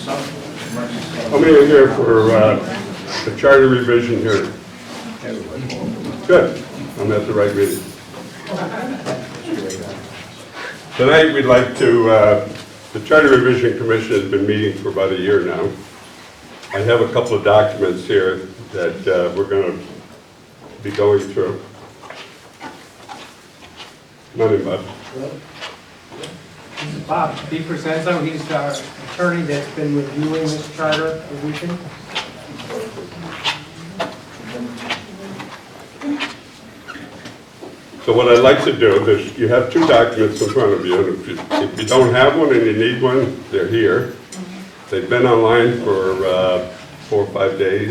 How many are here for the charter revision here? Good. I'm at the right meeting. Tonight we'd like to, the Charter Revision Commission has been meeting for about a year now. I have a couple of documents here that we're going to be going through. Come on in, Bob. This is Bob DiCrescenzo. He's our attorney that's been reviewing this charter revision. So what I'd like to do is, you have two documents in front of you, and if you don't have one and you need one, they're here. They've been online for 4 or 5 days.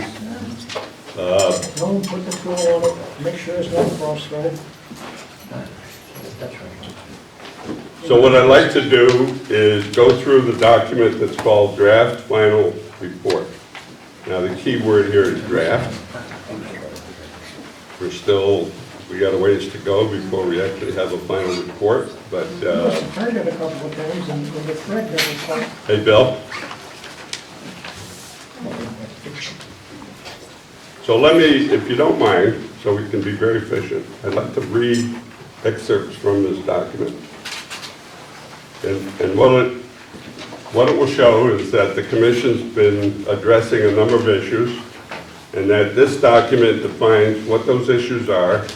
No one put the tool on it, make sure it's not cross-threaded. So what I'd like to do is go through the document that's called Draft Final Report. Now the key word here is draft. We got a ways to go before we actually have a final report, but... You must have turned it a couple of times and the thread never cut. Hey, Bill? So let me, if you don't mind, so we can be very efficient, I'd like to read excerpts from this document. And what it will show is that the Commission's been addressing a number of issues, and that this document defines what those issues are,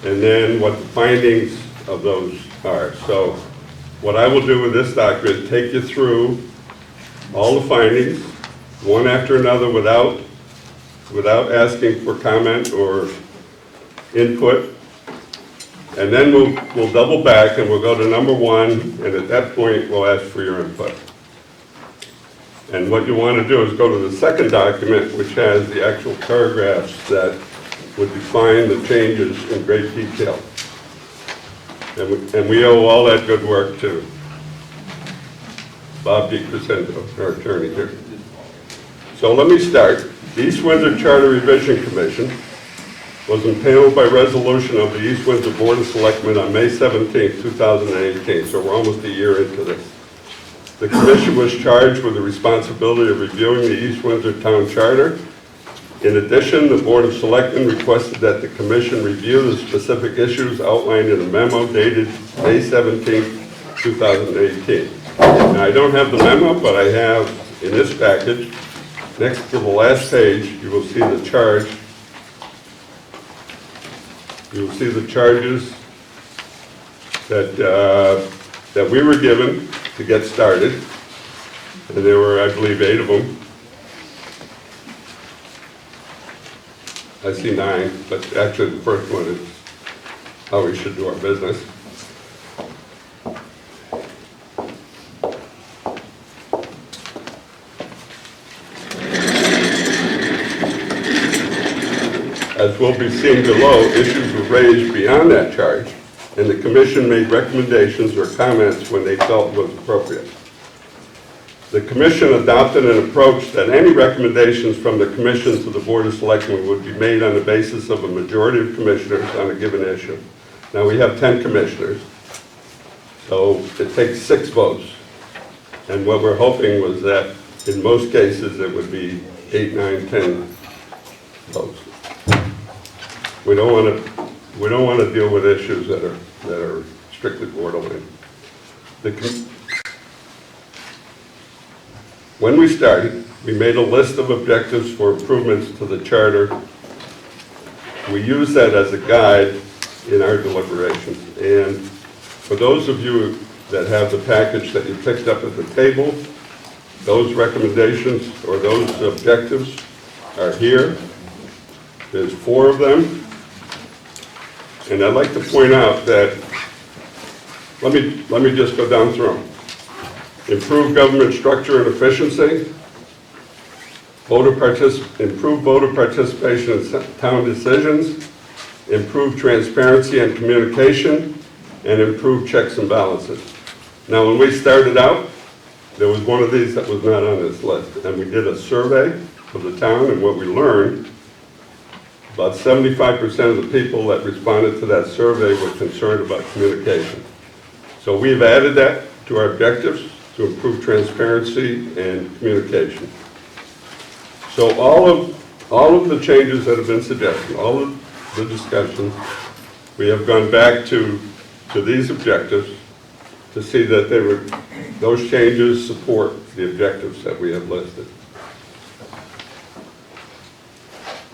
and then what the findings of those are. So what I will do with this document, take you through all the findings, one after another, without asking for comment or input. And then we'll double back and we'll go to number 1, and at that point we'll ask for your input. And what you want to do is go to the second document, which has the actual paragraphs that would define the changes in great detail. And we owe all that good work to Bob DiCrescenzo, our attorney here. So let me start. The East Windsor Charter Revision Commission was impaneled by resolution of the East Windsor Board of Selectmen on May 17, 2018, so we're almost a year into this. The Commission was charged with the responsibility of reviewing the East Windsor Town Charter. In addition, the Board of Selectmen requested that the Commission review the specific issues outlined in a memo dated May 17, 2018. Now, I don't have the memo, but I have in this package, next to the last page, you will see the charge. You will see the charges that we were given to get started, and there were, I believe, 8 of them. I see 9, but actually the first one is how we should do our business. As will be seen below, issues were raised beyond that charge, and the Commission made recommendations or comments when they felt was appropriate. The Commission adopted an approach that any recommendations from the Commission to the Board of Selectmen would be made on the basis of a majority of Commissioners on a given issue. Now, we have 10 Commissioners, so it takes 6 votes. And what we're hoping was that in most cases it would be 8, 9, 10 votes. We don't want to deal with issues that are strictly borderline. When we started, we made a list of objectives for improvements to the charter. We use that as a guide in our deliberations. And for those of you that have the package that you picked up at the table, those recommendations or those objectives are here. There's 4 of them. And I'd like to point out that, let me just go down through them. Improve government structure and efficiency, improve voter participation in town decisions, improve transparency and communication, and improve checks and balances. Now, when we started out, there was one of these that was not on this list, and we did a survey of the town, and what we learned, about 75% of the people that responded to that survey were concerned about communication. So we've added that to our objectives, to improve transparency and communication. So all of the changes that have been suggested, all of the discussion, we have gone back to these objectives to see that those changes support the objectives that we have listed.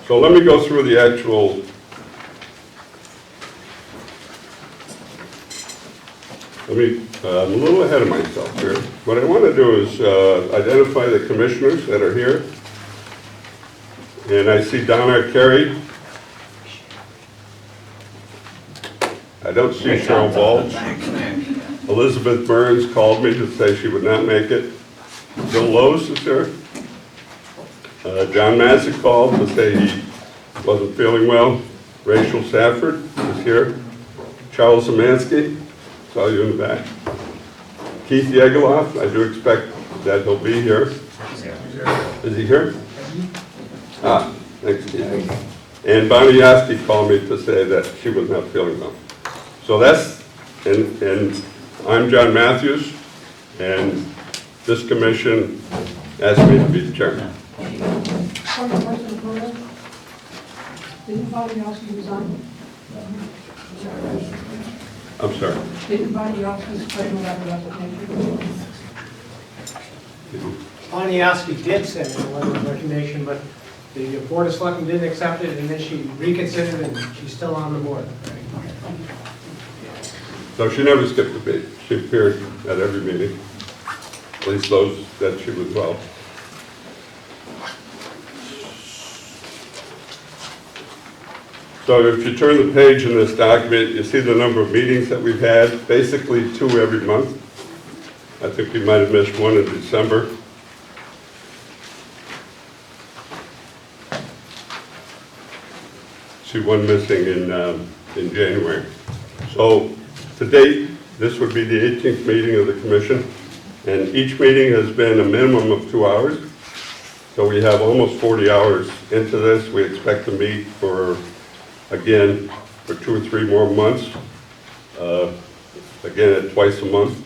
So let me go through the actual I'm a little ahead of myself here. What I want to do is identify the commissioners that are here. And I see Donna Carey. I don't see Cheryl Balch. Elizabeth Burns called me to say she would not make it. Bill Lowe's is here. John Massick called to say he wasn't feeling well. Rachel Safford is here. Charles Szymanski, saw you in the back. Keith Yegeloff, I do expect that he'll be here. Is he here? Ah, thanks, Keith. And Bonnie Yaski called me to say that she was not feeling well. So that's, and I'm John Matthews, and this commission asked me to be the chairman. Didn't anybody else resign? I'm sorry. Didn't anybody else disclaim that resignation? Poniowski did send in a letter of resignation, but the Board of Selectmen didn't accept it, and then she reconsidered, and she's still on the board. So she never skipped a beat. She appeared at every meeting, at least those that she was well. So if you turn the page in this document, you see the number of meetings that we've had, basically 2 every month. I think we might have missed one in December. See one missing in January. So to date, this would be the 18th meeting of the commission, and each meeting has been a minimum of 2 hours. So we have almost 40 hours into this. We expect to meet again, for 2 or 3 more months, again at twice a month,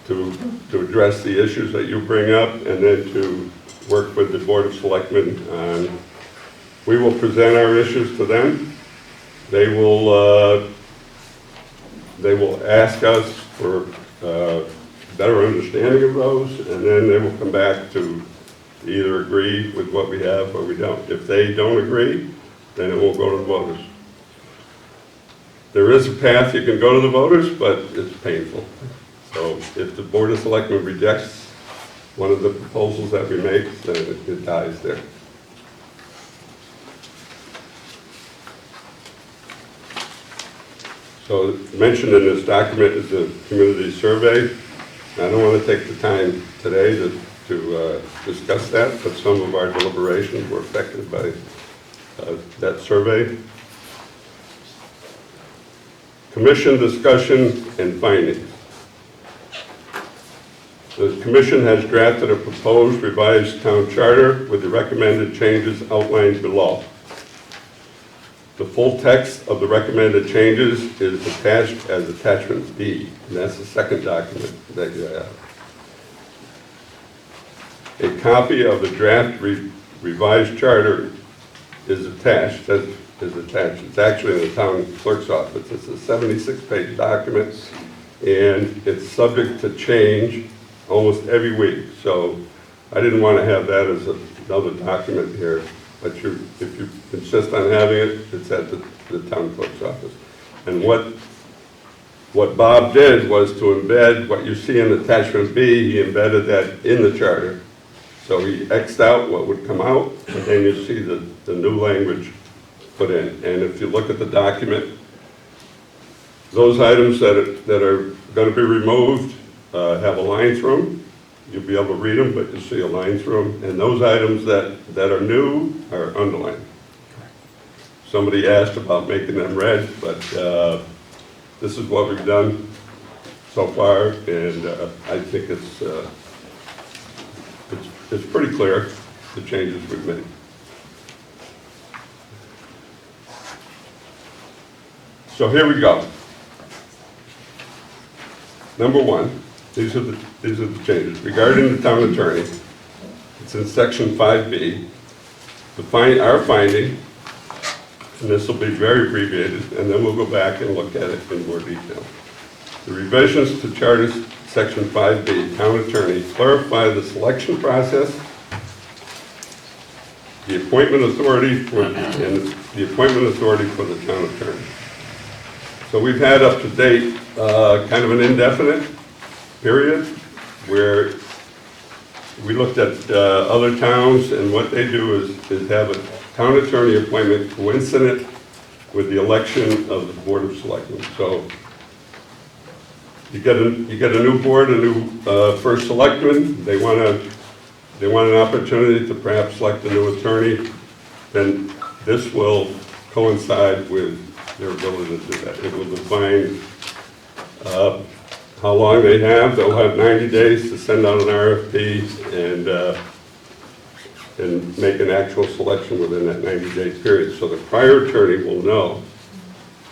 to address the issues that you bring up, and then to work with the Board of Selectmen on. We will present our issues to them. They will ask us for better understanding of those, and then they will come back to either agree with what we have or we don't. If they don't agree, then it won't go to the voters. There is a path you can go to the voters, but it's painful. So if the Board of Selectmen rejects one of the proposals that we make, then it dies there. So mentioned in this document is the community survey. I don't want to take the time today to discuss that, but some of our deliberations were affected by that survey. Commission discussion and findings. The commission has drafted a proposed revised town charter with the recommended changes outlined below. The full text of the recommended changes is attached as attachment B, and that's the second document that you have. A copy of the draft revised charter is attached. It's actually in the town clerk's office. It's a 76-page document, and it's subject to change almost every week. So I didn't want to have that as another document here, but if you insist on having it, it's at the town clerk's office. And what Bob did was to embed what you see in attachment B. He embedded that in the charter. So he X'd out what would come out, and then you see the new language put in. And if you look at the document, those items that are going to be removed have a line through them. You'll be able to read them, but you'll see a line through them. And those items that are new are underlined. Somebody asked about making them red, but this is what we've done so far, and I think it's pretty clear, the changes we've made. So here we go. Number 1, These are the changes. Regarding the town attorney, it's in section 5B. Our finding, and this will be very abbreviated, and then we'll go back and look at it in more detail. The revisions to Charter Section 5B, Town Attorney, clarify the selection process, the appointment authority for the town attorney. So we've had up to date kind of an indefinite period where we looked at other towns, and what they do is have a town attorney appointment coincident with the election of the Board of Selectmen. So you get a new board, a new first selectman. They want an opportunity to perhaps select a new attorney. Then this will coincide with their ability to do that. It will define how long they have. They'll have 90 days to send out an RFP and make an actual selection within that 90-day period. So the prior attorney will know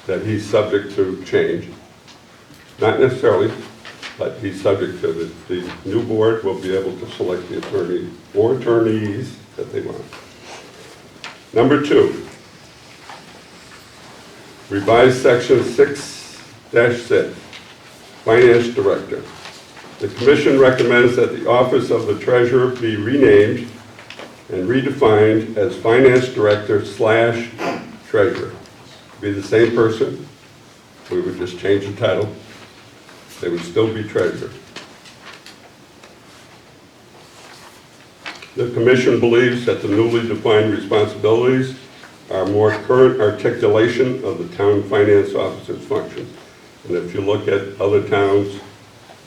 that he's subject to change. Not necessarily, but he's subject to it. The new board will be able to select the attorney or attorneys that they want. Number 2, revised section 6-6, Finance Director. The Commission recommends that the office of the Treasurer be renamed and redefined as Finance Director / Treasurer. Be the same person. We would just change the title. They would still be treasurer. The Commission believes that the newly defined responsibilities are more current articulation of the town finance officer's functions. And if you look at other towns,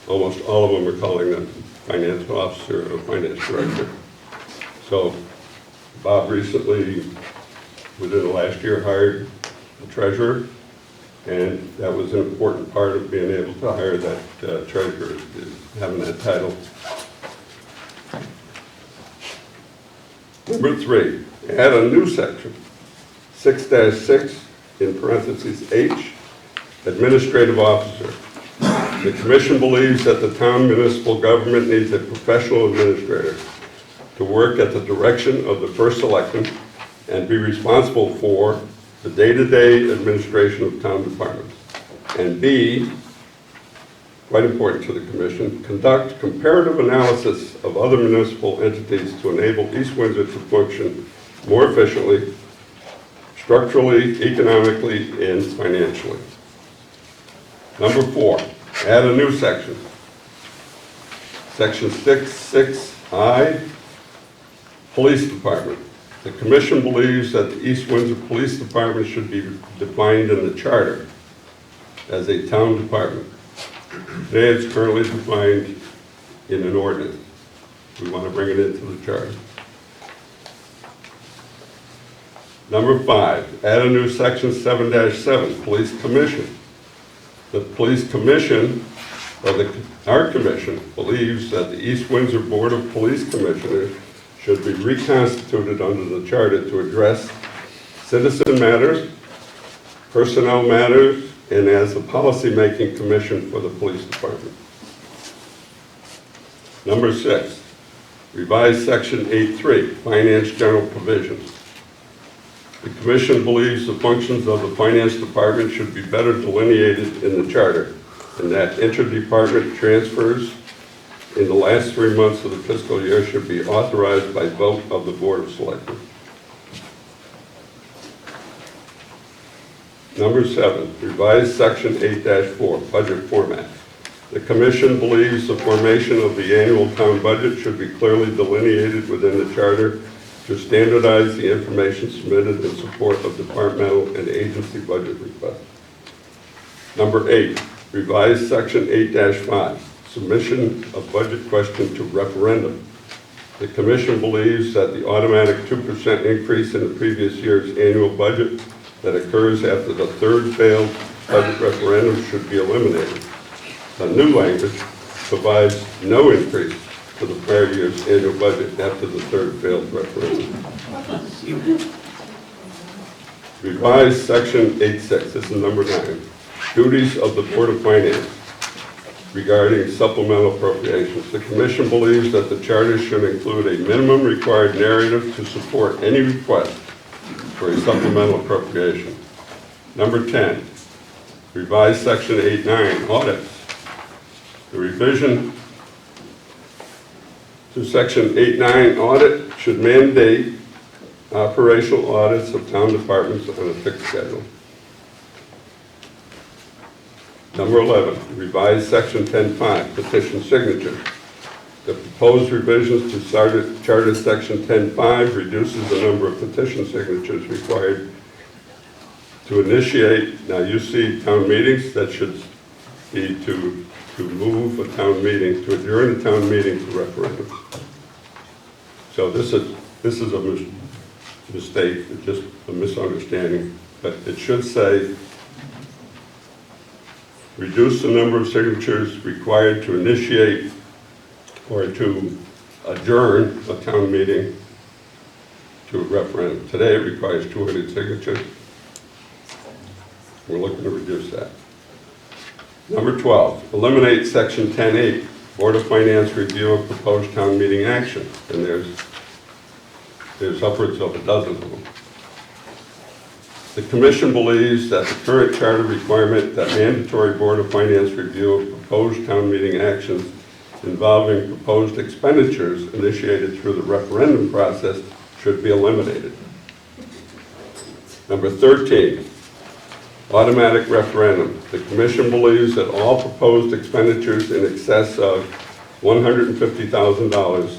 almost all of them are calling them finance officer or finance director. So Bob recently, within the last year, hired a treasurer. And that was an important part of being able to hire that treasurer, is having that title. Number 3, add a new section, 6-6, in parentheses H, Administrative Officer. The Commission believes that the town municipal government needs a professional administrator to work at the direction of the first selectman and be responsible for the day-to-day administration of town departments. And B, quite important to the Commission, conduct comparative analysis of other municipal entities to enable East Windsor to function more efficiently, structurally, economically, and financially. Number 4, add a new section. Section 6-6I, Police Department. The Commission believes that the East Windsor Police Department should be defined in the charter as a town department. Today it's currently defined in an ordinance. We want to bring it into the charter. Number 5, add a new section 7-7, Police Commission. The Police Commission, or our Commission, believes that the East Windsor Board of Police Commissioners should be reconstituted under the charter to address citizen matters, personnel matters, and as a policy-making commission for the police department. Number 6, revised section 8.3, Finance General Provisions. The Commission believes the functions of the Finance Department should be better delineated in the charter, and that inter-department transfers in the last 3 months of the fiscal year should be authorized by vote of the Board of Selectmen. Number 7, revised section 8-4, budget format. The Commission believes the formation of the annual town budget should be clearly delineated within the charter to standardize the information submitted in support of departmental and agency budget requests. Number 8, revised section 8-5, submission of budget question to referendum. The Commission believes that the automatic 2% increase in the previous year's annual budget that occurs after the third failed budget referendum should be eliminated. The new language provides no increase to the prior year's annual budget after the third failed referendum. Revised section 8.6, this is number 9, duties of the Board of Finance. regarding supplemental appropriations. The commission believes that the charter should include a minimum required narrative to support any request for a supplemental appropriation. Number 10, revise section 8.9, audits. The revision to section 8.9 audit should mandate operational audits of town departments on a fixed schedule. Number 11, revise section 10.5, petition signatures. The proposed revisions to charter section 10.5 reduces the number of petition signatures required to initiate. Now you see town meetings, that should be to move a town meeting, to adjourn a town meeting to referendums. So this is a mistake, it's just a misunderstanding, but it should say reduce the number of signatures required to initiate or to adjourn a town meeting to a referendum. Today it requires 200 signatures. We're looking to reduce that. Number 12, eliminate section 10.8, Board of Finance review of proposed town meeting action. And there's upwards of a dozen of them. The commission believes that the current charter requirement that mandatory Board of Finance review of proposed town meeting actions involving proposed expenditures initiated through the referendum process should be eliminated. Number 13, automatic referendum. The commission believes that all proposed expenditures in excess of $150,000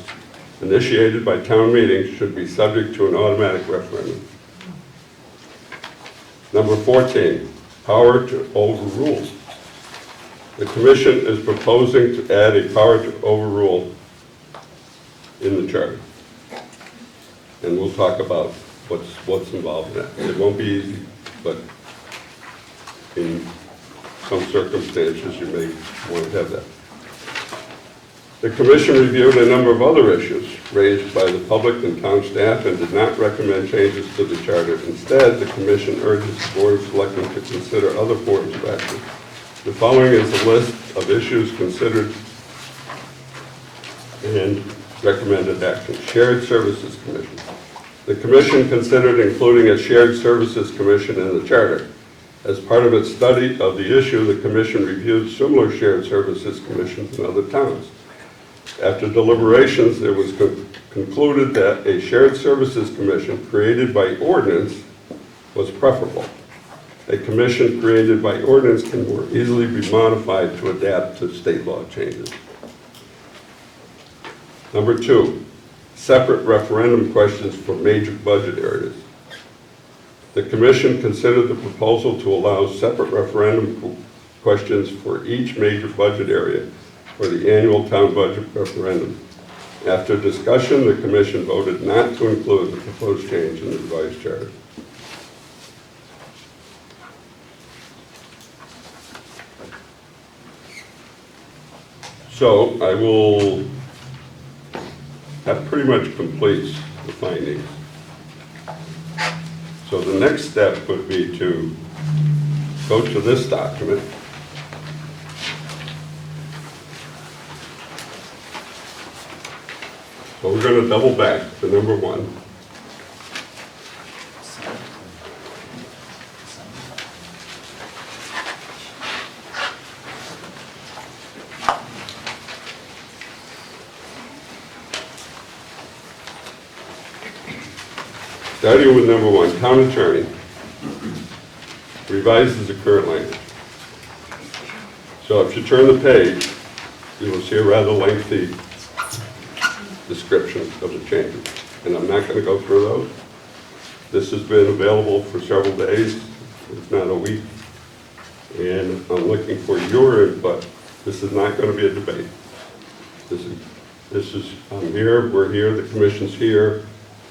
initiated by town meetings should be subject to an automatic referendum. Number 14, power to overrule. The commission is proposing to add a power to overrule in the charter. And we'll talk about what's involved in that. It won't be easy, but in some circumstances you may want to have that. The commission reviewed a number of other issues raised by the public and town staff and did not recommend changes to the charter. Instead, the commission urges the Board of Selectmen to consider other forms of action. The following is a list of issues considered and recommended action. Shared Services Commission. The commission considered including a Shared Services Commission in the charter. As part of its study of the issue, the commission reviewed similar Shared Services Commissions in other towns. After deliberations, it was concluded that a Shared Services Commission created by ordinance was preferable. A commission created by ordinance can more easily be modified to adapt to state law changes. Number 2, separate referendum questions for major budget areas. The commission considered the proposal to allow separate referendum questions for each major budget area for the annual town budget referendum. After discussion, the commission voted not to include the proposed change in the revised charter. So that pretty much completes the findings. So the next step would be to go to this document. So we're going to double back to number 1. Starting with number 1, town attorney revises the current language. So if you turn the page, you will see a rather lengthy description of the changes. And I'm not going to go through those. This has been available for several days, if not a week. And I'm looking for your input. This is not going to be a debate. I'm here, we're here, the commission's here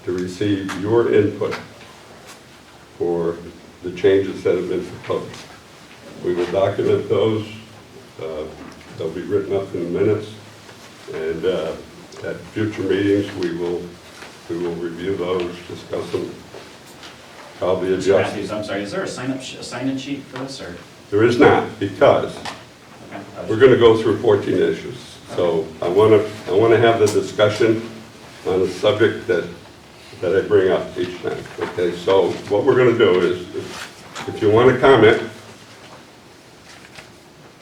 to receive your input for the changes that have been proposed. We will document those. They'll be written up in the minutes. And at future meetings, we will review those, discuss them, probably adjust. Matthews, I'm sorry, is there a sign-in sheet for this, or? There is not, because Okay. we're gonna go through 14 issues. So I wanna have the discussion on the subject that I bring up each time. Okay, so what we're gonna do is, if you wanna comment,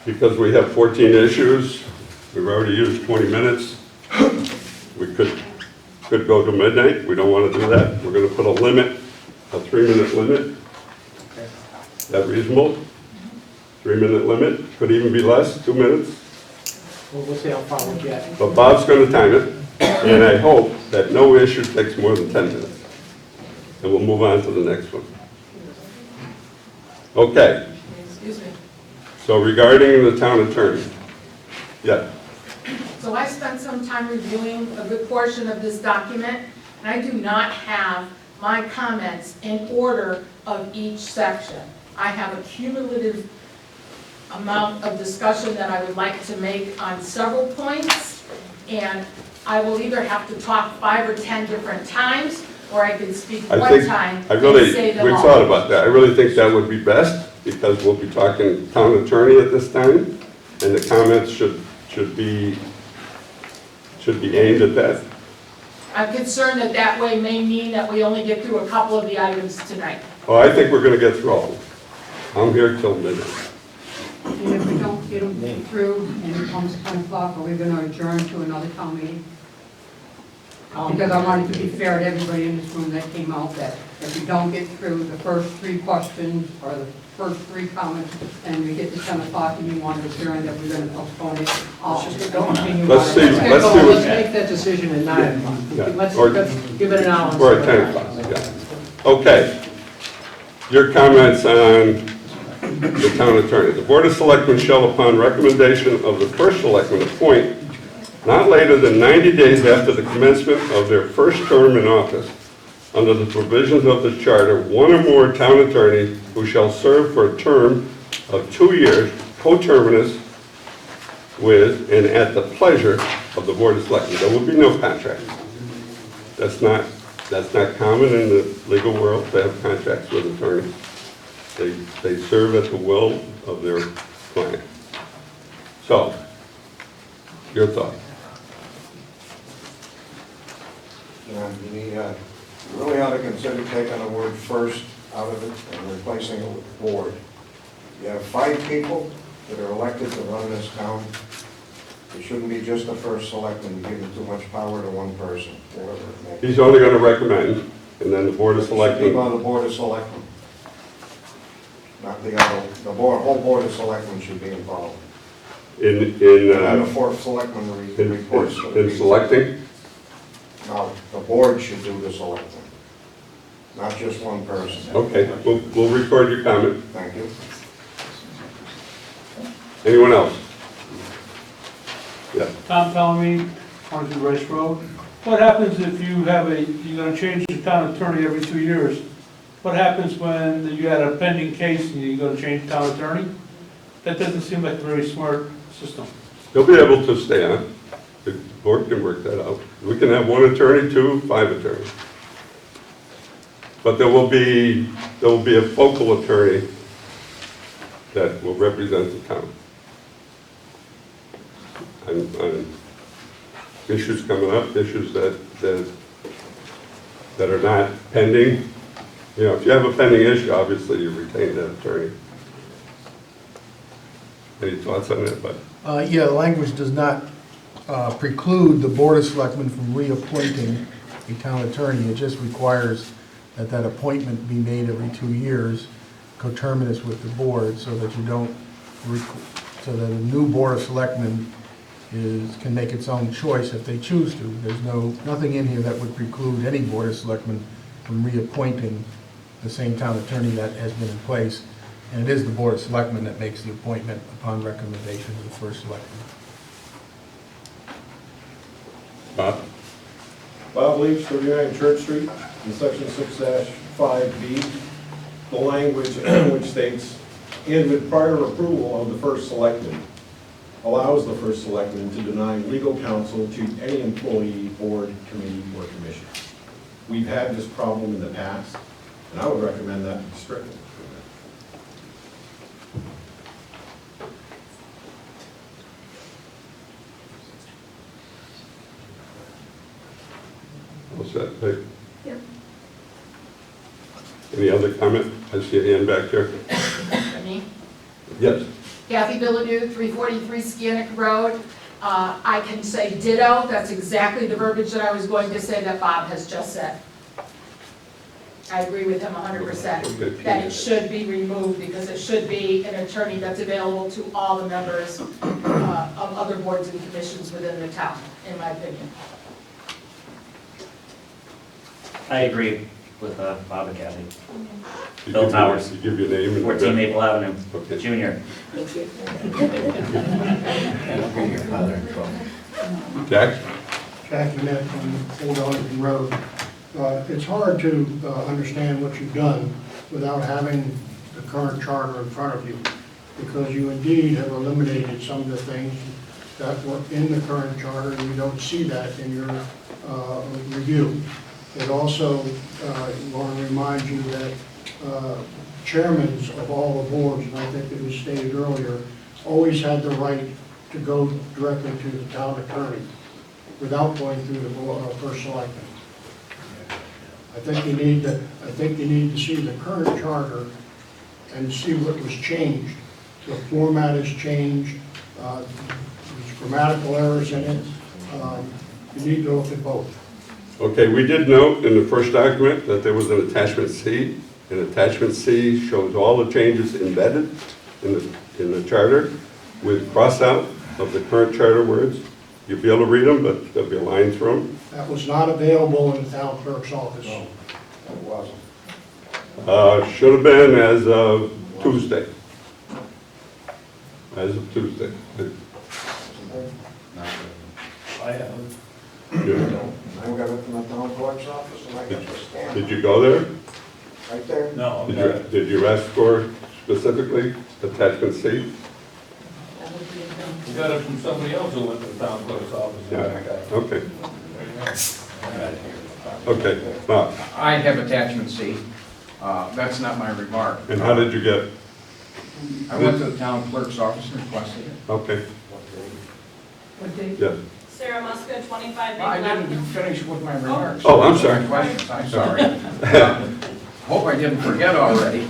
because we have 14 issues, we've already used 20 minutes, we could go to midnight. We don't want to do that. We're going to put a limit, a 3-minute limit. Is that reasonable? 3-minute limit, could even be less, 2 minutes. Well, we'll see how far we get. But Bob's going to time it, and I hope that no issue takes more than 10 minutes. And we'll move on to the next one. Okay. Excuse me. So regarding the town attorney. Yeah. So I spent some time reviewing a good portion of this document, and I do not have my comments in order of each section. I have a cumulative amount of discussion that I would like to make on several points, and I will either have to talk 5 or 10 different times, or I can speak one time and say them all. We've thought about that. I really think that would be best, because we'll be talking town attorney at this time, and the comments should be aimed at that. I'm concerned that that way may mean that we only get through a couple of the items tonight. Oh, I think we're gonna get through all of them. I'm here till midnight. And if we don't get them through and it comes 10 o'clock, are we going to adjourn to another town meeting? Because I wanted to be fair to everybody in this room that came out, that if we don't get through the first 3 questions or the first 3 comments, and we get to 10 o'clock and you want to adjourn, that we're going to postpone it. Let's just get going. Let's Let's make that decision at 9 o'clock. Yeah. Let's Or- give it an hour. We're at 10 o'clock, yeah. Okay. Your comments on the town attorney. The Board of Selectmen shall, upon recommendation of the first selectman, appoint not later than 90 days after the commencement of their first term in office, under the provisions of the charter, one or more town attorneys who shall serve for a term of 2 years, coterminous with and at the pleasure of the Board of Selectmen. There will be no contract. That's not common in the legal world to have contracts with attorneys. They serve at the will of their client. So, your thought? You really ought to consider taking the word first out of it and replacing it with board. You have 5 people that are elected to run this town. It shouldn't be just the first selectman giving too much power to one person, whatever it may be. He's only going to recommend, and then the Board of Should be Selectmen. by the Board of Selectmen. Not the other, the board, whole Board of Selectmen should be involved. And the 4th selectman reports. to the in selecting? Now, the board should do the selecting, not just one person. Okay, we'll record your comment. Thank you. Anyone else? Yeah. Tom Pelamy, 22 Rice Road. What happens if you have you're gonna change the town attorney every 2 years? What happens when you had a pending case and you're gonna change town attorney? That doesn't seem like a very smart system. They'll be able to stay on. The board can work that out. We can have 1 attorney, 2, 5 attorneys. But there will be a focal attorney that will represent the town. On issues coming up, issues that are not pending. You know, if you have a pending issue, obviously you retain that attorney. Any thoughts on that, bud? Yeah, the language does not preclude the Board of Selectmen from reappointing a town attorney. It just requires that that appointment be made every 2 years, coterminous with the board, so that you don't, so that a new Board of Selectmen can make its own choice if they choose to. There's nothing in here that would preclude any Board of Selectmen from reappointing the same town attorney that has been in place. And it is the Board of Selectmen that makes the appointment upon recommendation of the first selectman. Bob? Bob Leach, 39 Church Street, in section 6-5B, the language which states, "and with prior approval of the first selectman," allows the first selectman to deny legal counsel to any employee, board, committee, or commission. We've had this problem in the past, and I would recommend that be stricken. All set, Peg? Yep. Any other comment? I see a hand back there. Me? Yes. Kathy Billadu, 343 Scannick Road. I can say ditto, that's exactly the verbiage that I was going to say that Bob has just said. I agree with him 100%, that it should be removed because it should be an attorney that's available to all the members of other boards and commissions within the town, in my opinion. I agree with Bob and Kathy. You Bill give Towers. You give your name and 14 Maple Avenue, Okay. Junior. Jack? Jackie Met on Old Arlington Road. It's hard to understand what you've done without having the current charter in front of you, because you indeed have eliminated some of the things that were in the current charter, and you don't see that in your review. It also, want to remind you that chairmen of all the boards, and I think it was stated earlier, always had the right to go directly to the town attorney without going through the first selectman. I think you need to see the current charter and see what was changed. The format has changed, there's grammatical errors in it. You need to look at both. Okay, we did note in the first document that there was an attachment C, and attachment C shows all the changes embedded in the charter with cross-out of the current charter words. You'll be able to read them, but there'll be a line through them. That was not available in the town clerk's office. No, it wasn't. Should have been as of Tuesday. As of Tuesday. I have. Yeah. I got it from the town clerk's office, and I got the stamp Did you go there? right there. No. Did you ask for specifically attachment C? You got it from somebody else who went to the town clerk's office. Yeah, okay. Okay, Bob, I have attachment C. That's not my remark. and how did you get it? I went to the town clerk's office and requested it. Okay, What date? yes. Sarah Muska, 25 Maple I Avenue. didn't finish with my remarks. Oh, I'm sorry. My questions, I'm sorry. Hope I didn't forget already.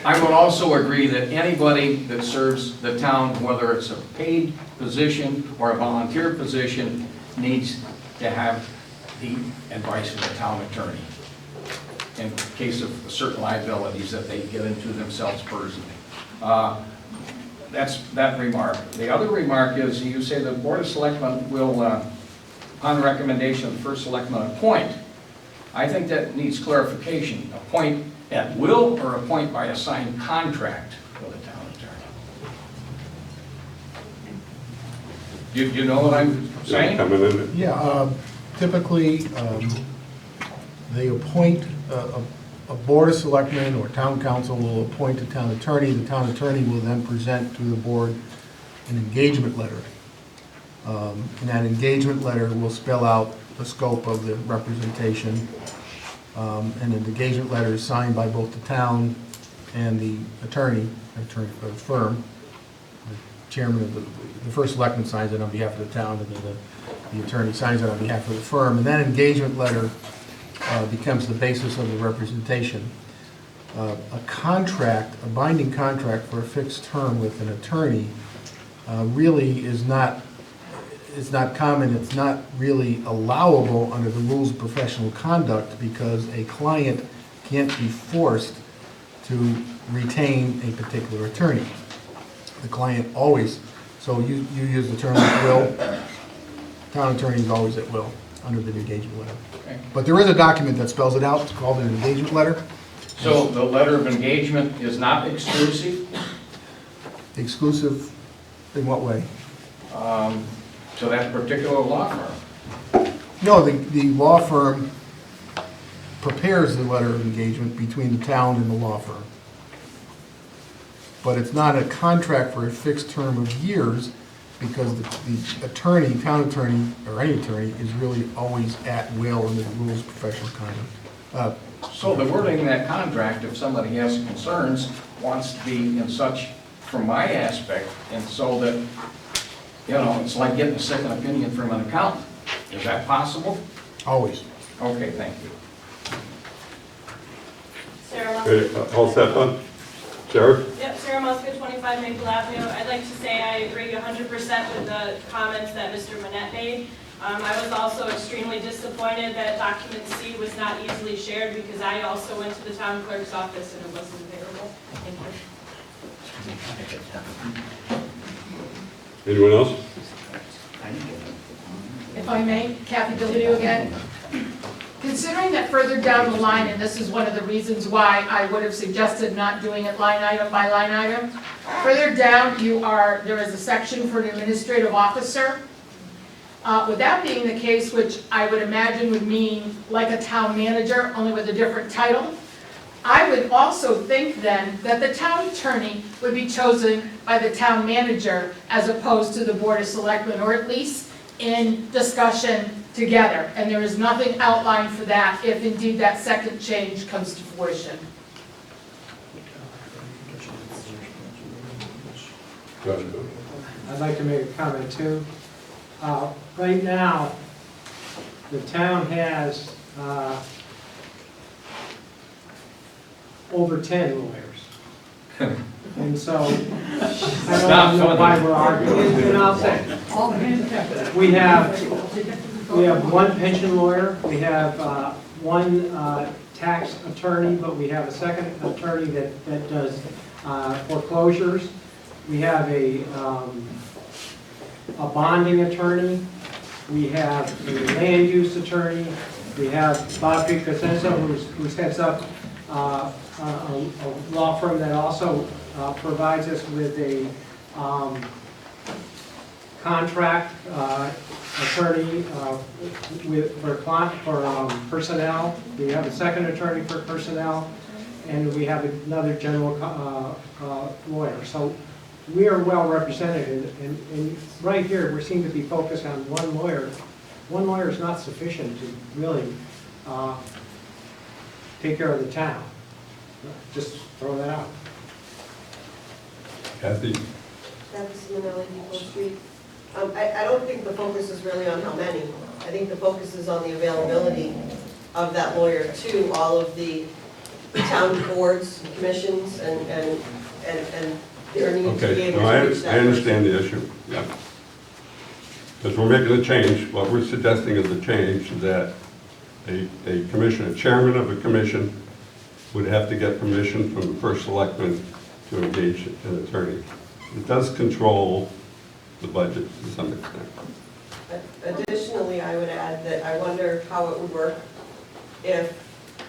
I would also agree that anybody that serves the town, whether it's a paid position or a volunteer position, needs to have the advice of the town attorney in case of certain liabilities that they get into themselves personally. That's that remark. The other remark is, you say the Board of Selectmen will, upon recommendation of the first selectman, appoint. I think that needs clarification. Appoint at will or appoint by a signed contract with the town attorney? You know what I'm saying? Coming in. Yeah, typically, they appoint, a board of selectmen or town council will appoint a town attorney. The town attorney will then present to the board an engagement letter. And that engagement letter will spell out the scope of the representation. And an engagement letter is signed by both the town and the attorney of the firm. The chairman of the first selectman signs it on behalf of the town, and then the attorney signs it on behalf of the firm. And that engagement letter becomes the basis of the representation. A contract, a binding contract for a fixed term with an attorney really is not, it's not common, it's not really allowable under the rules of professional conduct, because a client can't be forced to retain a particular attorney. The client always, so you use the term at will, town attorney is always at will under the engagement letter. Okay. But there is a document that spells it out, it's called an engagement letter. So the letter of engagement is not exclusive Exclusive in what way? to that particular law firm? No, the law firm prepares the letter of engagement between the town and the law firm. But it's not a contract for a fixed term of years, because the attorney, town attorney, or any attorney, is really always at will under the rules of professional conduct. So the wording in that contract, if somebody has concerns, wants to be in such, from my aspect, and so that, you know, it's like getting a second opinion from an accountant. Is that possible? Always. Okay, thank you. Sarah Okay, Muska. all set, bud? Sheriff? Yep, Sarah Muska, 25 Maple Avenue. I'd like to say I agree 100% with the comments that Mr. Manette made. I was also extremely disappointed that document C was not easily shared because I also went to the town clerk's office and it wasn't available. Thank you. Anyone else? If I may, Kathy Dillio again. Considering that further down the line, and this is one of the reasons why I would have suggested not doing it line item by line item, further down there is a section for an administrative officer. With that being the case, which I would imagine would mean like a town manager, only with a different title, I would also think then that the town attorney would be chosen by the town manager as opposed to the Board of Selectmen, or at least in discussion together. And there is nothing outlined for that if indeed that second change comes to fruition. I'd like to make a comment too. Right now, the town has over 10 lawyers. And so, I don't know why we're arguing, and I'll say, All hands. we have one pension lawyer, we have one tax attorney, but we have a second attorney that does foreclosures. We have a bonding attorney, we have a land use attorney, we have Bob Picosenso, who heads up a law firm that also provides us with a contract attorney for personnel. We have a second attorney for personnel, and we have another general lawyer. So we are well represented, and right here, we seem to be focused on one lawyer. One lawyer is not sufficient to really take care of the town. Just throw that out. Kathy? That's Manelli, Depot Street. I don't think the focus is really on how many. I think the focus is on the availability of that lawyer to all of the town boards, commissions, and their need to be Okay, able no, to reach that I understand person. the issue, yeah. Because we're making a change, what we're suggesting is a change that a commissioner, chairman of a commission would have to get permission from the first selectman to engage an attorney. It does control the budget to some extent. Additionally, I would add that I wonder how it would work if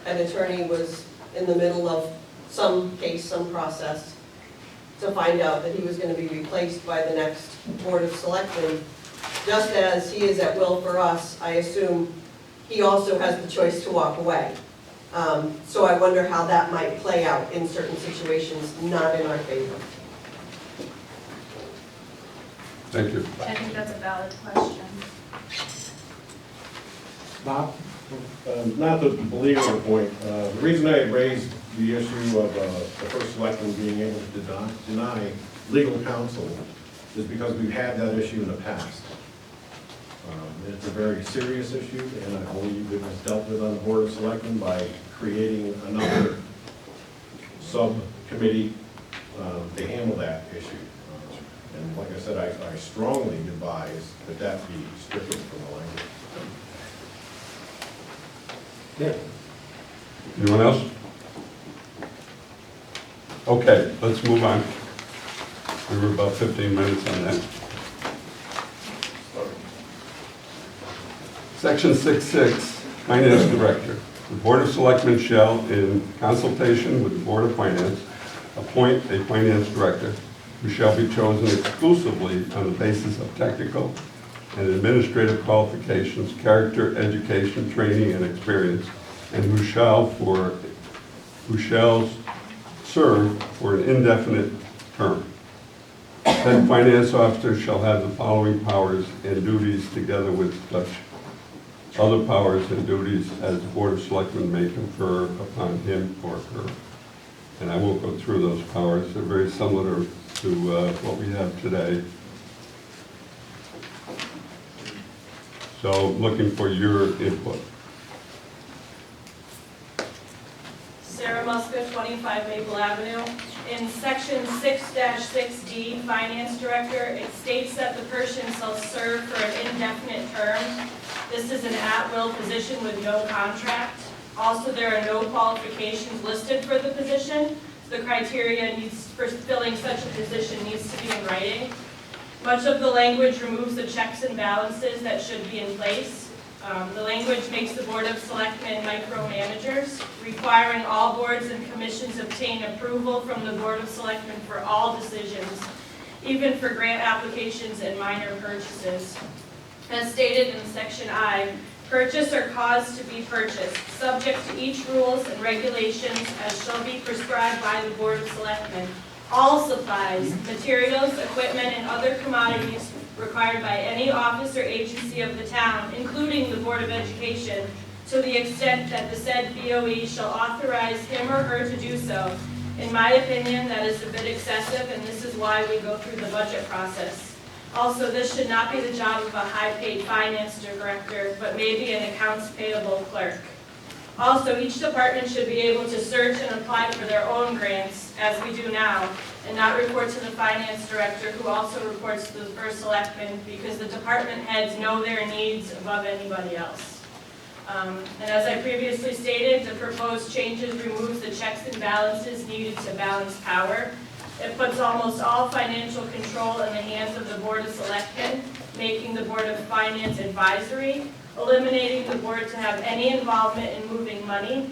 an attorney was in the middle of some case, some process, to find out that he was going to be replaced by the next Board of Selectmen. Just as he is at will for us, I assume he also has the choice to walk away. So I wonder how that might play out in certain situations, not in our favor. Thank you. I think that's a valid question. Bob? Not to belabor the point, the reason I had raised the issue of the first selectman being able to deny legal counsel is because we've had that issue in the past. It's a very serious issue, and I believe it was dealt with on the Board of Selectmen by creating another subcommittee to handle that issue. And like I said, I strongly advise that that be stricken from the language. Yeah. Anyone else? Okay, let's move on. We were about 15 minutes on that. Section 6.6, Finance Director. The Board of Selectmen shall, in consultation with the Board of Finance, appoint a Finance Director who shall be chosen exclusively on the basis of technical and administrative qualifications, character, education, training, and experience, and who shall serve for an indefinite term. Said finance officer shall have the following powers and duties together with such other powers and duties as the Board of Selectmen may confer upon him or her. And I won't go through those powers. They're very similar to what we have today. So looking for your input. Sarah Muska, 25 Maple Avenue. In section 6-6D, Finance Director, it states that the person shall serve for an indefinite term. This is an at-will position with no contract. Also, there are no qualifications listed for the position. The criteria for filling such a position needs to be in writing. Much of the language removes the checks and balances that should be in place. The language makes the Board of Selectmen micromanagers, requiring all boards and commissions obtain approval from the Board of Selectmen for all decisions, even for grant applications and minor purchases. As stated in section I, purchase or cause to be purchased, subject to each rules and regulations as shall be prescribed by the Board of Selectmen. All supplies, materials, equipment, and other commodities required by any office or agency of the town, including the Board of Education, to the extent that the said BOE shall authorize him or her to do so. In my opinion, that is a bit excessive, and this is why we go through the budget process. Also, this should not be the job of a high-paid finance director, but maybe an accounts payable clerk. Also, each department should be able to search and apply for their own grants, as we do now, and not report to the finance director, who also reports to the first selectman, because the department heads know their needs above anybody else. And as I previously stated, the proposed changes removes the checks and balances needed to balance power. It puts almost all financial control in the hands of the Board of Selectmen, making the Board of Finance advisory, eliminating the board to have any involvement in moving money.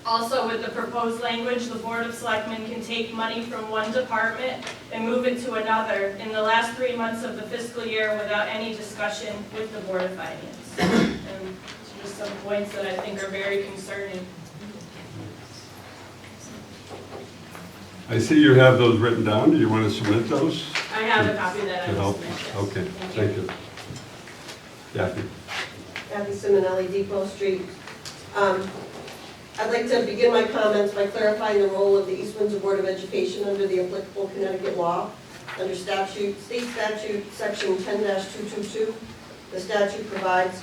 Also, with the proposed language, the Board of Selectmen can take money from one department and move it to another in the last 3 months of the fiscal year without any discussion with the Board of Finance. And just some points that I think are very concerning. I see you have those written down. Do you want to submit those? I have a copy that I To will help? submit. Yes. Okay, thank you. Kathy? Kathy Simonelli, Depot Street. I'd like to begin my comments by clarifying the role of the East Windsor Board of Education under the applicable Connecticut law. Under state statute, section 10-222, the statute provides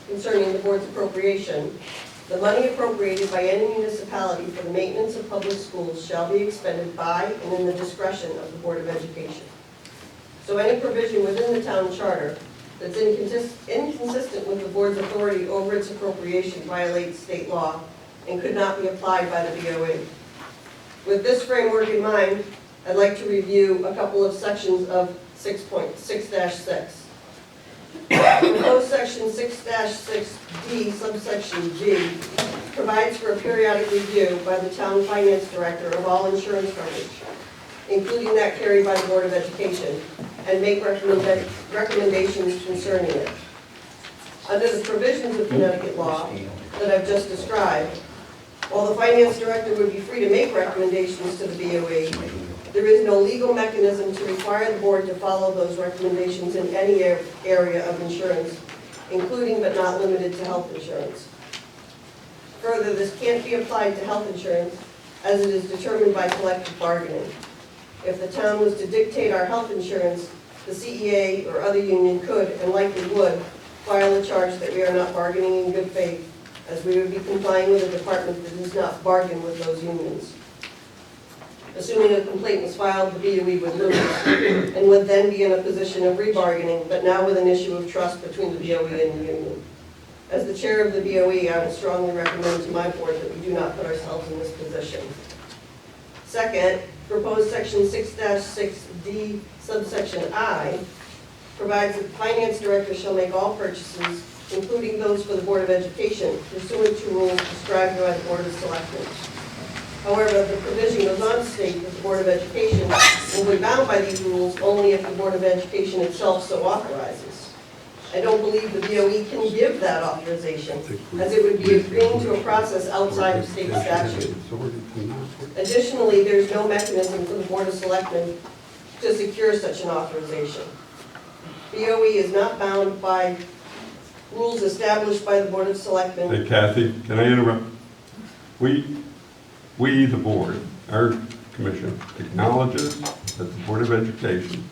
concerning the board's appropriation. The money appropriated by any municipality for the maintenance of public schools shall be expended by and in the discretion of the Board of Education. So any provision within the town charter that's inconsistent with the board's authority over its appropriation violates state law and could not be applied by the BOE. With this framework in mind, I'd like to review a couple of sections of 6.6-6. Proposed section 6-6D, subsection G, provides for a periodic review by the town finance director of all insurance coverage, including that carried by the Board of Education, and make recommendations concerning it. Under the provisions of Connecticut law that I've just described, while the finance director would be free to make recommendations to the BOE, there is no legal mechanism to require the board to follow those recommendations in any area of insurance, including but not limited to health insurance. Further, this can't be applied to health insurance as it is determined by collective bargaining. If the town was to dictate our health insurance, the CEA or other union could, and likely would, file a charge that we are not bargaining in good faith, as we would be complying with a department that does not bargain with those unions. Assuming a complaint was filed, the BOE would lose and would then be in a position of rebargaining, but now with an issue of trust between the BOE and the union. As the chair of the BOE, I will strongly recommend to my board that we do not put ourselves in this position. Second, proposed section 6-6D, subsection I, provides that the finance director shall make all purchases, including those for the Board of Education, pursuant to rules prescribed by the Board of Selectmen. However, the provision goes on to state that the Board of Education will be bound by these rules only if the Board of Education itself so authorizes. I don't believe the BOE can give that authorization, as it would be agreeing to a process outside of state statute. Additionally, there's no mechanism for the Board of Selectmen to secure such an authorization. BOE is not bound by rules established by the Board of Selectmen. Hey Kathy, can I interrupt? We, the board, our commission, acknowledges that the Board of Education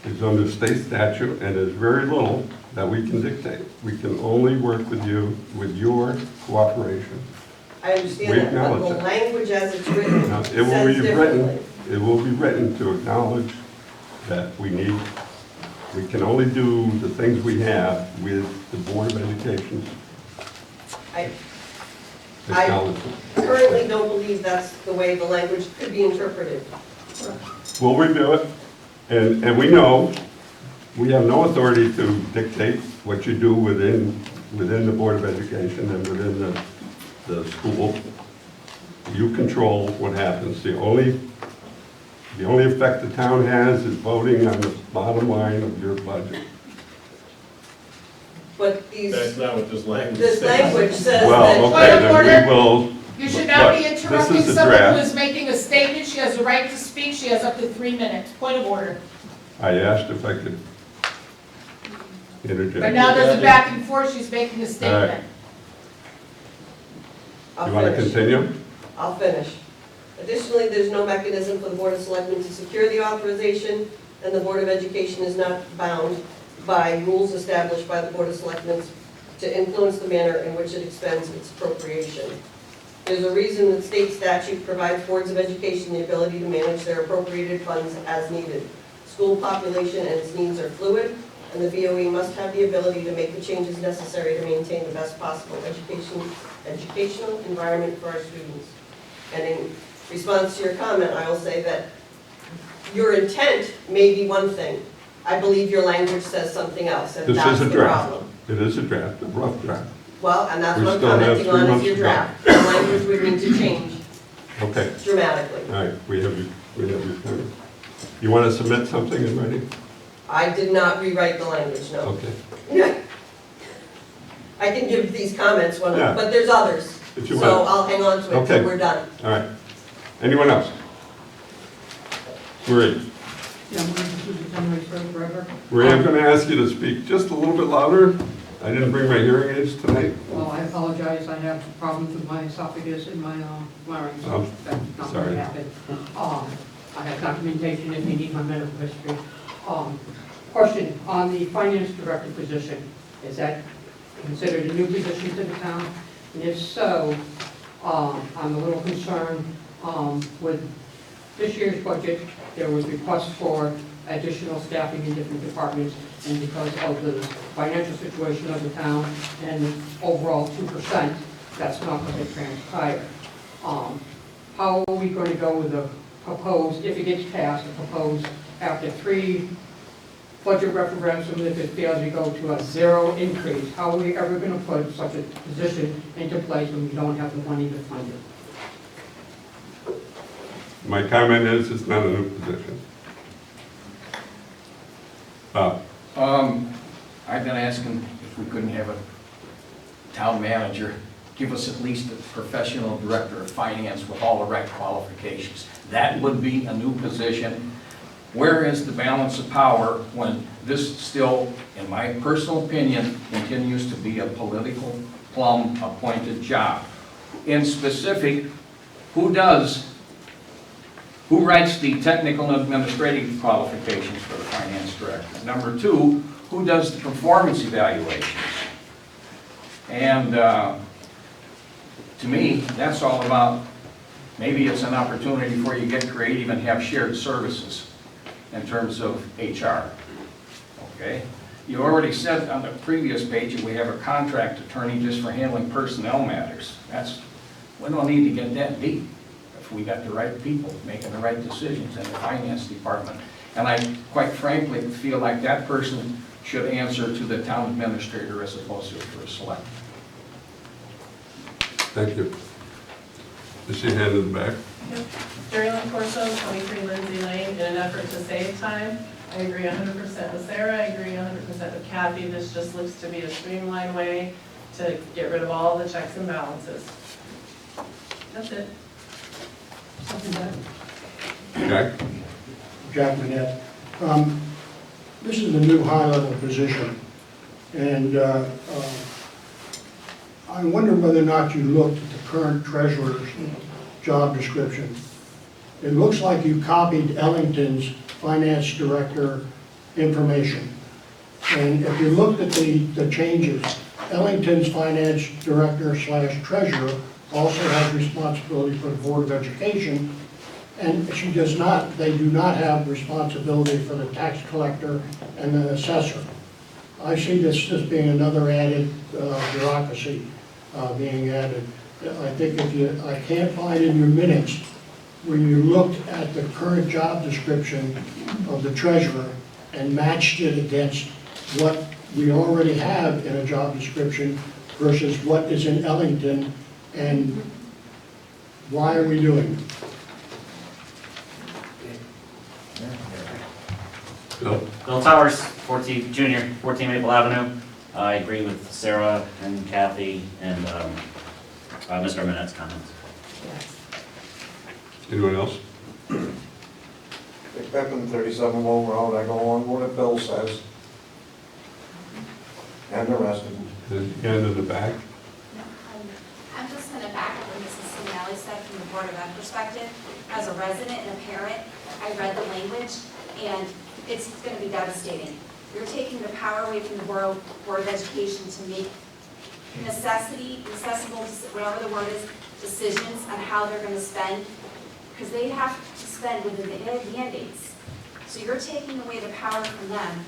is under state statute and is very little that we can dictate. We can only work with you, with your cooperation. I understand We that, but acknowledge the that. language as it's written Now, says it will be differently. written, it will be written to acknowledge that we can only do the things we have with the Board of Education's I acknowledgement. currently don't believe that's the way the language could be interpreted. We'll review it, and we know, we have no authority to dictate what you do within the Board of Education and within the school. You control what happens. The only effect the town has is voting on the bottom line of your budget. But these, That's not what this language this says. language says Well, that, okay, Point of then we will. You should not be look, this interrupting is a someone who draft. is making a statement. She has a right to speak. She has up to 3 minutes. Point of order. I asked if I could interject. But now there's a back and forth. She's making a statement. I'll You want to finish. continue? I'll finish. Additionally, there's no mechanism for the Board of Selectmen to secure the authorization, and the Board of Education is not bound by rules established by the Board of Selectmen to influence the manner in which it expends its appropriation. There's a reason that state statute provides boards of education the ability to manage their appropriated funds as needed. School population and its needs are fluid, and the BOE must have the ability to make the changes necessary to maintain the best possible educational environment for our students. And in response to your comment, I will say that your intent may be one thing. I believe your language says something else, and This that's is a the draft. problem. It is a draft, a rough draft. Well, and that's We what I'm still have commenting 3 on, is months your to go. draft. The language would need to change Okay, dramatically. all right, we have you covered. You want to submit something in writing? I did not rewrite the language, no. Okay. I can give these comments one, Yeah. but there's others. If you So want. I'll hang on to it Okay. till we're done. All right. Anyone else? Marie? Yeah, I'm going to do the summary forever. Marie, I'm going to ask you to speak just a little bit louder. I didn't bring my hearing aids tonight. Well, I apologize, I have problems with my esophagus and my larynx, Oh, that's not sorry. going to happen. I have documentation if you need my medical history. Question, on the finance director position, is that considered a new position to the town? And if so, I'm a little concerned with this year's budget, there was requests for additional staffing in different departments, and because of the financial situation of the town and overall 2%, that's not going to transpire. How are we going to go with the proposed, if it gets passed, the proposed, after 3 budget referendums, if it fails, we go to a 0 increase? How are we ever going to put such a position into place when we don't have the money to fund it? My comment is it's not a new position. I've been asking if we couldn't have a town manager give us at least a professional director of finance with all the right qualifications. That would be a new position. Where is the balance of power when this still, in my personal opinion, continues to be a political plum appointed job? In specific, who writes the technical and administrative qualifications for the finance director? Number 2, who does the performance evaluations? And to me, that's all about, maybe it's an opportunity for you to get creative and have shared services in terms of HR. Okay? You already said on the previous page that we have a contract attorney just for handling personnel matters. We don't need to get that deep if we got the right people making the right decisions in the finance department. And I, quite frankly, feel like that person should answer to the town administrator as opposed to the first select. Thank you. Is she hand in the back? Marilyn Corso, 23 Lindsay Lane. In an effort to save time, I agree 100% with Sarah, I agree 100% with Kathy. This just looks to be a streamlined way to get rid of all the checks and balances. That's it. Okay. Jack Manette. This is a new high-level position, and I wonder whether or not you looked at the current treasurer's job description. It looks like you copied Ellington's finance director information. And if you looked at the changes, Ellington's finance director / treasurer also has responsibility for the Board of Education, and she does not, they do not have responsibility for the tax collector and the assessor. I see this as being another added bureaucracy being added. I think I can't find in your minutes where you looked at the current job description of the treasurer and matched it against what we already have in a job description versus what is in Ellington, and why are we doing it? Bill Towers, 14, Junior, 14 Maple Avenue. I agree with Sarah and Kathy and Mr. Manette's comments. Anyone else? Pick Pepin, 37 Long Road, I go on what Bill says. And the rest of them. And in the back? I'm just going to back up what Mrs. Sinelli said from the Board of Ed perspective. As a resident and a parent, I read the language, and it's going to be devastating. You're taking the power away from the Board of Education to make accessible, whatever the word is, decisions on how they're going to spend, because they have to spend within the mandates. So you're taking away the power from them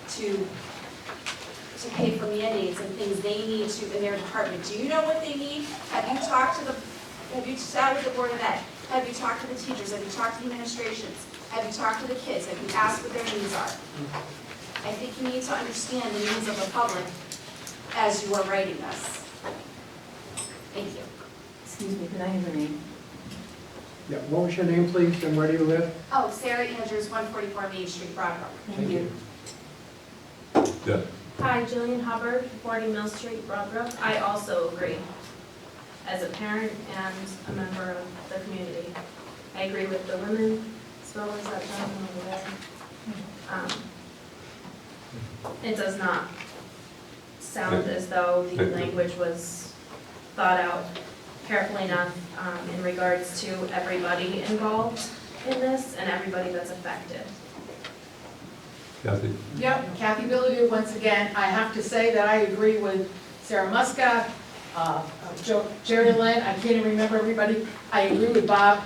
to pay for mandates and things they need to in their department. Do you know what they need? Have you sat with the Board of Ed? Have you talked to the teachers? Have you talked to the administrations? Have you talked to the kids? Have you asked what their needs are? I think you need to understand the needs of the public as you are writing this. Thank you. Excuse me, can I have your name? Yeah, what was your name, please, and where do you live? Oh, Sarah Andrews, 144 Main Street, Broadway. Thank you. Yeah. Hi, Jillian Hubbard, 40 Mill Street, Broadbrook. I also agree, as a parent and a member of the community. I agree with the women, as well as that gentleman over there. It does not sound as though the language was thought out carefully enough in regards to everybody involved in this and everybody that's affected. Kathy? Yep, Kathy Billady, once again, I have to say that I agree with Sarah Muska, Jerry Lynn, I can't even remember everybody. I agree with Bob,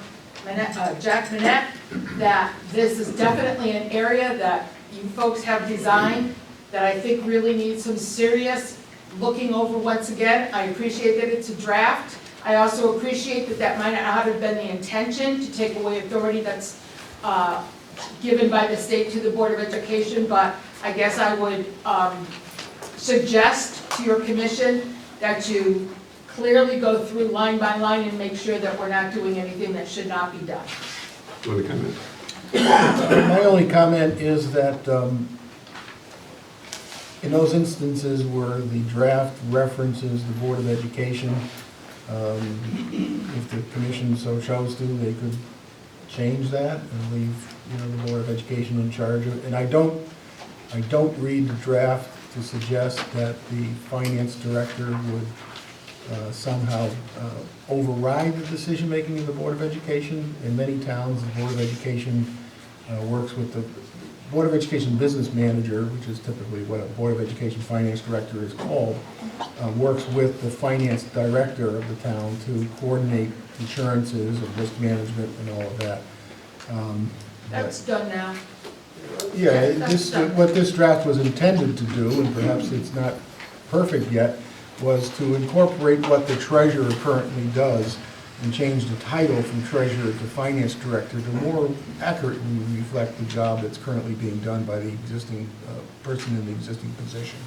Jack Manette, that this is definitely an area that you folks have designed that I think really needs some serious looking over once again. I appreciate that it's a draft. I also appreciate that that might not have been the intention to take away authority that's given by the state to the Board of Education, but I guess I would suggest to your commission that you clearly go through line by line and make sure that we're not doing anything that should not be done. You want to comment? My only comment is that in those instances where the draft references the Board of Education, if the commission so chose to, they could change that and leave, the Board of Education in charge of it. And I don't read the draft to suggest that the finance director would somehow override the decision-making of the Board of Education. In many towns, the Board of Education works with the Board of Education business manager, which is typically what a Board of Education finance director is called, works with the finance director of the town to coordinate insurances and risk management and all of that. That's done now. Yeah, That's done. what this draft was intended to do, and perhaps it's not perfect yet, was to incorporate what the treasurer currently does and change the title from treasurer to finance director to more accurately reflect the job that's currently being done by the existing person in the existing position.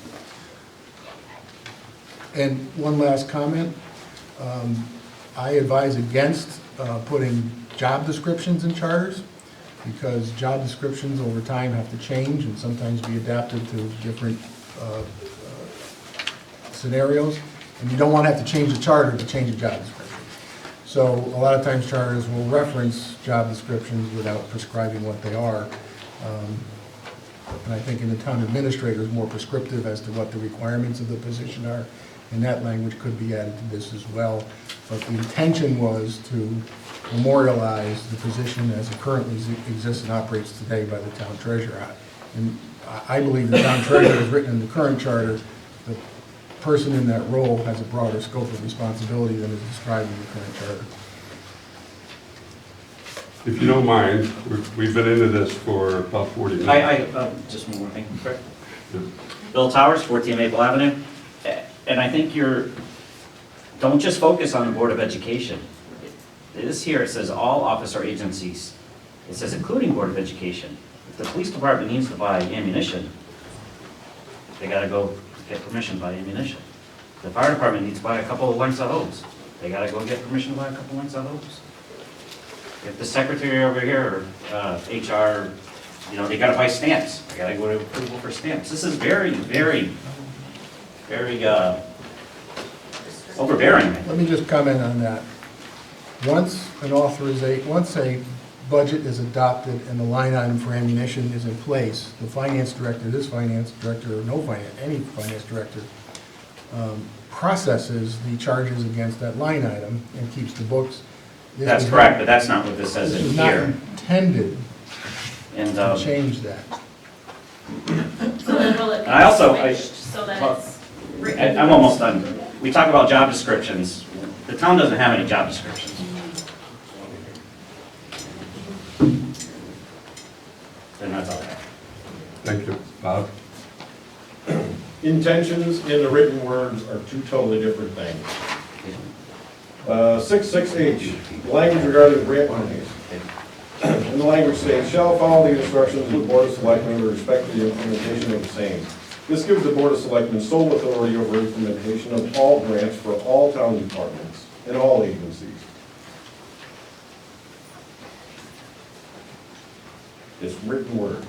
And one last comment. I advise against putting job descriptions in charters, because job descriptions over time have to change and sometimes be adapted to different scenarios, and you don't want to have to change the charter to change a job description. So a lot of times charters will reference job descriptions without prescribing what they are. And I think in the town administrator is more prescriptive as to what the requirements of the position are, and that language could be added to this as well. But the intention was to memorialize the position as it currently exists and operates today by the town treasurer. And I believe the town treasurer is written in the current charter. The person in that role has a broader scope of responsibility than is described in the current charter. If you don't mind, we've been into this for about 40 minutes. Just one more thing, correct? Bill Towers, 14 Maple Avenue, and I think don't just focus on the Board of Education. This here, it says all office or agencies. It says including Board of Education. If the police department needs to buy ammunition, they gotta go get permission to buy ammunition. If the fire department needs to buy a couple of lengths of hose, they gotta go get permission to buy a couple lengths of hose. If the secretary over here, HR, they gotta buy stamps, they gotta go to approval for stamps. This is very, very, very overbearing. Let me just comment on that. Once a budget is adopted and the line item for ammunition is in place, the finance director, this finance director, or any finance director, processes the charges against that line item and keeps the books. That's correct, but that's not what this says in This is not here. intended And to change that. So then will it I also- be switched so that it's written? I'm almost done. We talk about job descriptions. The town doesn't have any job descriptions. And that's all I have. Thank you. Bob? Intentions and the written words are two totally different things. 66H, language regarding grant monies. And the language states, shall follow the instructions of the Board of Selectmen with respect to the implementation of the same. This gives the Board of Selectmen sole authority over implementation of all grants for all town departments and all agencies. It's written word.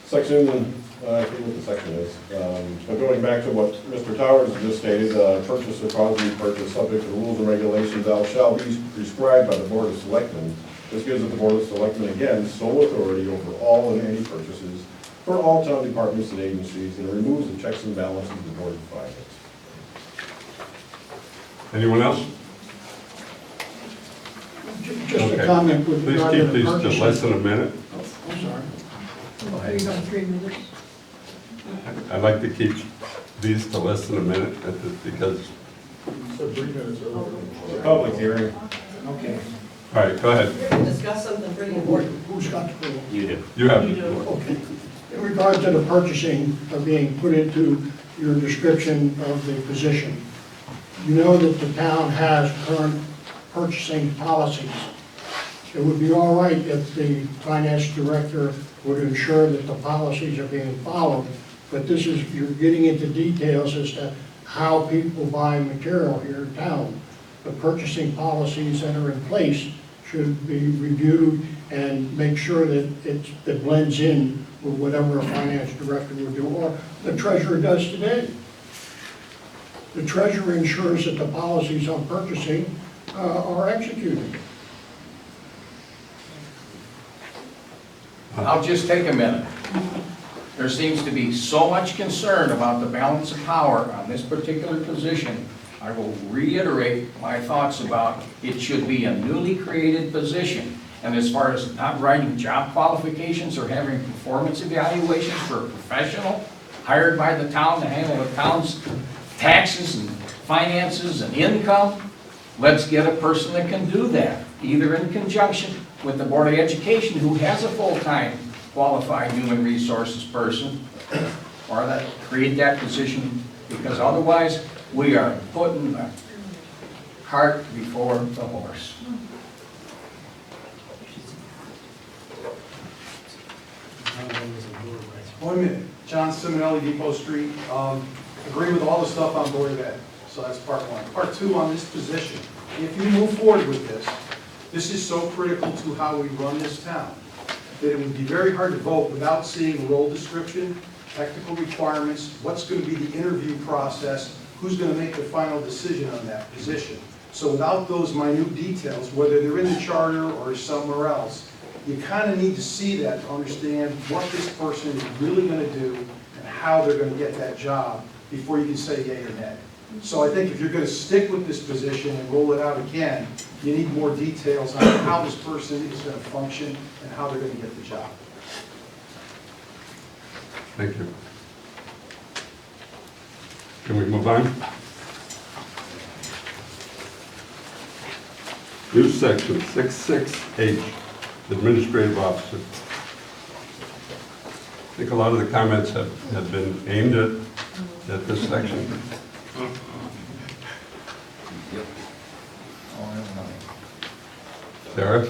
Section, I forget what the section is, but going back to what Mr. Towers just stated, purchase or cause to be purchased subject to the rules and regulations shall be prescribed by the Board of Selectmen. This gives the Board of Selectmen, again, sole authority over all and any purchases for all town departments and agencies, and it removes the checks and balances of the Board of Finance. Anyone else? Just Okay. a comment with Please regard to keep the these to purchasing. less than a minute. I'm sorry. You got 3 minutes? I'd like to keep these to less than a minute because, It's a public hearing. Okay. all right, go ahead. We're going to discuss something pretty important. Who's got the floor? You do. You have. Okay. In regard to the purchasing of being put into your description of the position, you know that the town has current purchasing policies. It would be all right if the finance director would ensure that the policies are being followed, but this is, you're getting into details as to how people buy material here in town. The purchasing policies that are in place should be reviewed and make sure that it blends in with whatever a finance director would do, or the treasurer does today. The treasurer ensures that the policies on purchasing are executed. I'll just take a minute. There seems to be so much concern about the balance of power on this particular position. I will reiterate my thoughts about it should be a newly created position. And as far as not writing job qualifications or having performance evaluations for a professional hired by the town to handle the town's taxes and finances and income, let's get a person that can do that, either in conjunction with the Board of Education, who has a full-time qualified human resources person, or that create that position, because otherwise we are putting the cart before the horse. One minute. John Simonelli, Depot Street. Agree with all the stuff on Board of Ed. So that's part one. Part two, on this position. If you move forward with this, this is so critical to how we run this town, that it would be very hard to vote without seeing role description, technical requirements, what's going to be the interview process, who's going to make the final decision on that position. So without those minute details, whether they're in the charter or somewhere else, you kind of need to see that to understand what this person is really going to do and how they're going to get that job before you can say yay or nay. So I think if you're going to stick with this position and roll it out again, you need more details on how this person is going to function and how they're going to get the job. Thank you. Can we move on? New section 66H, Administrative Officer. I think a lot of the comments have been aimed at this section. Sarah?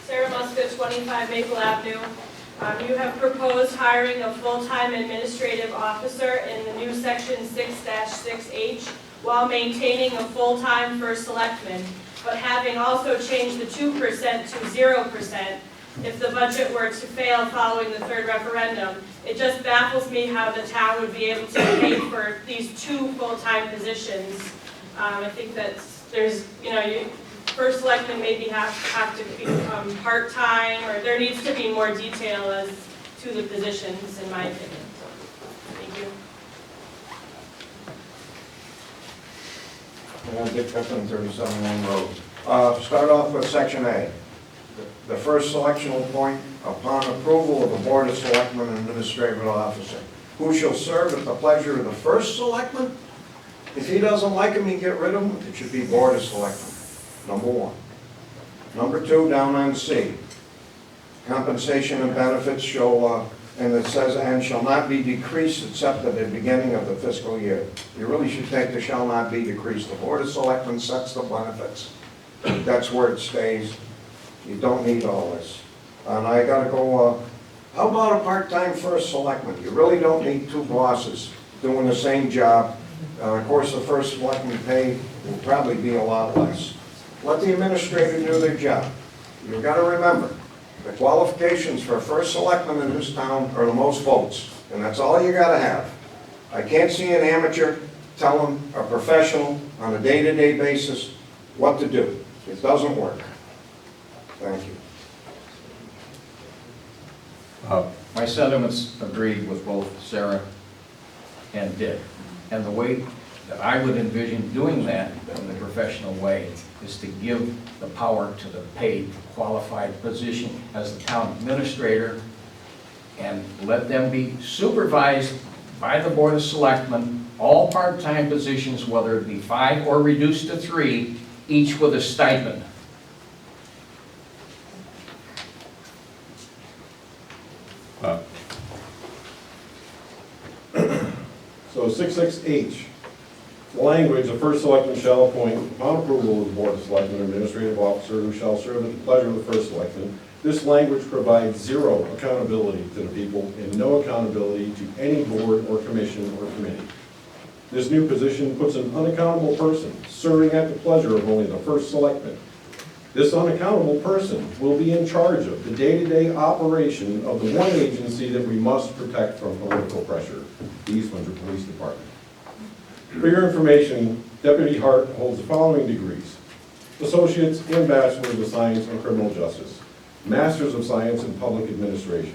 Sarah Muska, 25 Maple Avenue. You have proposed hiring a full-time administrative officer in the new section 6-6H while maintaining a full-time first selectman, but having also changed the 2% to 0% if the budget were to fail following the third referendum. It just baffles me how the town would be able to pay for these two full-time positions. I think that there's, first selectmen maybe have to become part-time, or there needs to be more detail as to the positions, in my opinion. Thank you. Dick Pepin, 37 Long Road. Start off with section A. The first selection will appoint upon approval of the Board of Selectmen and Administrative Officer. Who shall serve at the pleasure of the first selectman? If he doesn't like him, he get rid of him. It should be Board of Selectmen, number one. Number two, down on C. Compensation and benefits shall, and it says, and shall not be decreased except at the beginning of the fiscal year. You really should take the shall not be decreased. The Board of Selectmen sets the benefits. That's where it stays. You don't need all this. And I gotta go, how about a part-time first selectman? You really don't need two bosses doing the same job. Of course, the first selectman pay will probably be a lot less. Let the administrator do their job. You've got to remember, the qualifications for a first selectman in this town are the most votes, and that's all you got to have. I can't see an amateur telling a professional on a day-to-day basis what to do. It doesn't work. Thank you. My sentiments agreed with both Sarah and Dick. And the way that I would envision doing that in the professional way is to give the power to the paid, qualified position as the town administrator and let them be supervised by the Board of Selectmen, all part-time positions, whether it be 5 or reduced to 3, each with a stipend. So 66H, the language, the first selectman shall appoint upon approval of the Board of Selectmen or administrative officer who shall serve at the pleasure of the first selectman. This language provides zero accountability to the people and no accountability to any board or commission or committee. This new position puts an unaccountable person serving at the pleasure of only the first selectman. This unaccountable person will be in charge of the day-to-day operation of the one agency that we must protect from political pressure, the East Windsor Police Department. For your information, Deputy Hart holds the following degrees: Associates and Bachelors of Science in Criminal Justice, Masters of Science in Public Administration.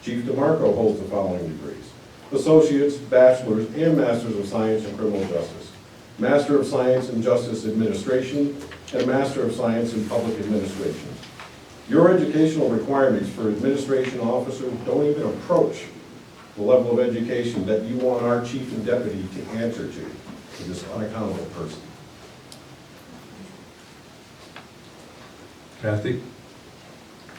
Chief DeMarco holds the following degrees: Associates, Bachelors, and Masters of Science in Criminal Justice, Master of Science in Justice Administration, and Master of Science in Public Administration. Your educational requirements for administration officers don't even approach the level of education that you want our chief and deputy to answer to this unaccountable person. Kathy?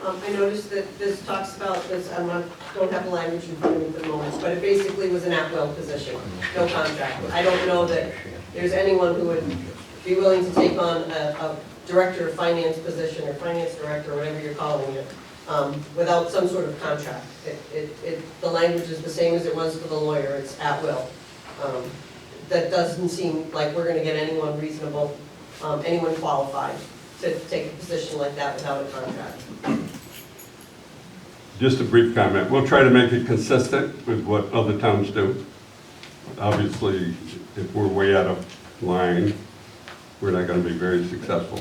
I noticed that this talks about this, don't have the language in front of me for the moment, but it basically was an at-will position, no contract. I don't know that there's anyone who would be willing to take on a director of finance position or finance director, or whatever you're calling it, without some sort of contract. The language is the same as it was for the lawyer, it's at will. That doesn't seem like we're gonna get anyone reasonable, anyone qualified to take a position like that without a contract. Just a brief comment. We'll try to make it consistent with what other towns do. Obviously, if we're way out of line, we're not going to be very successful.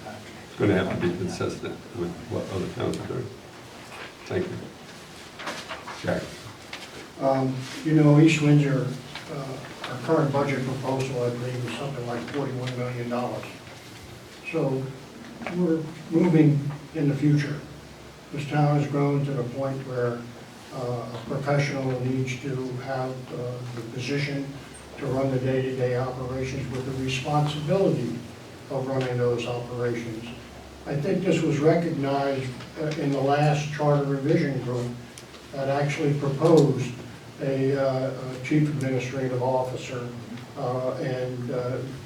It's going to have to be consistent with what other towns are doing. Thank you. Jack? East Windsor, our current budget proposal, I believe, is something like $41 million. So we're moving in the future. This town has grown to the point where a professional needs to have the position to run the day-to-day operations with the responsibility of running those operations. I think this was recognized in the last charter revision group that actually proposed a chief administrative officer and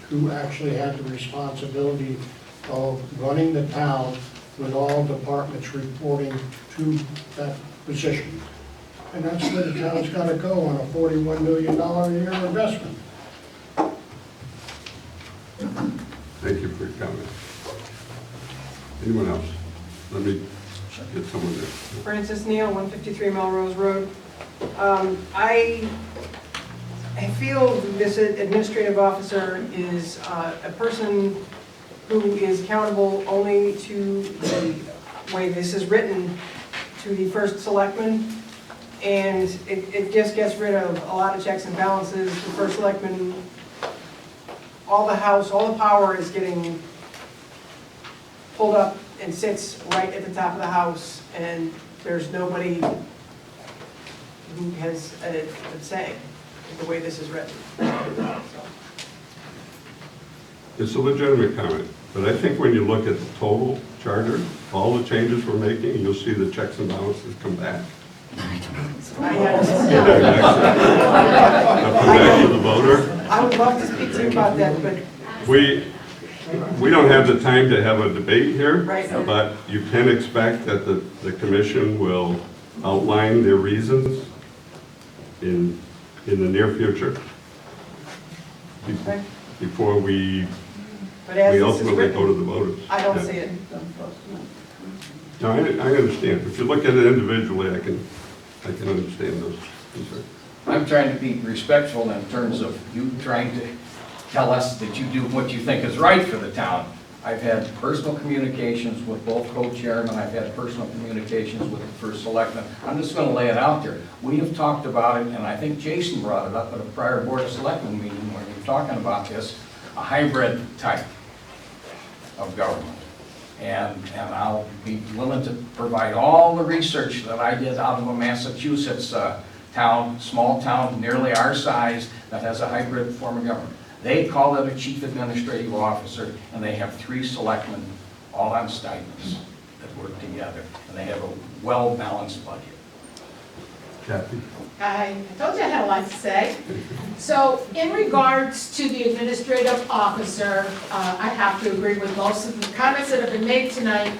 who actually had the responsibility of running the town with all departments reporting to that position. And that's where the town's got to go on a $41 million a year investment. Thank you for your comment. Anyone else? Let me get someone there. Francis Neal, 153 Melrose Road. I feel this administrative officer is a person who is accountable only to the way this is written, to the first selectman, and it just gets rid of a lot of checks and balances. The first selectman, all the power is getting pulled up and sits right at the top of the house, and there's nobody who has a say the way this is written. It's a legitimate comment, but I think when you look at the total charter, all the changes we're making, you'll see the checks and balances come back. I understand. Come back to the voter. I would love to speak to you about that, but We don't have the time to have a debate here, Right. but you can expect that the commission will outline their reasons in the near future Okay. before we But as this is ultimately written, go to the voters. I don't Yeah. see it. No, I understand. If you look at it individually, I can understand those concerns. I'm trying to be respectful in terms of you trying to tell us that you do what you think is right for the town. I've had personal communications with both co-chairmen, I've had personal communications with the first selectman. I'm just gonna lay it out there. We have talked about it, and I think Jason brought it up at a prior Board of Selectmen meeting when we were talking about this, a hybrid type of government. And I'll be willing to provide all the research that I did out of a Massachusetts town, small town, nearly our size, that has a hybrid form of government. They call it a chief administrative officer, and they have 3 selectmen, all on stipends, that work together, and they have a well-balanced budget. Kathy? I told you I had a lot to say. So in regards to the administrative officer, I have to agree with most of the comments that have been made tonight,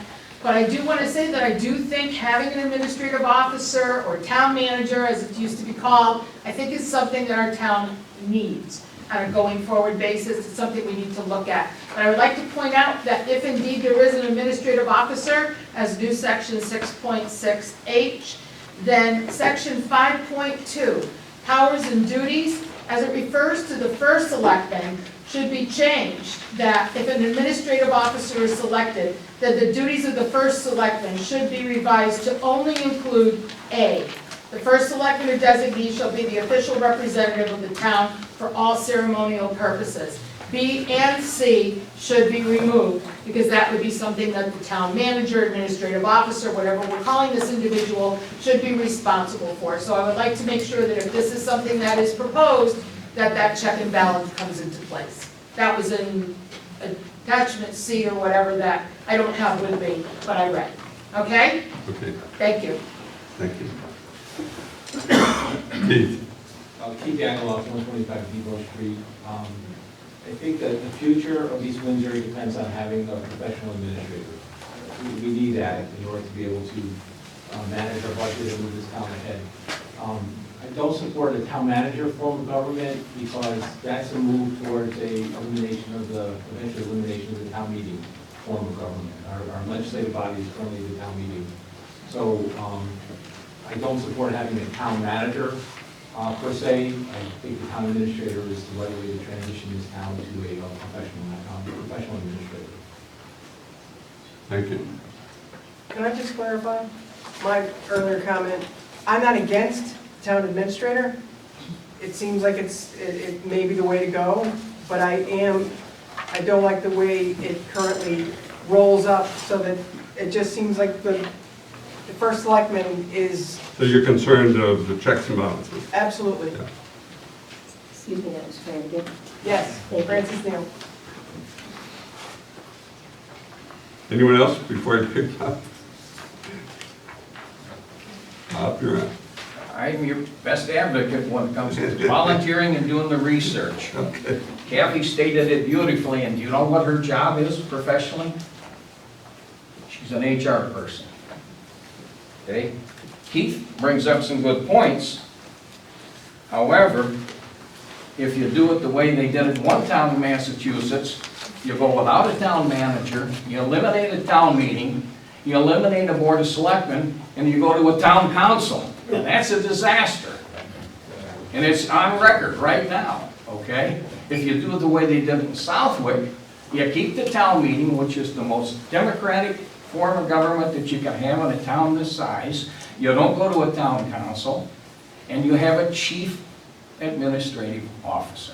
but I do want to say that I do think having an administrative officer or town manager, as it used to be called, I think is something that our town needs on a going forward basis. It's something we need to look at. But I would like to point out that if indeed there is an administrative officer, as new section 6.6H, then section 5.2, powers and duties, as it refers to the first selectman, should be changed, that if an administrative officer is selected, that the duties of the first selectman should be revised to only include A, the first selectman or designee shall be the official representative of the town for all ceremonial purposes. B and C should be removed, because that would be something that the town manager, administrative officer, whatever we're calling this individual, should be responsible for. So I would like to make sure that if this is something that is proposed, that that check and balance comes into place. That was in attachment C or whatever that I don't have with me, but I read. Okay? Okay, Thank you. thank you. Keith? Keith Angelo, 125 Depot Street. I think that the future of East Windsor depends on having a professional administrator. We need that in order to be able to manage our budget and move this town ahead. I don't support a town manager form of government because that's a move towards eventual elimination of the town meeting form of government. Our legislative body is currently the town meeting. So I don't support having a town manager per se. I think the town administrator is the right way to transition this town to a professional administrator. Thank you. Can I just clarify my earlier comment? I'm not against town administrator. It seems like it may be the way to go, but I don't like the way it currently rolls up, so that it just seems like the first selectman is So you're concerned of the checks and balances? absolutely, Yeah. Excuse me, that was very good. yes, Thank you. Francis Neal. Anyone else before I pick up? Up, you're on. I'm your best advocate when it comes to volunteering and doing the research. Okay. Kathy stated it beautifully, and do you know what her job is professionally? She's an HR person. Okay? Keith brings up some good points. However, if you do it the way they did it in one town in Massachusetts, you go without a town manager, you eliminate a town meeting, you eliminate a board of selectmen, and you go to a town council. And that's a disaster. And it's on record right now, okay? If you do it the way they did in Southwick, you keep the town meeting, which is the most democratic form of government that you can have in a town this size. You don't go to a town council, and you have a chief administrative officer.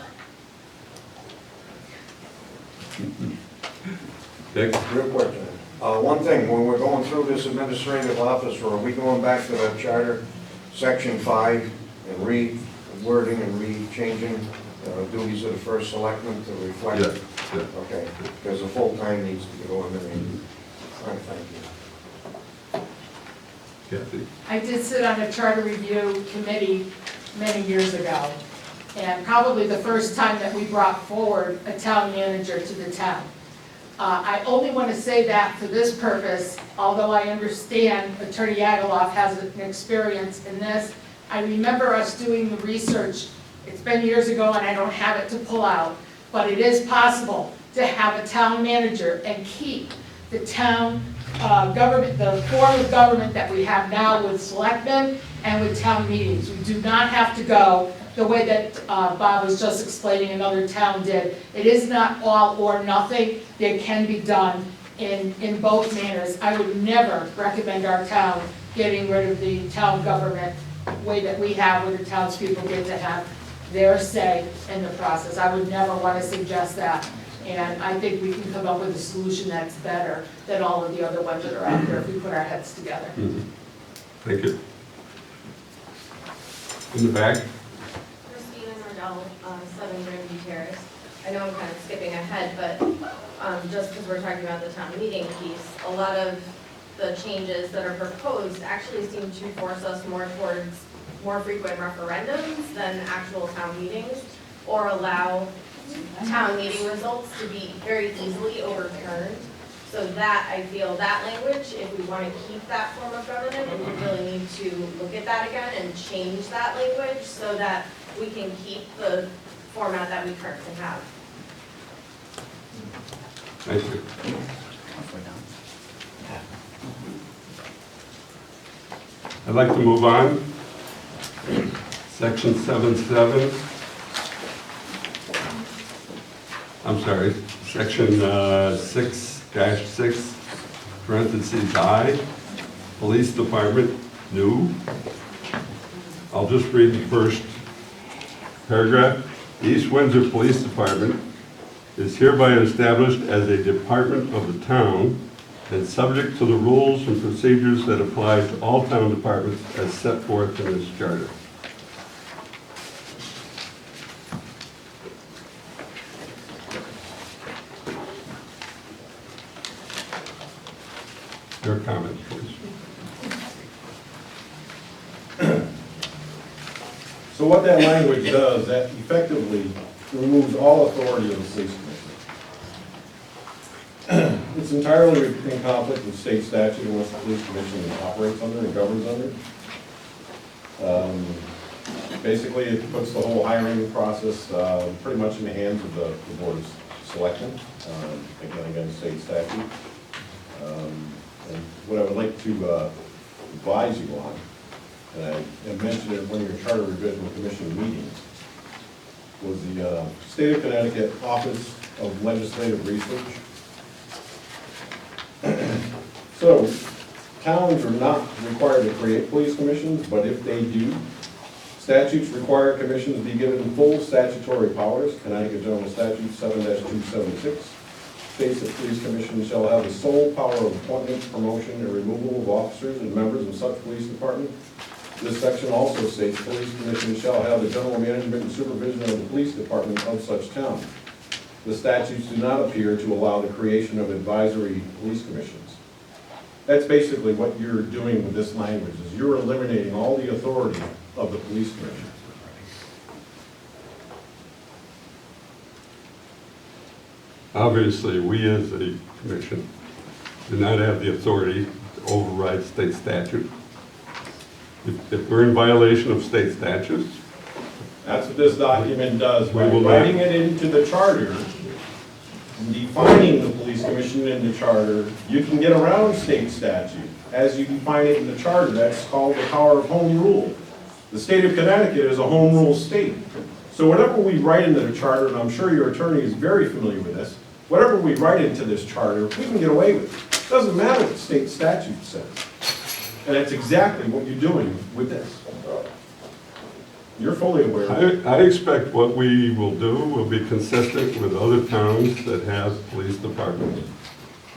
Dick? Real quick, one thing, when we're going through this administrative officer, are we going back to the charter, section 5, and rewording and re-changing duties of the first selectman to reflect? Yeah, yeah. Okay, because the full time needs to go in there. All right, thank you. Kathy? I did sit on a charter review committee many years ago, and probably the first time that we brought forward a town manager to the town. I only want to say that for this purpose, although I understand Attorney Yagaloff has an experience in this. I remember us doing the research, it's been years ago and I don't have it to pull out, but it is possible to have a town manager and keep the town government, the form of government that we have now with selectmen and with town meetings. We do not have to go the way that Bob was just explaining another town did. It is not all or nothing. It can be done in both manners. I would never recommend our town getting rid of the town government way that we have, where the townspeople get to have their say in the process. I would never want to suggest that. And I think we can come up with a solution that's better than all of the other ones that are out there if we put our heads together. Mm-hmm. Thank you. In the back? Christina Nordell, 7 Granby Terrace. I know I'm kind of skipping ahead, but just because we're talking about the town meeting piece, a lot of the changes that are proposed actually seem to force us more towards more frequent referendums than actual town meetings, or allow town meeting results to be very easily overturned. So that, I feel, that language, if we want to keep that form of government, we really need to look at that again and change that language so that we can keep the format that we currently have. Thank you. I'd like to move on. Section 7.7. I'm sorry, section 6-6, parentheses I, police department, new. I'll just read the first paragraph. East Windsor Police Department is hereby established as a department of the town and subject to the rules and procedures that apply to all town departments as set forth in this charter. Your comments, please. So what that language does, that effectively removes all authority of the police commission. It's entirely in conflict with state statute and what the police commission operates under and governs under. Basically, it puts the whole hiring process pretty much in the hands of the board of selectmen, again, state statute. And what I would like to advise you on, and I mentioned it when your charter revision commission meeting, was the State of Connecticut Office of Legislative Research. So, towns are not required to create police commissions, but if they do, statutes require commissions be given full statutory powers, Connecticut General Statute 7-276. states that police commission shall have the sole power of appointment, promotion, and removal of officers and members of such police department. This section also states police commission shall have the general management and supervision of the police department of such town. The statutes do not appear to allow the creation of advisory police commissions. That's basically what you're doing with this language, is you're eliminating all the authority of the police commission. Obviously, we as a commission do not have the authority to override state statute. If we're in violation of state statutes, That's what this document does, by We will not- writing it into the charter, and defining the police commission in the charter, you can get around state statute. As you define it in the charter, that's called the power of home rule. The state of Connecticut is a home rule state. So whatever we write into the charter, and I'm sure your attorney is very familiar with this, whatever we write into this charter, we can get away with. It doesn't matter what the state statute says. And that's exactly what you're doing with this. You're fully aware of it. I expect what we will do will be consistent with other towns that have police departments.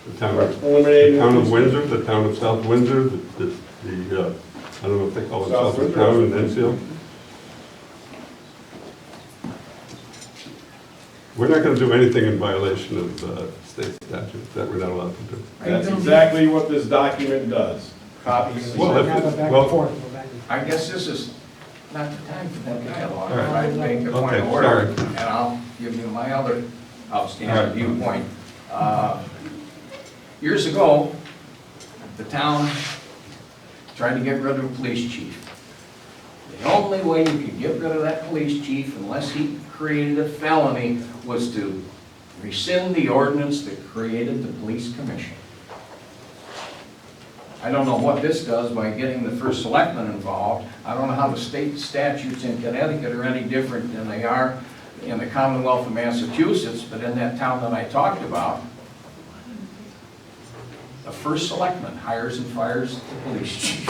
The town of Windsor, the town of South Windsor, I don't know if they call it South South Windsor. Town in Enfield. We're not going to do anything in violation of state statutes that we're not allowed to do. That's exactly what this document does. Copies. Well, I guess this is not the time for that dialogue. All right. I make a point Okay, of order, sorry. and I'll give you my other All right. outstanding viewpoint. Years ago, the town tried to get rid of a police chief. The only way you could get rid of that police chief, unless he created a felony, was to rescind the ordinance that created the police commission. I don't know what this does by getting the first selectman involved. I don't know how the state statutes in Connecticut are any different than they are in the Commonwealth of Massachusetts, but in that town that I talked about, the first selectman hires and fires the police chief.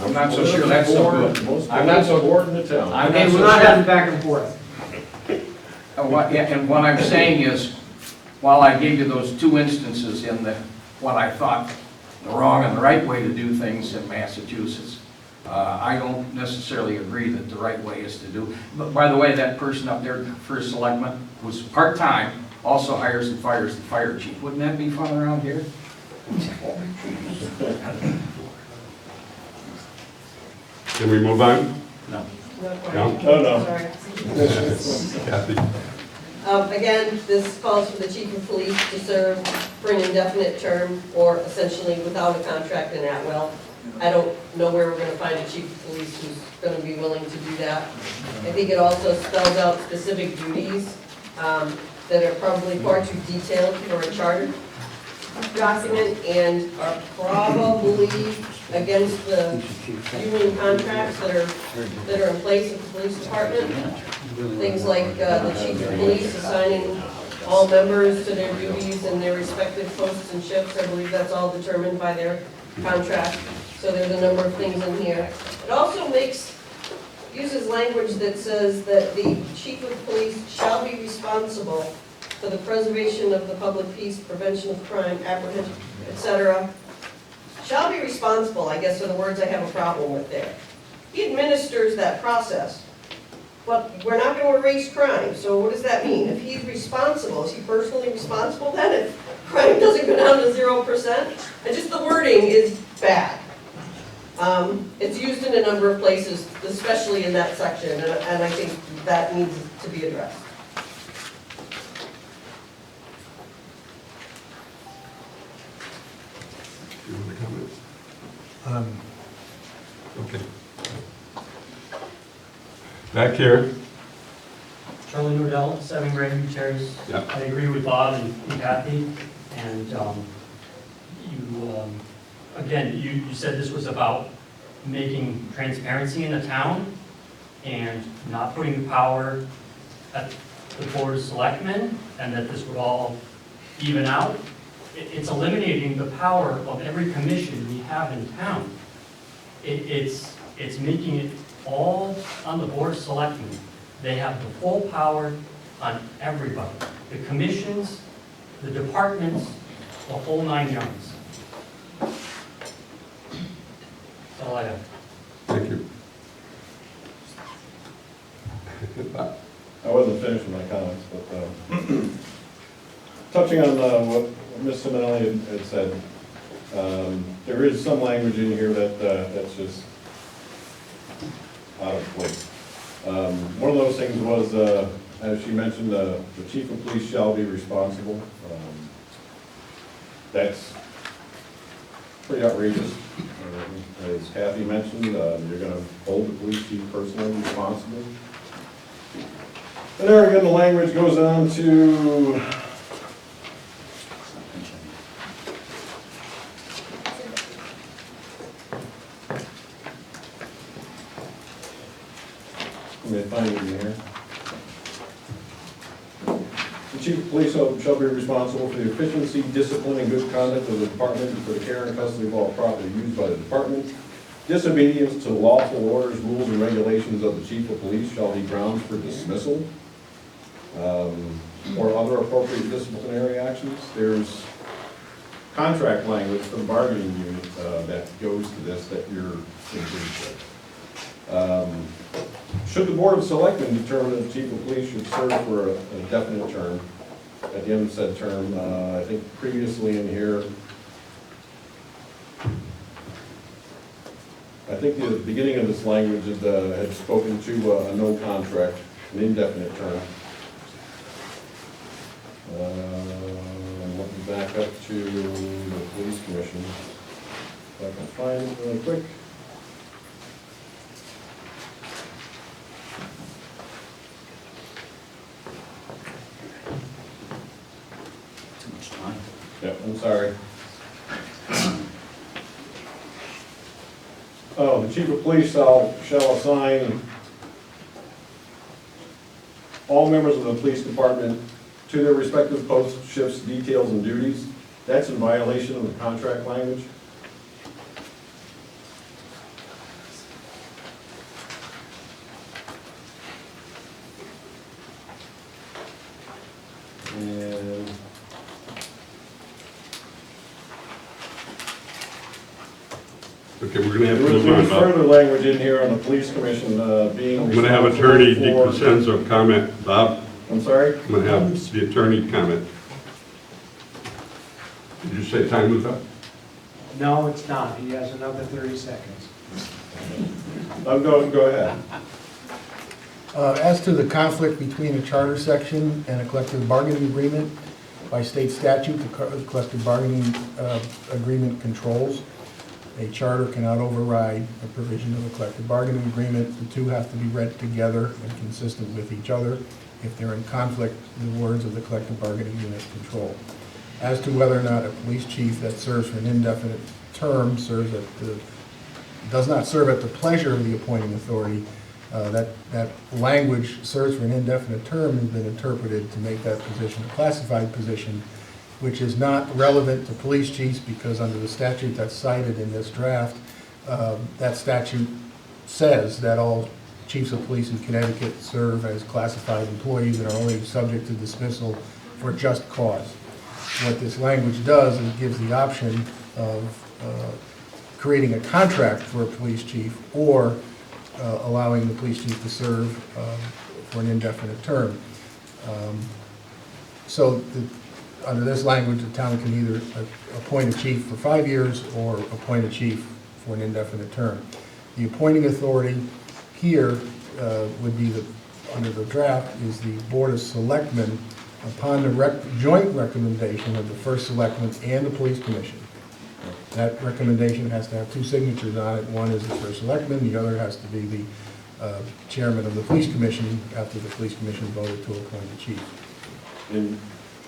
I'm not so sure that's so good. Most I'm not so board in the town. I'm Okay, not we're so not sure. having back and forth. And what I'm saying is, while I gave you those two instances in what I thought the wrong and the right way to do things in Massachusetts, I don't necessarily agree that the right way is to do. But by the way, that person up there, first selectman, who's part-time, also hires and fires the fire chief. Wouldn't that be fun around here? Can we move on? No. No? No. Sorry. Kathy? Again, this calls for the chief of police to serve for an indefinite term or essentially without a contract and at will. I don't know where we're gonna find a chief of police who's gonna be willing to do that. I think it also spells out specific duties that are probably far too detailed for a charter document and are probably against the union contracts that are in place at the police department. Things like the chief of police assigning all members to their duties and their respective posts and shifts. I believe that's all determined by their contract. So there's a number of things in here. It also uses language that says that the chief of police shall be responsible for the preservation of the public peace, prevention of crime, apprehension, etc. Shall be responsible, I guess, are the words I have a problem with there. He administers that process, but we're not going to erase crime, so what does that mean? If he's responsible, is he personally responsible then if crime doesn't go down to 0%? And just the wording is bad. It's used in a number of places, especially in that section, and I think that needs to be addressed. Do you want to comment? Okay. Back here. Charlie Nordell, 7 Grandview Terrace. Yeah. I agree with Bob and Kathy, and again, you said this was about making transparency in the town and not putting the power at the Board of Selectmen, and that this would all even out. It's eliminating the power of every commission we have in town. It's making it all on the Board of Selectmen. They have the full power on everybody. the commissions, the departments, the whole 9 yards. That's all I have. Thank you. I wasn't finished with my comments, but touching on what Ms. Simonelli had said, there is some language in here that's just out of place. One of those things was, as she mentioned, the chief of police shall be responsible. That's pretty outrageous. As Kathy mentioned, you're going to hold the police chief personally responsible. And there again, the language goes on to let me find it in here. The chief of police shall be responsible for the efficiency, discipline, and good conduct of the department and for the care and custody of all property used by the department. Disobedience to lawful orders, rules, and regulations of the chief of police shall be grounds for dismissal or other appropriate disciplinary actions. There's contract language from bargaining unit that goes to this that you're in breach of. Should the Board of Selectmen determine that the chief of police should serve for a definite term, at the end of said term, I think previously in here, I think the beginning of this language had spoken to a no contract, an indefinite term. I'm looking back up to the police commission. If I can find it really quick. Too much time. Yep, I'm sorry. Oh, the chief of police shall assign all members of the police department to their respective posts, shifts, details, and duties. That's in violation of the contract language. And Okay, we're gonna have to there's move on. Bob. further language in here on the police commission being I'm gonna have Attorney responsible DiCrescenzo comment. Bob, I'm sorry? I'm gonna have the attorney comment. Did you say time was up? No, it's not. He has another 30 seconds. Go ahead. As to the conflict between a charter section and a collective bargaining agreement, by state statute, the collective bargaining agreement controls. A charter cannot override a provision of a collective bargaining agreement. The two have to be read together and consistent with each other. If they're in conflict, the words of the collective bargaining unit control. As to whether or not a police chief that serves for an indefinite term does not serve at the pleasure of the appointing authority, that language, serves for an indefinite term, has been interpreted to make that position a classified position, which is not relevant to police chiefs because under the statute that's cited in this draft, that statute says that all chiefs of police in Connecticut serve as classified employees and are only subject to dismissal for just cause. What this language does is it gives the option of creating a contract for a police chief or allowing the police chief to serve for an indefinite term. Under this language, the town can either appoint a chief for 5 years or appoint a chief for an indefinite term. The appointing authority here would be, under the draft, is the Board of Selectmen upon the joint recommendation of the first selectman and the police commission. That recommendation has to have 2 signatures on it. One is the first selectman, the other has to be the chairman of the police commission after the police commission voted to appoint the chief. And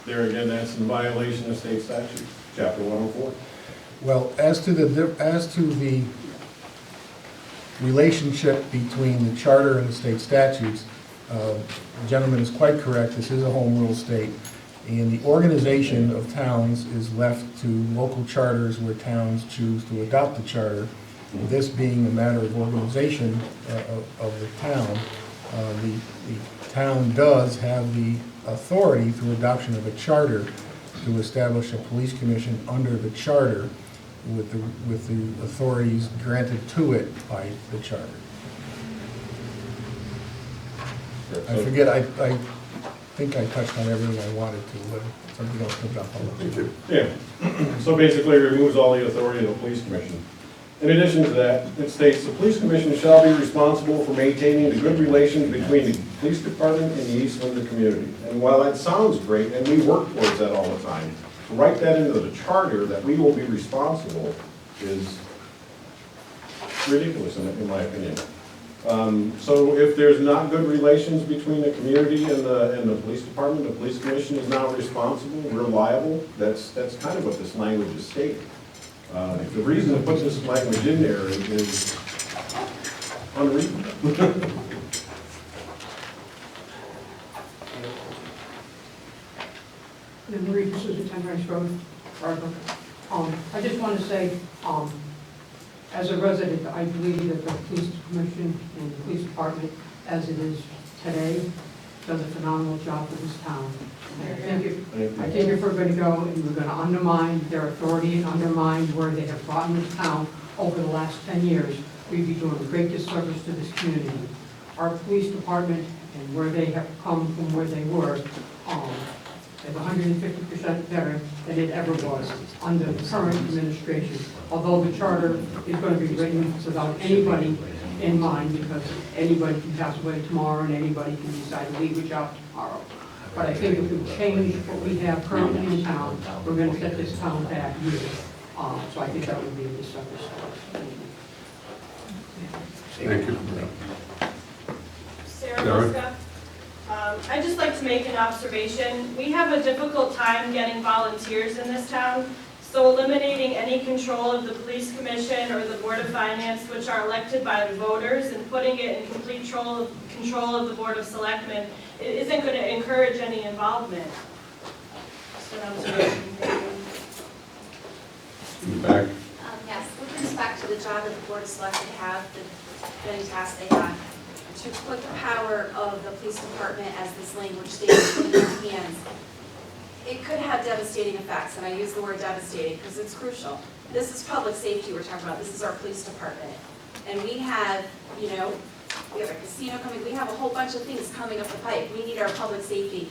there again, that's in violation of state statute, chapter 104. Well, as to the relationship between the charter and the state statutes, the gentleman is quite correct. This is a home rule state, and the organization of towns is left to local charters where towns choose to adopt the charter. This being a matter of organization of the town, the town does have the authority through adoption of a charter to establish a police commission under the charter with the authorities granted to it by the charter. I forget, I think I touched on everything I wanted to, but if something else comes up, I'll let you know. Yeah, so basically it removes all the authority of the police commission. In addition to that, it states the police commission shall be responsible for maintaining the good relations between the police department and the East Windsor community. And while that sounds great, and we work towards that all the time, to write that into the charter that we will be responsible is ridiculous in my opinion. So if there's not good relations between the community and the police department, the police commission is now responsible, we're liable, that's kind of what this language is stating. The reason to put this language in there is unreasonable. Marie, this is a 10 Rice Road, Barbara. I just want to say, as a resident, I believe that the police commission and the police department, as it is today, does a phenomenal job for this town. And I think if we're going to go and we're going to undermine their authority and undermine where they have brought this town over the last 10 years, we'd be doing a great disservice to this community. Our police department and where they have come from where they were, is 150% better than it ever was under the current administration. Although the charter is going to be written without anybody in mind, because anybody can pass away tomorrow and anybody can decide to leave a job tomorrow. But I think if we change what we have currently in town, we're going to set this town back years. So I think that would be a disservice. Thank you. Sarah Sarah? Miska. I'd just like to make an observation. We have a difficult time getting volunteers in this town, so eliminating any control of the police commission or the board of finance, which are elected by the voters, and putting it in complete control of the board of selectmen, it isn't going to encourage any involvement. Just an observation. Thank you. In the back. Yes, with respect to the job that the Board of Selectmen have, the many tasks they have, to put the power of the police department, as this language states, in their hands, it could have devastating effects, and I use the word devastating because it's crucial. This is public safety we're talking about. This is our police department. And we have, we have a casino coming, we have a whole bunch of things coming up the pipe. We need our public safety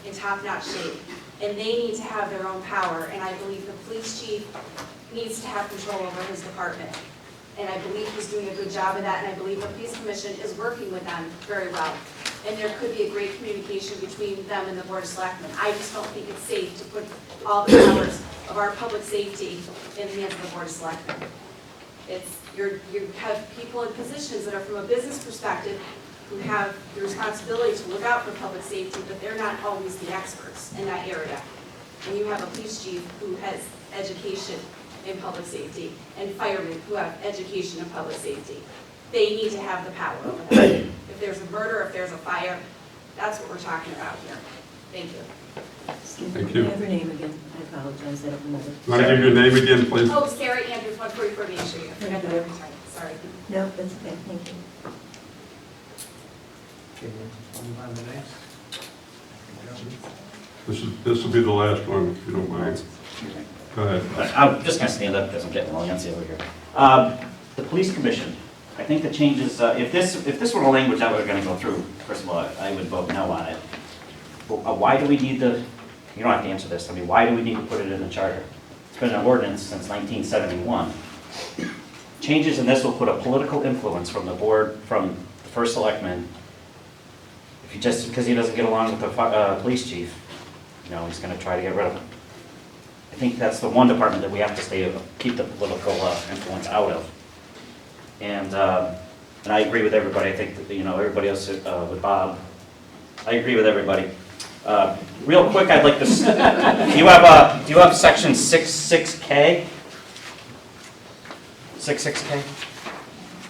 in top-notch shape, and they need to have their own power, and I believe the police chief needs to have control over his department. And I believe he's doing a good job of that, and I believe the police commission is working with them very well. And there could be a great communication between them and the board of selectmen. I just don't think it's safe to put all the powers of our public safety in the hands of the board of selectmen. You have people in positions that are from a business perspective who have the responsibility to look out for public safety, but they're not always the experts in that area. And you have a police chief who has education in public safety, and firemen who have education in public safety. They need to have the power over that. If there's a murder, if there's a fire, that's what we're talking about here. Thank you. Thank you. May I have your name again? I apologize, I don't remember. Want to give your name again, please? Oh, Sarah Andrews, 144 Main Street. I forgot that every time, sorry. No, that's okay, thank you. This will be the last one, if you don't mind. Go ahead. I'm just gonna stand up because I'm getting a little antsy over here. The police commission, I think the changes, if this were a language that we're gonna go through, first of all, I would vote no on it. But why do we need you don't have to answer this, I mean, why do we need to put it in the charter? It's been an ordinance since 1971. Changes in this will put a political influence from the board, from the first selectman. If just because he doesn't get along with the police chief, he's gonna try to get rid of him. I think that's the one department that we have to keep the political influence out of. And I agree with everybody. I think that, everybody else with Bob, I agree with everybody. Real quick, I'd like to, do you have section 66K? 66K?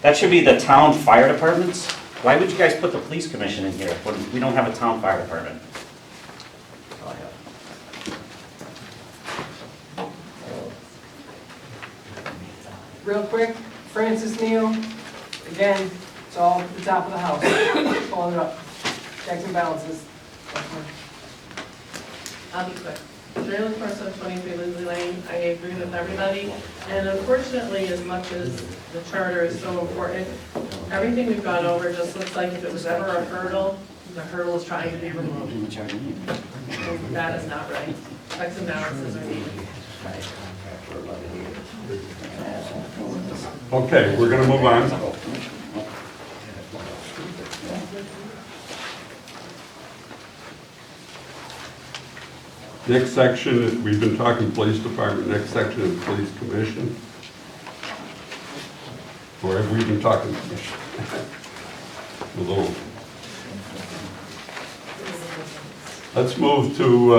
That should be the town fire departments. Why would you guys put the police commission in here when we don't have a town fire department? That's all I have. Real quick, Francis Neal, again, it's all at the top of the house. Pulling it up, checks and balances. I'll be quick. Marilyn Corso, 23 Lindsay Lane. I agree with everybody. And unfortunately, as much as the charter is so important, everything we've gone over just looks like if it was ever a hurdle, the hurdle is trying to be removed. And that is not right. Checks and balances are needed. Okay, we're gonna move on. Next section, we've been talking police department, next section is police commission. Or have we been talking commission? Alone. Let's move to,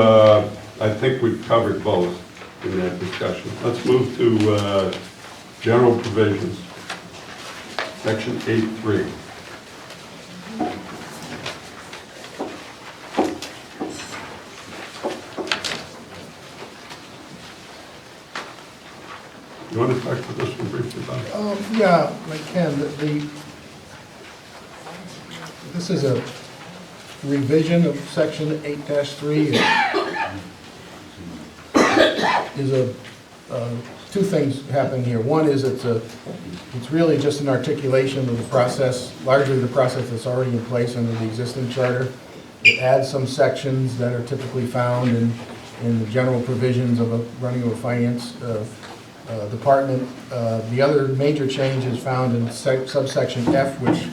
I think we've covered both in that discussion. Let's move to general provisions, section 8.3. You want to talk to this one briefly, Bob? Yeah, I can. This is a revision of section 8-3. Is two things happening here. One is it's really just an articulation of the process, largely the process that's already in place under the existing charter. It adds some sections that are typically found in the general provisions of running of a finance department. The other major change is found in subsection F, which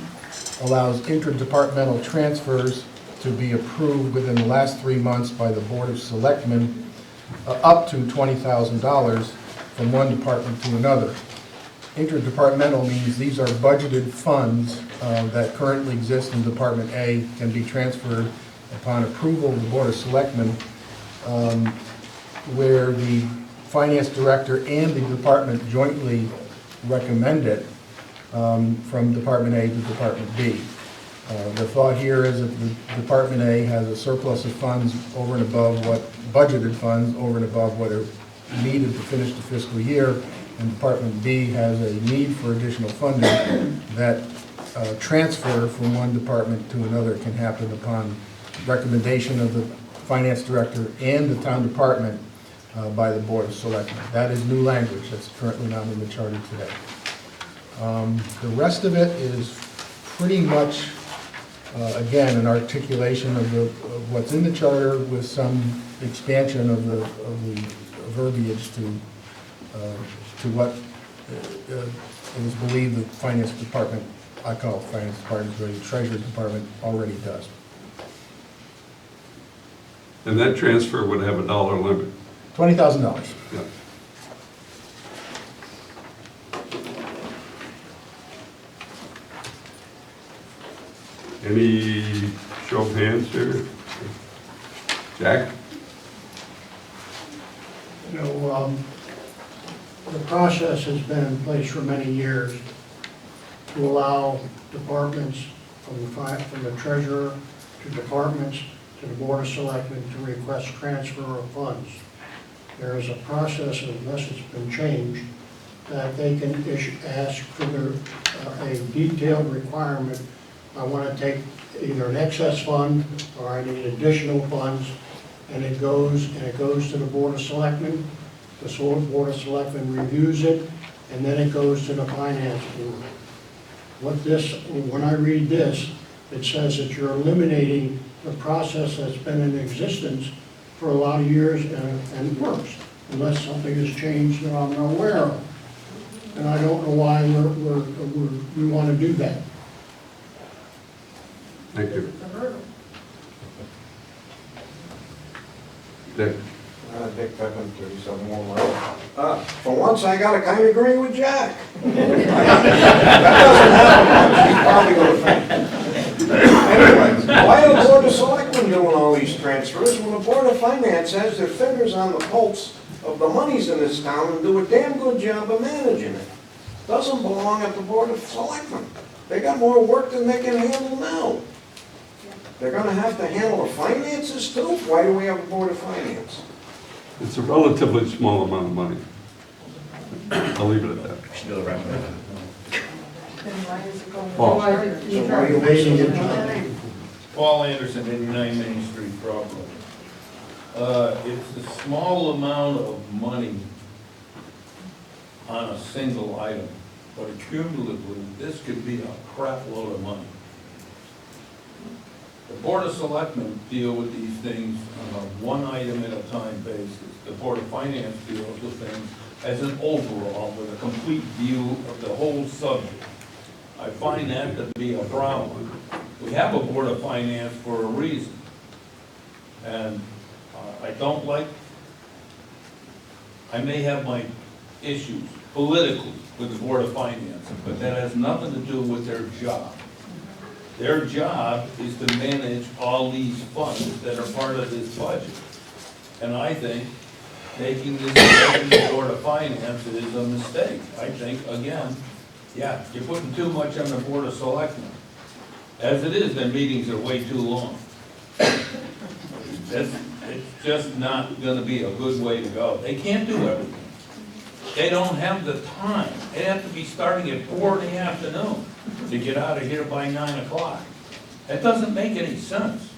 allows interdepartmental transfers to be approved within the last 3 months by the Board of Selectmen, up to $20,000 from one department to another. Interdepartmental means these are budgeted funds that currently exist in Department A, can be transferred upon approval of the Board of Selectmen, where the finance director and the department jointly recommend it from Department A to Department B. The thought here is that the Department A has a surplus of funds over and above what, budgeted funds over and above what are needed to finish the fiscal year, and Department B has a need for additional funding. That transfer from one department to another can happen upon recommendation of the finance director and the town department by the Board of Selectmen. That is new language that's currently not in the charter today. The rest of it is pretty much, again, an articulation of what's in the charter with some expansion of the verbiage to what it is believed the finance department, I call it finance department, but the treasury department already does. And that transfer would have a dollar limit. $20,000. Yeah. Any show of hands here? Jack? You know, the process has been in place for many years to allow departments from the treasurer to departments to the Board of Selectmen to request transfer of funds. There is a process, unless it's been changed, that they can ask for a detailed requirement. I want to take either an excess fund or I need additional funds, and it goes to the Board of Selectmen. The Board of Selectmen reviews it, and then it goes to the Finance Board. When I read this, it says that you're eliminating the process that's been in existence for a lot of years and works, unless something has changed that I'm not aware of. And I don't know why we want to do that. Thank you. Dick? Dick Pepin, 37 more miles. For once, I gotta kind of agree with Jack. That doesn't happen much. He's probably gonna think. Anyway, why are the Board of Selectmen doing all these transfers when the Board of Finance has their fingers on the pulse of the monies in this town and do a damn good job of managing it? Doesn't belong at the Board of Selectmen. They got more work than they can handle now. They're gonna have to handle the finances too? Why do we have a Board of Finance? It's a relatively small amount of money. I'll leave it at that. Paul? So why are you basing it on? Paul Anderson, 89 Main Street, Rockland. It's a small amount of money on a single item, but cumulatively, this could be a crap load of money. The Board of Selectmen deal with these things on a one item at a time basis. The Board of Finance deals with things as an overall, with a complete view of the whole subject. I find that to be a problem. We have a Board of Finance for a reason. And I don't like, I may have my issues politically with the Board of Finance, but that has nothing to do with their job. Their job is to manage all these funds that are part of this budget. And I think taking this away from the Board of Finance is a mistake. I think, again, yeah, you're putting too much on the Board of Selectmen. As it is, their meetings are way too long. It's just not gonna be a good way to go. They can't do everything. They don't have the time. They have to be starting at 4 in the afternoon to get out of here by 9 o'clock. That doesn't make any sense.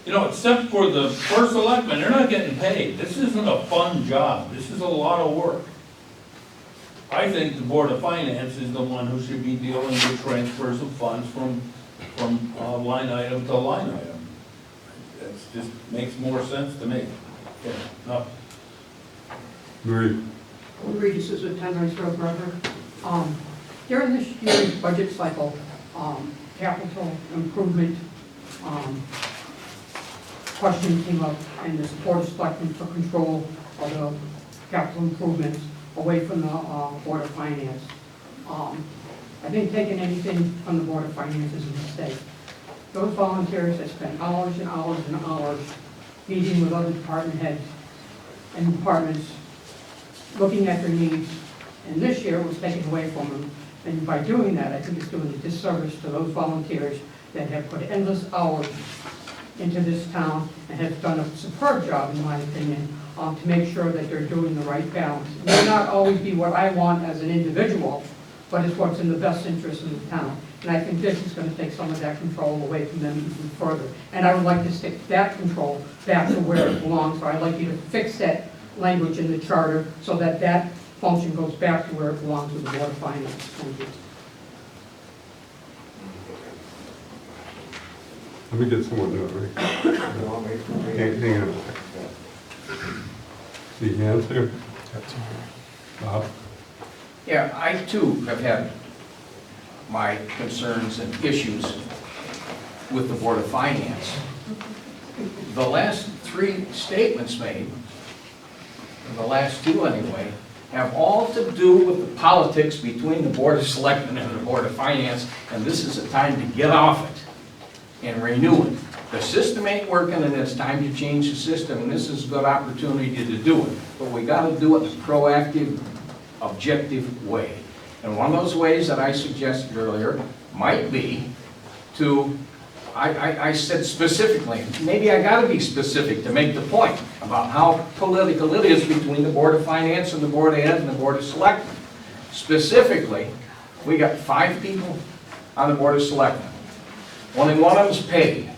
You know, except for the first selectman, they're not getting paid. This isn't a fun job. This is a lot of work. I think the Board of Finance is the one who should be dealing with transfers of funds from line item to line item. It just makes more sense to me. Yeah, no. Marie, this is a 10 Rice Road brother. During this year's budget cycle, capital improvement question came up, and the Board of Selectmen took control of the capital improvements away from the Board of Finance. I think taking anything from the Board of Finance is a mistake. Those volunteers that spend hours and hours and hours meeting with other department heads and departments, looking at their needs, and this year was taken away from them. And by doing that, I think it's doing a disservice to those volunteers that have put endless hours into this town and have done a superb job, in my opinion, to make sure that they're doing the right balance. It may not always be what I want as an individual, but it's what's in the best interest of the town. And I think this is going to take some of that control away from them even further. And I would like to stick that control back to where it belongs. So I'd like you to fix that language in the charter so that that function goes back to where it belongs with the Board of Finance. Thank you. Let me get someone to it, hang on a second. The answer? Bob? Yeah, I too have had my concerns and issues with the Board of Finance. The last 3 statements made, or the last 2 anyway, have all to do with the politics between the Board of Selectmen and the Board of Finance, and this is a time to get off it and renew it. The system ain't working, and it's time to change the system, and this is a good opportunity to do it. But we got to do it in a proactive, objective way. And one of those ways that I suggested earlier might be to, I said specifically, maybe I got to be specific to make the point about how political it is between the Board of Finance and the Board of Ed and the Board of Selectmen. Specifically, we got 5 people on the Board of Selectmen. Only one of them's paid.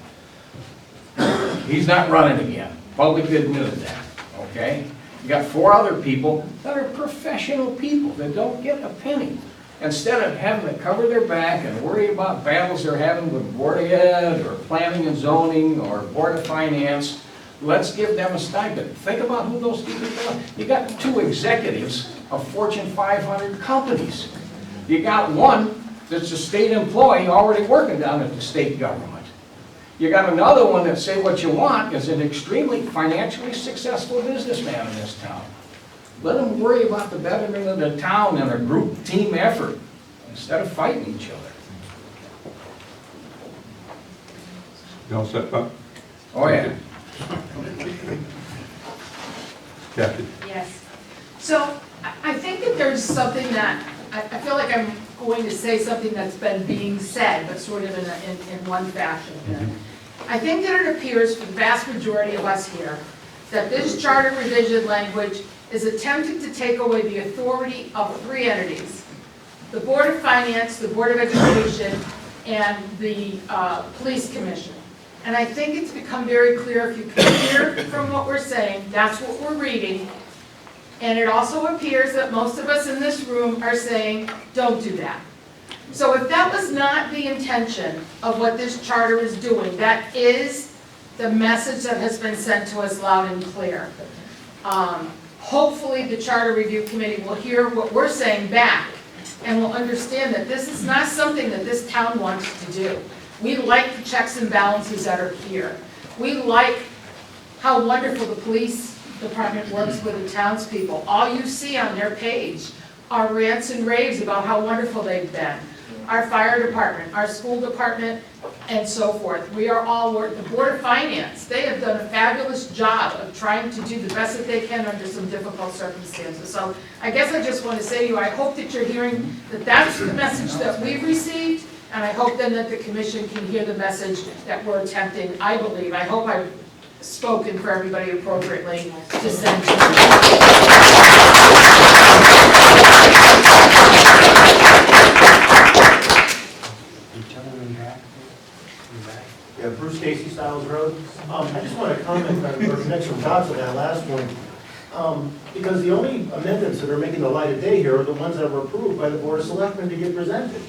He's not running again. Publicly admitted that, okay? You got 4 other people that are professional people that don't get a penny. Instead of having to cover their back and worry about battles they're having with Board of Ed or Planning and Zoning or Board of Finance, let's give them a stipend. Think about who those people are. You got 2 executives of Fortune 500 companies. You got one that's a state employee already working down at the state government. You got another one that, say what you want, is an extremely financially successful businessman in this town. Let them worry about the betterment of the town and a group team effort instead of fighting each other. You all set up? Oh, yeah. Kathy? Yes. So I think that there's something that, I feel like I'm going to say something that's been being said, but sort of in one fashion. I think that it appears for the vast majority of us here that this charter revision language is attempting to take away the authority of 3 entities: the Board of Finance, the Board of Education, and the Police Commission. And I think it's become very clear, if you can hear from what we're saying, that's what we're reading. And it also appears that most of us in this room are saying, don't do that. So if that was not the intention of what this charter is doing, that is the message that has been sent to us loud and clear. Hopefully the Charter Review Committee will hear what we're saying back and will understand that this is not something that this town wants to do. We like the checks and balances that are here. We like how wonderful the police department works with the townspeople. All you see on their page are rants and raves about how wonderful they've been. Our fire department, our school department, and so forth. We are all, the Board of Finance, they have done a fabulous job of trying to do the best that they can under some difficult circumstances. So I guess I just want to say to you, I hope that you're hearing that that's the message that we've received, and I hope then that the commission can hear the message that we're attempting, I believe. I hope I've spoken for everybody appropriately to send to Yeah, Bruce Casey, Stiles Road. I just want to comment on, or connect some dots on that last one. Because the only amendments that are making the light of day here are the ones that were approved by the Board of Selectmen to get presented.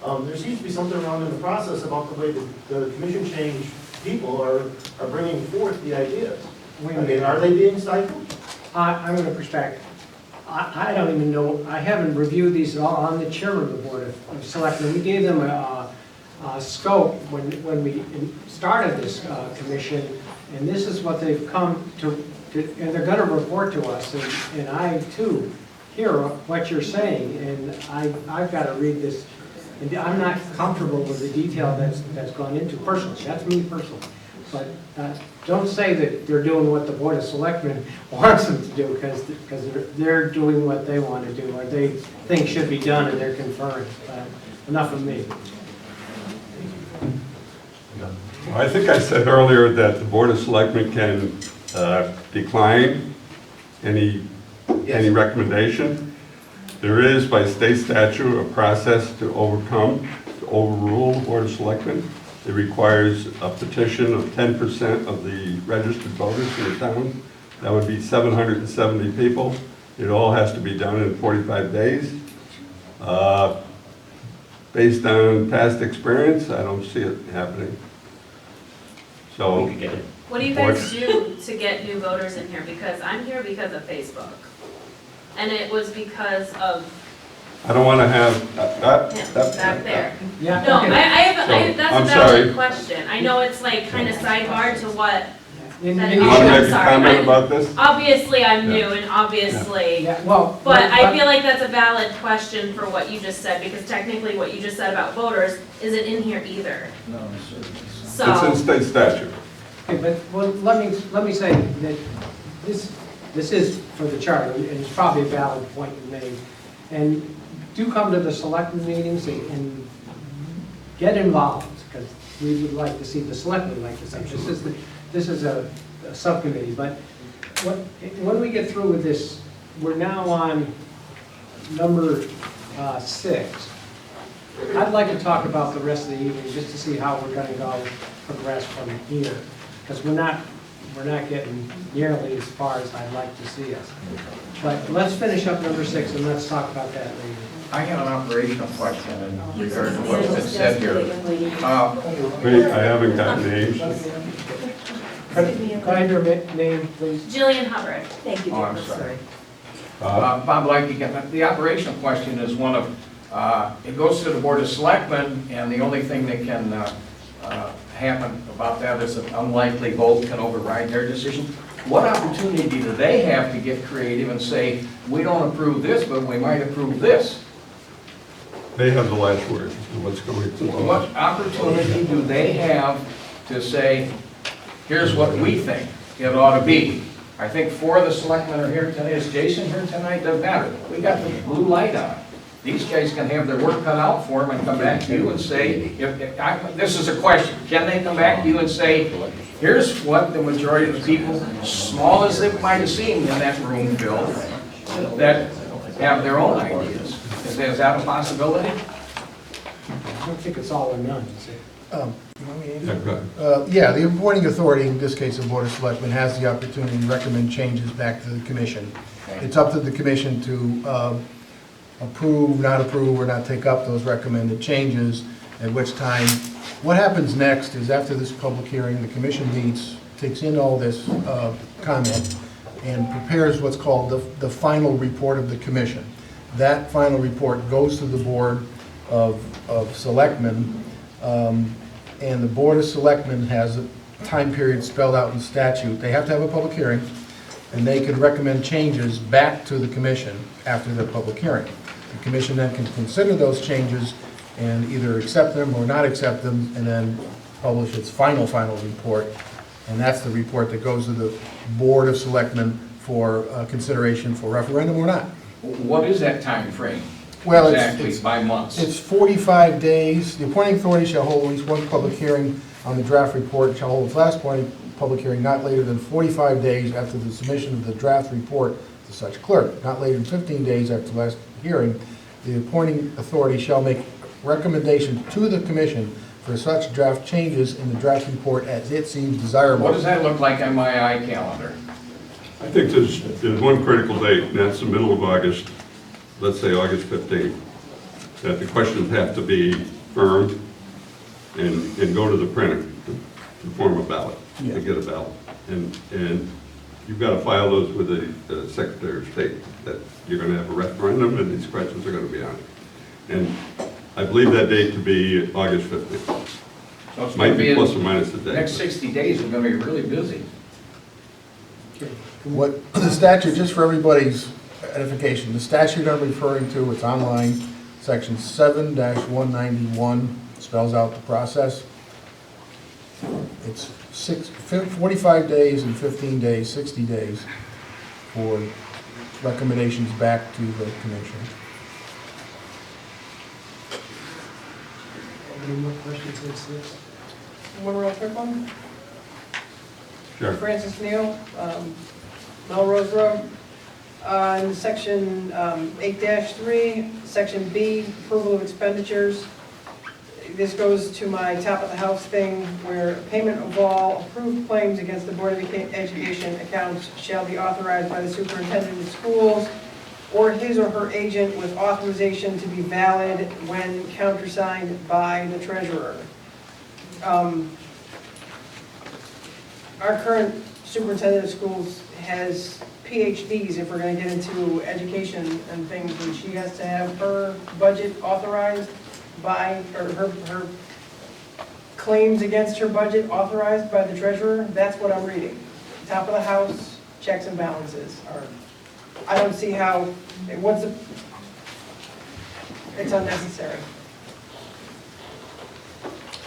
There seems to be something wrong in the process about the way the commission change people are bringing forth the ideas. I mean, are they being stifled? I'm going to perspective. I don't even know, I haven't reviewed these at all. I'm the chairman of the Board of Selectmen. We gave them a scope when we started this commission, and this is what they've come to, and they're going to report to us, and I too hear what you're saying, and I've got to read this, and I'm not comfortable with the detail that's gone into personally. That's me personally. But don't say that they're doing what the Board of Selectmen wants them to do, because they're doing what they want to do, or they think should be done, and they're conferring. Enough of me. I think I said earlier that the Board of Selectmen can decline any recommendation. There is, by state statute, a process to overrule the Board of Selectmen. It requires a petition of 10% of the registered voters in the town. That would be 770 people. It all has to be done in 45 days. Based on past experience, I don't see it happening. So, What do you guys do to get new voters in here? Because I'm here because of Facebook. And it was because of I don't want to have him back there. Yeah. No, Okay. that's I'm a valid sorry. question. I know it's like kind of sidebar to what. You want to make a comment about this? Obviously, I'm new and obviously, Yeah, well, but I feel like that's a valid question for what you just said, because technically what you just said about voters isn't in here either. No, It's in state statute. Okay, but well, let me say that this is for the charter, and it's probably a valid point you made. And do come to the selectmen meetings and get involved, because we would like to see the selectmen like to see. This is a subcommittee, but when we get through with this, we're now on number 6. I'd like to talk about the rest of the evening just to see how we're going to progress from here, because we're not getting nearly as far as I'd like to see us. But let's finish up number 6 and let's talk about that later. I have an operational question in regard to what's been said here. Wait, I haven't got names. Can I have your name, please? Jillian Hubbard. Thank you, Oh, I'm Dick. sorry. Bob Blake again. The operational question is one of, it goes to the Board of Selectmen, and the only thing that can happen about that is an unlikely vote can override their decision. What opportunity do they have to get creative and say, we don't approve this, but we might approve this? They have the last word on what's going on. What opportunity do they have to say, here's what we think it ought to be? I think 4 of the selectmen are here today. Is Jason here tonight? Doesn't matter. We got the blue light on. These guys can have their work cut out for them and come back to you and say, this is a question. Can they come back to you and say, here's what the majority of the people, small as it might have seemed in that room, Bill, that have their own ideas? Is that a possibility? I don't think it's all or none, is it? You want me to answer? Yeah, go ahead. Yeah, the appointing authority, in this case the Board of Selectmen, has the opportunity to recommend changes back to the commission. It's up to the commission to approve, not approve, or not take up those recommended changes, at which time, what happens next is after this public hearing, the commission meets, takes in all this comment, and prepares what's called the final report of the commission. That final report goes to the Board of Selectmen, and the Board of Selectmen has a time period spelled out in statute. They have to have a public hearing, and they can recommend changes back to the commission after the public hearing. The commission then can consider those changes and either accept them or not accept them, and then publish its final report. And that's the report that goes to the Board of Selectmen for consideration for referendum or not. What is that time frame? Well, Exactly, by months? It's 45 days. The appointing authority shall hold at least one public hearing on the draft report, and shall hold its last public hearing not later than 45 days after the submission of the draft report to such clerk. Not later than 15 days after the last hearing, the appointing authority shall make recommendation to the commission for such draft changes in the draft report as it seems desirable. What does that look like on my iCalendar? I think there's one critical date, and that's the middle of August, let's say August 15th, that the questions have to be firm and go to the printer to form a ballot, to get a ballot. And you've got to file those with the Secretary of State, that you're going to have a referendum and these questions are going to be on it. And I believe that date to be August 15th. So it's Might gonna be in plus or minus a the day. next 60 days, we're gonna be really busy. What the statute, just for everybody's edification, the statute I'm referring to, it's online, section 7-191, spells out the process. It's 45 days and 15 days, 60 days for recommendations back to the commission. Any more questions on this? One real quick one. Sure. Francis Neal, Melrose Road. In section 8-3, section B, approval of expenditures. This goes to my top of the house thing where payment of all approved claims against the Board of Education accounts shall be authorized by the superintendent of schools or his or her agent with authorization to be valid when countersigned by the treasurer. Our current superintendent of schools has PhDs, if we're going to get into education and things, and she has to have her budget authorized by, or her claims against her budget authorized by the treasurer. That's what I'm reading. Top of the house, checks and balances are, I don't see how, it's unnecessary.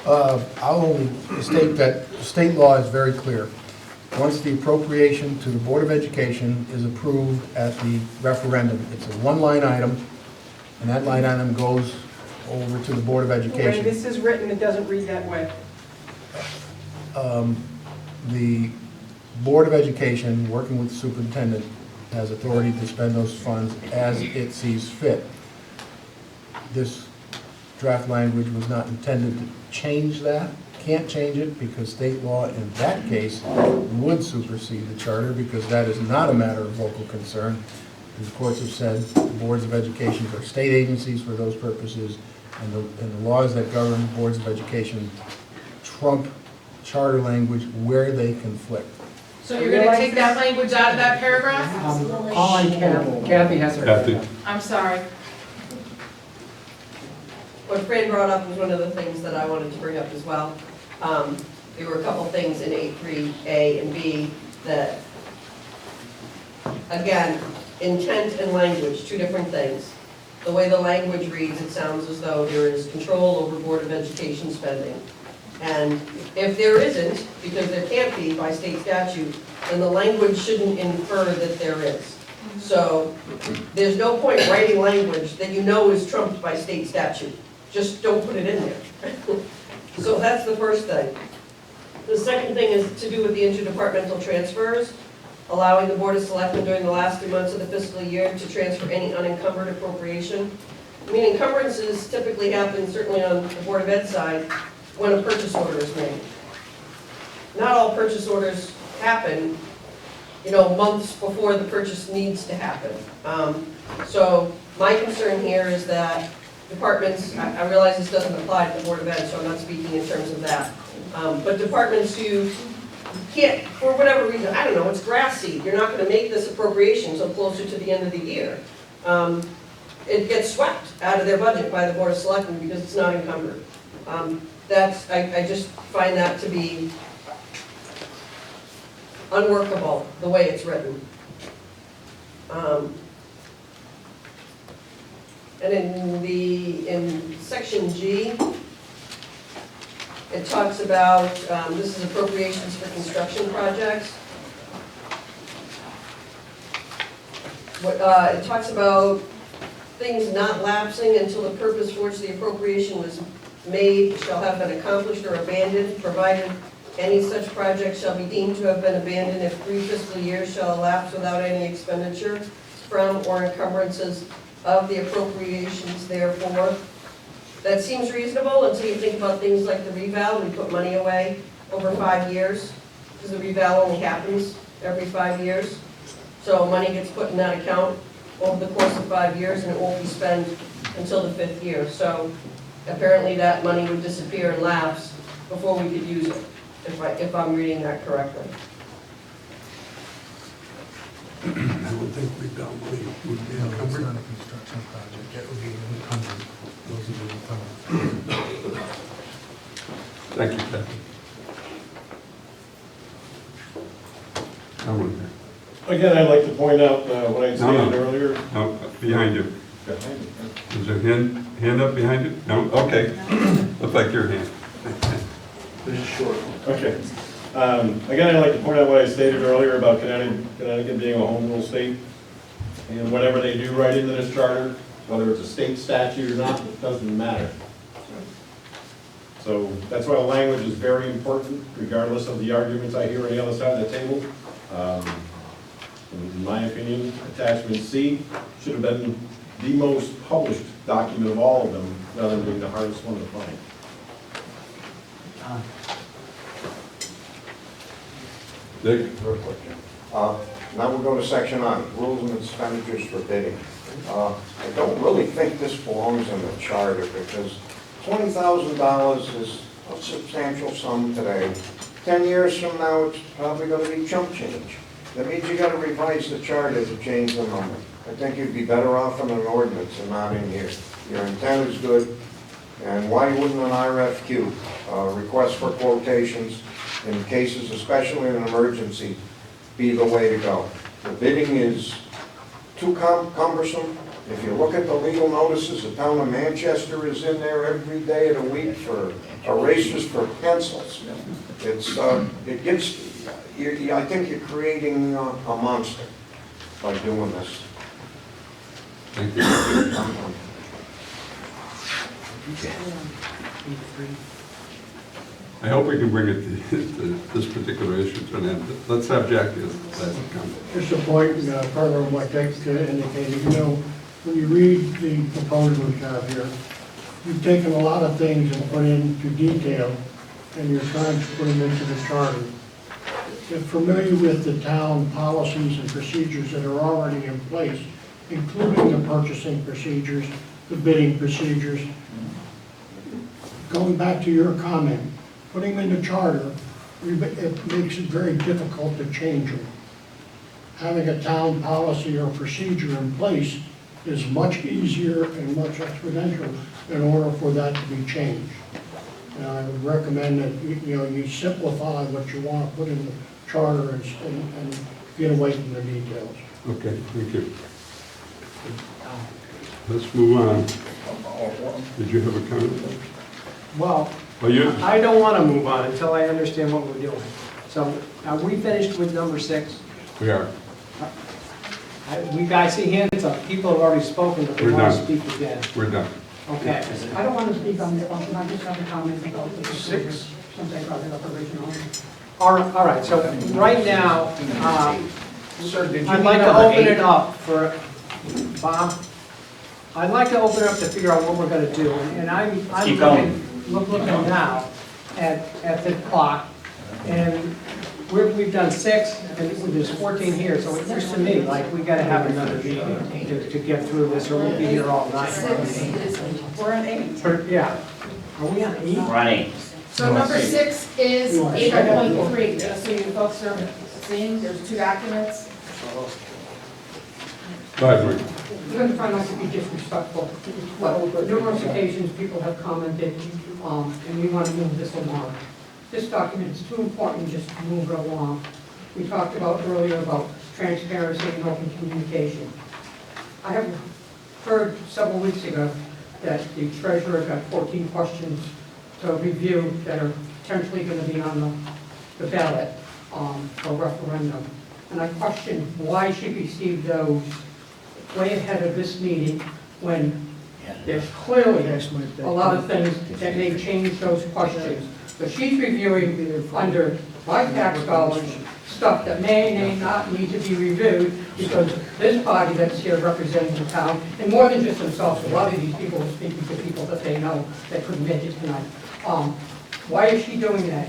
I'll only state that state law is very clear. Once the appropriation to the Board of Education is approved at the referendum, it's a one-line item, and that line item goes over to the Board of When Education. this is written, it doesn't read that way. The Board of Education, working with the superintendent, has authority to spend those funds as it sees fit. This draft language was not intended to change that, can't change it, because state law in that case would supersede the charter, because that is not a matter of local concern. The courts have said the boards of education are state agencies for those purposes, and the laws that govern boards of education trump charter language where they conflict. So you're gonna take that language out of that paragraph? Calling Kathy has her. Kathy? I'm sorry. What Fran brought up was one of the things that I wanted to bring up as well. There were a couple things in 8.3A and B that, again, intent and language, two different things. The way the language reads, it sounds as though there is control over Board of Education spending. And if there isn't, because there can't be by state statute, then the language shouldn't infer that there is. So there's no point writing language that you know is trumped by state statute. Just don't put it in there. So that's the first thing. The second thing is to do with the interdepartmental transfers, allowing the Board of Selectmen during the last 3 months of the fiscal year to transfer any unencumbered appropriation. I mean, encumbrances typically happen certainly on the Board of Ed side when a purchase order is made. Not all purchase orders happen, months before the purchase needs to happen. So my concern here is that departments, I realize this doesn't apply to the Board of Ed, so I'm not speaking in terms of that. But departments who can't, for whatever reason, I don't know, it's grass seed, you're not gonna make this appropriation until closer to the end of the year. It gets swept out of their budget by the Board of Selectmen because it's not encumbered. I just find that to be unworkable, the way it's written. And in section G, it talks about, this is appropriations for construction projects. It talks about things not lapsing until the purpose for which the appropriation was made shall have been accomplished or abandoned, provided any such project shall be deemed to have been abandoned if 3 fiscal years shall elapse without any expenditure from or encumbrances of the appropriations therefore. That seems reasonable until you think about things like the reval. We put money away over 5 years because the reval only happens every 5 years. So money gets put in that account over the course of 5 years and it won't be spent until the 5th year. So apparently that money would disappear and lapse before we could use it, if I'm reading that correctly. I would think we've done, would be No, it's encumbered. not a construction project, it would be encumbered. Those would be encumbered. Thank you, Kathy. Come on. Again, I'd like to point out what I No, stated no. earlier. No, behind you. Behind me. Is there a hand up behind you? No? Okay. Looks like your hand. This is short. Okay. Again, I'd like to point out what I stated earlier about Connecticut being a home rule state. And whatever they do right into this charter, whether it's a state statute or not, it doesn't matter. So that's why the language is very important, regardless of the arguments I hear on the other side of the table. In my opinion, attachment C should have been the most published document of all of them, rather than being the hardest one to find. Dick? Real quick. Now we'll go to section I, rules and expenditures for bidding. I don't really think this belongs in the charter because $20,000 is a substantial sum today. 10 years from now, it's probably going to be chump change. That means you got to revise the charter to change the number. I think you'd be better off in an ordinance and not in here. Your intent is good, and why wouldn't an RFQ, request for quotations, in cases, especially in an emergency, be the way to go? The bidding is too cumbersome. If you look at the legal notices, the town of Manchester is in there every day of the week for erasers for pencils. It gets, I think you're creating a monster by doing this. Thank you. I hope we can bring it to this particular issue to an end. Let's have Jack last comment. Just a point, further on what Dick indicated, when you read the proposal we have here, you've taken a lot of things and put into detail, and you're trying to put them into the charter. If familiar with the town policies and procedures that are already in place, including the purchasing procedures, the bidding procedures, going back to your comment, putting them in the charter, it makes it very difficult to change them. Having a town policy or procedure in place is much easier and much exponential in order for that to be changed. And I would recommend that you simplify what you want to put in the charter and get away from the details. Okay, thank you. Let's move on. Did you have a comment? Well, you? I don't want to move on until I understand what we're doing. So, are we finished with number 6? We are. I see hands up. People have already spoken, but they We're want to done. speak again. We're done. Okay. I don't want to speak on this one, I just have a comment about the procedures, since I brought it up originally. All right, so right now, Sir, did you I'd like mean to number open 8? it up for, Bob, I'd like to open it up to figure out what we're going to do. And I'm Keep looking now, at the clock. And we've done 6, and there's 14 here, so it looks to me like we gotta have another meeting to get through this, or we'll be here all night. We're on 8. Yeah. Are we on 8? We're on 8. So number 6 is 8.3, just so you folks are seeing, there's 2 documents. Go ahead, Rick. I'm going to try not to be disrespectful, but numerous occasions people have commented, and we want to move this along. This document is too important just to move it along. We talked about earlier about transparency and open communication. I have heard several weeks ago that the treasurer got 14 questions to review that are potentially going to be on the ballot for referendum. And I question why she received those way ahead of this meeting when there's clearly a lot of things that may change those questions. But she's reviewing under my tax dollars stuff that may not need to be reviewed because this body that's here representing the town, and more than just themselves, a lot of these people are speaking to people that they know that couldn't make it tonight. Why is she doing that?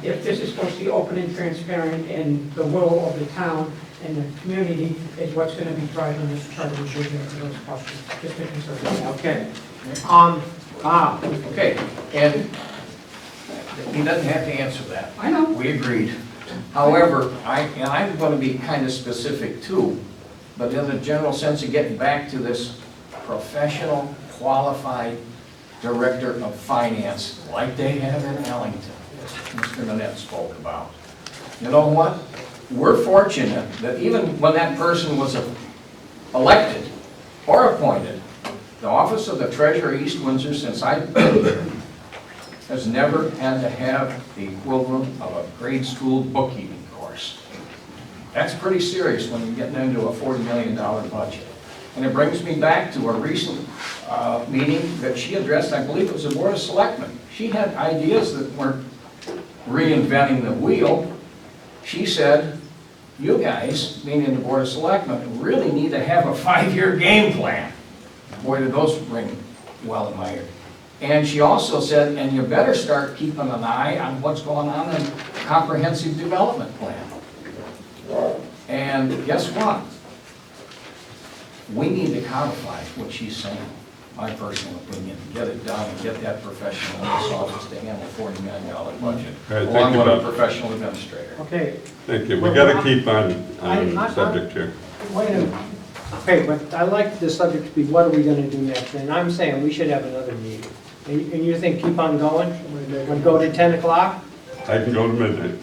If this is supposed to be open and transparent and the will of the town and the community is what's going to be driving this charter revision to those questions. Just making sure. Okay. Bob. Okay, and he doesn't have to answer that. I know. We agreed. However, I'm going to be kind of specific too, but in the general sense of getting back to this professional, qualified director of finance, like they have in Ellington, Mr. Manette spoke about. You know what? We're fortunate that even when that person was elected or appointed, the office of the Treasurer of East Windsor, since I've been here, has never had to have the equivalent of a grade school bookkeeping course. That's pretty serious when you're getting into a $40 million budget. And it brings me back to a recent meeting that she addressed, I believe it was the Board of Selectmen. She had ideas that weren't reinventing the wheel. She said, you guys, meaning the Board of Selectmen, really need to have a 5-year game plan. Boy, did those ring well in my ear. And she also said, and you better start keeping an eye on what's going on in comprehensive development plan. And guess what? We need to codify what she's saying, my personal opinion, get it done and get that professional in this office to handle a $40 million budget, right, along you, with a Bob. professional administrator. Okay. Thank you. We got to keep on the subject here. Wait a minute. Okay, but I like the subject to be what are we going to do next? And I'm saying we should have another meeting. And you think keep on going? We'll go to 10 o'clock? I can go to midnight.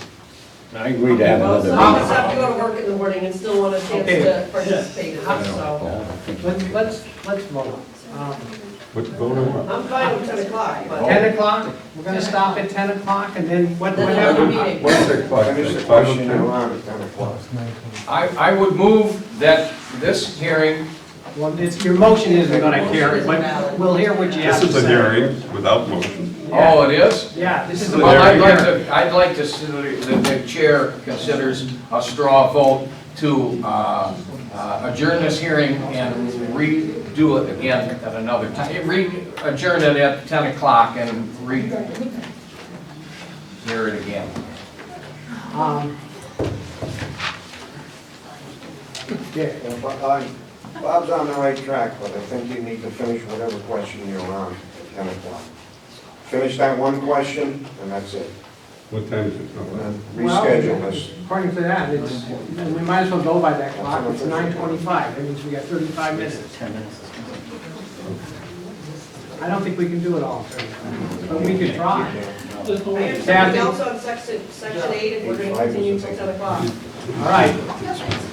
I agree to have Well, another some of us meeting. have to go to work in the morning and still want a chance Okay. to participate, so. Let's vote. What's going on? I'm fine with 10 o'clock, but. 10 o'clock? We're going to stop at 10 o'clock and then what? Then whatever. another meeting. What's the clock? Finish the 5:02? question you're on at 10 o'clock. I would move that this hearing, Well, your motion isn't going to carry, but we'll hear what you have This to is say. a hearing without motion. oh, it is? Yeah, this is a Well, hearing. I'd like to see that the chair considers a straw vote to adjourn this hearing and redo it again at another time. Adjourn it at 10 o'clock and hear it again. Yeah. Bob's on the right track, but I think you need to finish whatever question you're on at 10 o'clock. Finish that one question, and that's it. What time is it? And then Well, reschedule this. According to that, we might as well go by that clock. It's 9:25. That means we got 35 minutes. 10 minutes. I don't think we can do it all, but we could try. I understand we also have section 8 if we're going to continue until 10 o'clock. All right.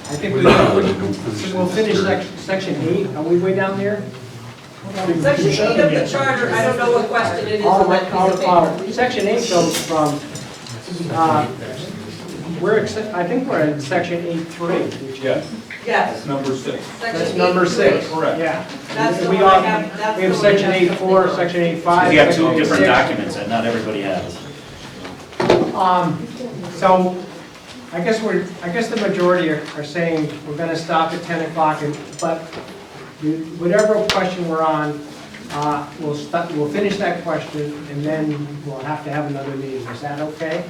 I think we'll finish section 8. Are we way down there? Section 8 of the charter, I don't know what question it is on that piece of paper. Section 8 goes from, I think we're in section 8.3. Yes, Yes, number 6. That's section number 6. 8.3. Correct. Yeah. That's the We one I have, that's We have the one section that's the 8.4, thing. section 8.5. You have two section different 8.6. documents that not everybody has. So, I guess the majority are saying we're gonna stop at 10 o'clock, but whatever question we're on, We'll finish that question, and then we'll have to have another meeting. Is that okay?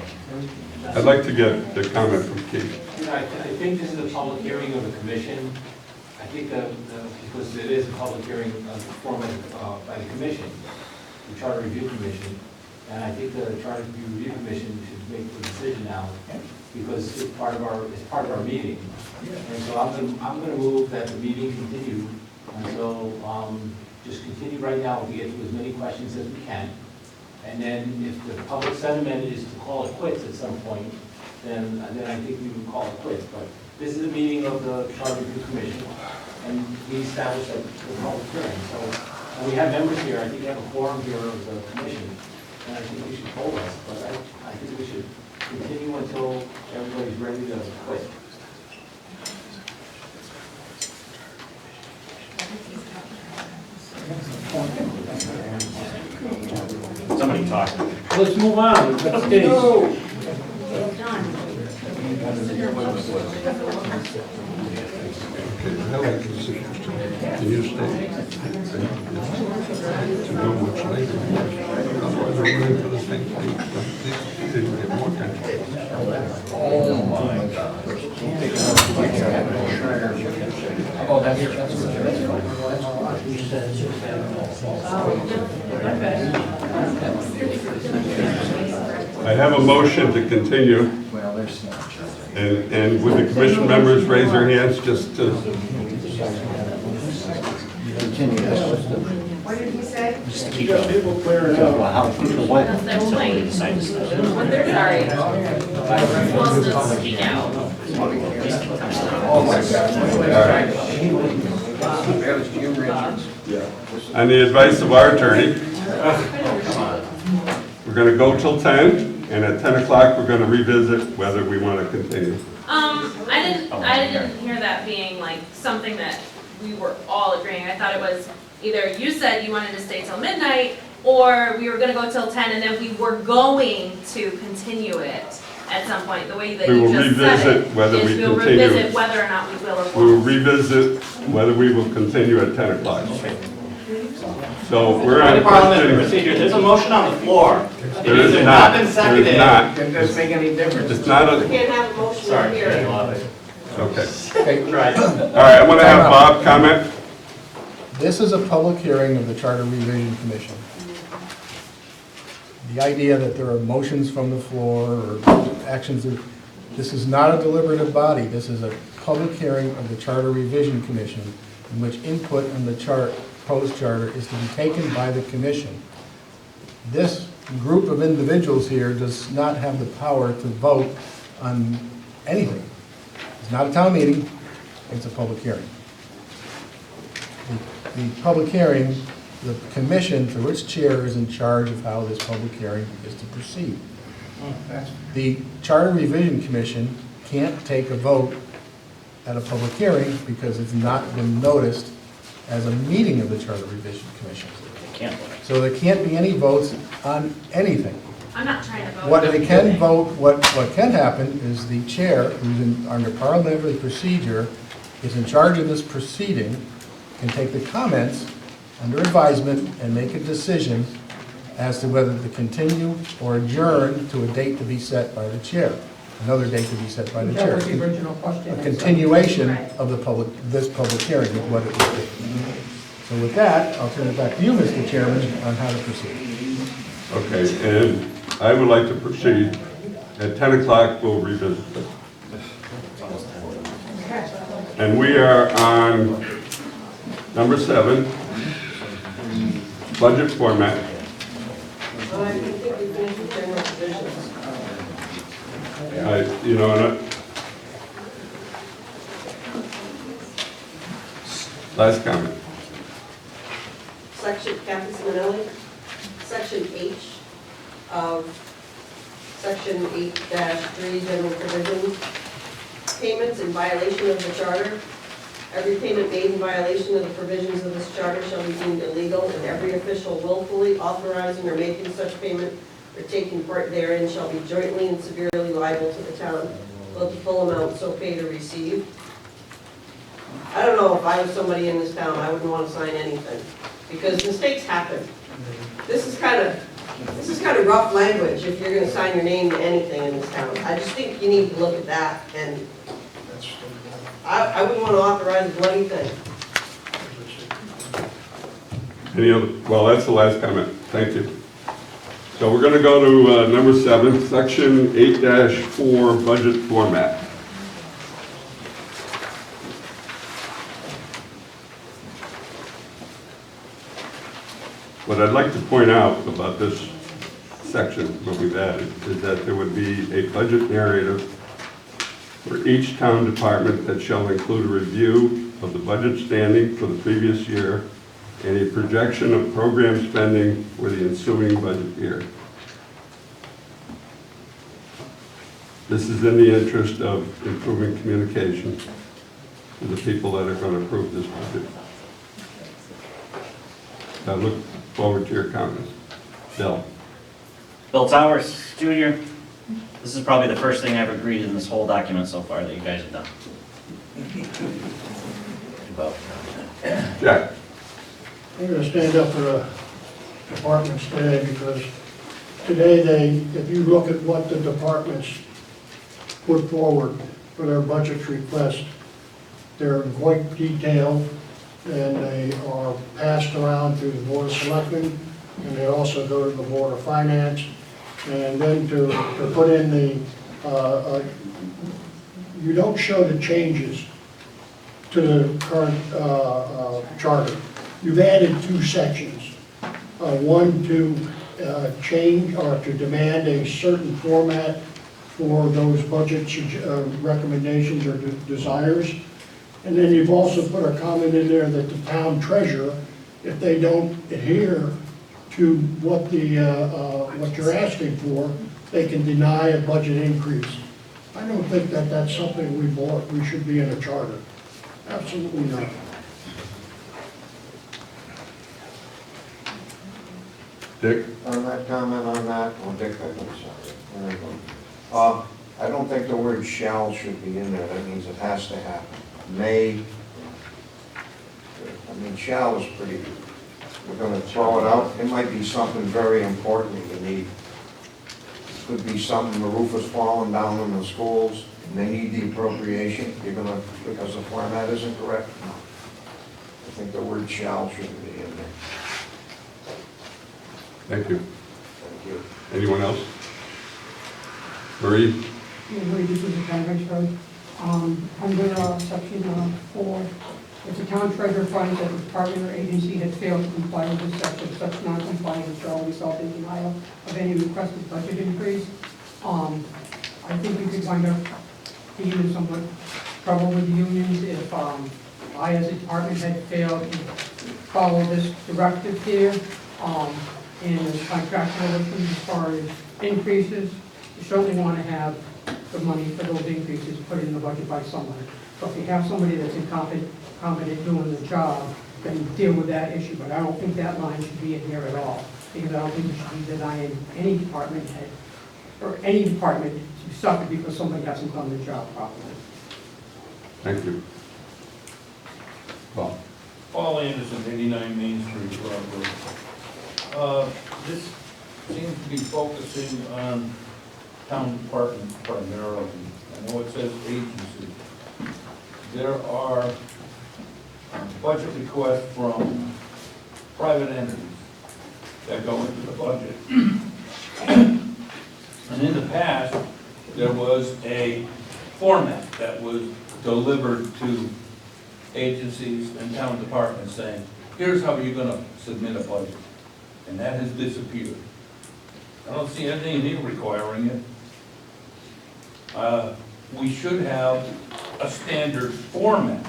I'd like to get the comment from Keith. I think this is a public hearing of the commission. I think because it is a public hearing performed by the commission, the Charter Review Commission, and I think the Charter Review Commission should make the decision now, because it's part of our meeting. And so I'm going to move that the meeting continue until, just continue right now to get to as many questions as we can. And then if the public sentiment is to call it quits at some point, then I think we would call it quits. But this is a meeting of the Charter Review Commission, and we established a public hearing. So, and we have members here, I think we have a quorum here of the commission, and I think we should hold us. But I think we should continue until everybody's ready to quit. Somebody talk. Let's move on. Let's go. Can you stay? To know what's later. Otherwise, we're running for the same thing. Didn't get more attention. Oh, my God. Oh, that's I have a motion to continue. And would the commission members raise their hands just to... What did he say? Just to keep going. People clearing out. That's So like, we decide to stop. when they're sorry, supposed to speak out. Oh, my God. On the advice of our attorney, we're going to go till 10, and at 10 o'clock, we're going to revisit whether we want to continue. I didn't hear that being like something that we were all agreeing. I thought it was either you said you wanted to stay till midnight, or we were gonna go till 10, and then we were going to continue it at some point. The way that We you will just said revisit it whether is we we'll continue. revisit whether or not we will or won't. We will revisit whether we will continue at 10 o'clock. So we're on Parliamentary question... procedure, there's a motion on the floor. There is It has not. been There seconded. is not. Can this make any difference? It's not You a... can't have a motion Sorry, here. I love it. Okay. Right. All right, I'm going to have Bob comment. This is a public hearing of the Charter Revision Commission. The idea that there are motions from the floor or actions, this is not a deliberative body. This is a public hearing of the Charter Revision Commission in which input on the proposed charter is to be taken by the commission. This group of individuals here does not have the power to vote on anything. It's not a town meeting, it's a public hearing. The public hearing, the commission, through its chair, is in charge of how this public hearing is to proceed. The Charter Revision Commission can't take a vote at a public hearing because it's not been noticed as a meeting of the Charter Revision Commission. Can't. So there can't be any votes on anything. I'm not trying to vote. What they can vote, what can happen is the chair, who's under parliamentary procedure, is in charge of this proceeding, can take the comments under advisement and make a decision as to whether to continue or adjourn to a date to be set by the chair. Another date to be set by the That chair. was the original question. A continuation of this public hearing is what it would be. So with that, I'll turn it back to you, Mr. Chairman, on how to proceed. Okay, and I would like to proceed. At 10 o'clock, we'll revisit this. And we are on number 7, budget format. I think we finished with general provisions. You know, last comment. Section, Kathy Simonelli, section H of section 8-3, general provisions. Payments in violation of the charter. Every payment made in violation of the provisions of this charter shall be deemed illegal, and every official willfully authorizing or making such payment or taking part therein shall be jointly and severely liable to the town, both the full amount so paid or received. I don't know, if I was somebody in this town, I wouldn't want to sign anything, because mistakes happen. This is kind of rough language if you're gonna sign your name to anything in this town. I just think you need to look at that, and I wouldn't want to authorize a bloody thing. Any other, well, that's the last comment. Thank you. So we're going to go to number 7, section 8-4, budget format. What I'd like to point out about this section, what we've added, is that there would be a budget narrative for each town department that shall include a review of the budget standing for the previous year and a projection of program spending for the ensuing budget year. This is in the interest of improving communication to the people that are going to approve this budget. I look forward to your comments. Bill. Bill Towers, Jr. This is probably the first thing I've agreed in this whole document so far that you guys have done. Jack. I'm going to stand up for the departments today because today if you look at what the departments put forward for their budget request, they're in quite detailed and they are passed around to the Board of Selectmen and they also go to the Board of Finance. And then to put in the, you don't show the changes to the current charter. You've added 2 sections. One to change or to demand a certain format for those budget recommendations or desires. And then you've also put a comment in there that the town treasurer, if they don't adhere to what what you're asking for, they can deny a budget increase. I don't think that that's something we should be in a charter. Absolutely not. Dick? On that comment on that, well, Dick, I'm sorry. There we go. I don't think the word shall should be in there. That means it has to happen. May, I mean, shall is pretty, we're going to throw it out. It might be something very important you need. It could be something, the roof is falling down in the schools, and they need the appropriation, you're going to, because the format isn't correct. No. I think the word shall shouldn't be in there. Thank you. Thank you. Anyone else? Marie? Marie, this is the town registrar. Under section 4, if the town treasurer finds that the department or agency has failed to comply with this section, such non-compliance shall result in denial of any requested budget increase. I think we could wind up being in some trouble with the unions if I, as a department head, failed to follow this directive here. And the contractual issues as far as increases, you certainly want to have the money for those increases put in the budget by somebody. So if you have somebody that's incompetent doing the job, then deal with that issue. But I don't think that line should be in here at all, because I don't think you should be denying any department head or any department to suffer because somebody hasn't done the job properly. Thank you. Paul? Paul Anderson, 89 Main Street, Broadway. This seems to be focusing on town departments primarily. I know it says agency. There are budget requests from private entities that go into the budget. And in the past, there was a format that was delivered to agencies and town departments saying, here's how you're gonna submit a budget. And that has disappeared. I don't see anything in here requiring it. We should have a standard format.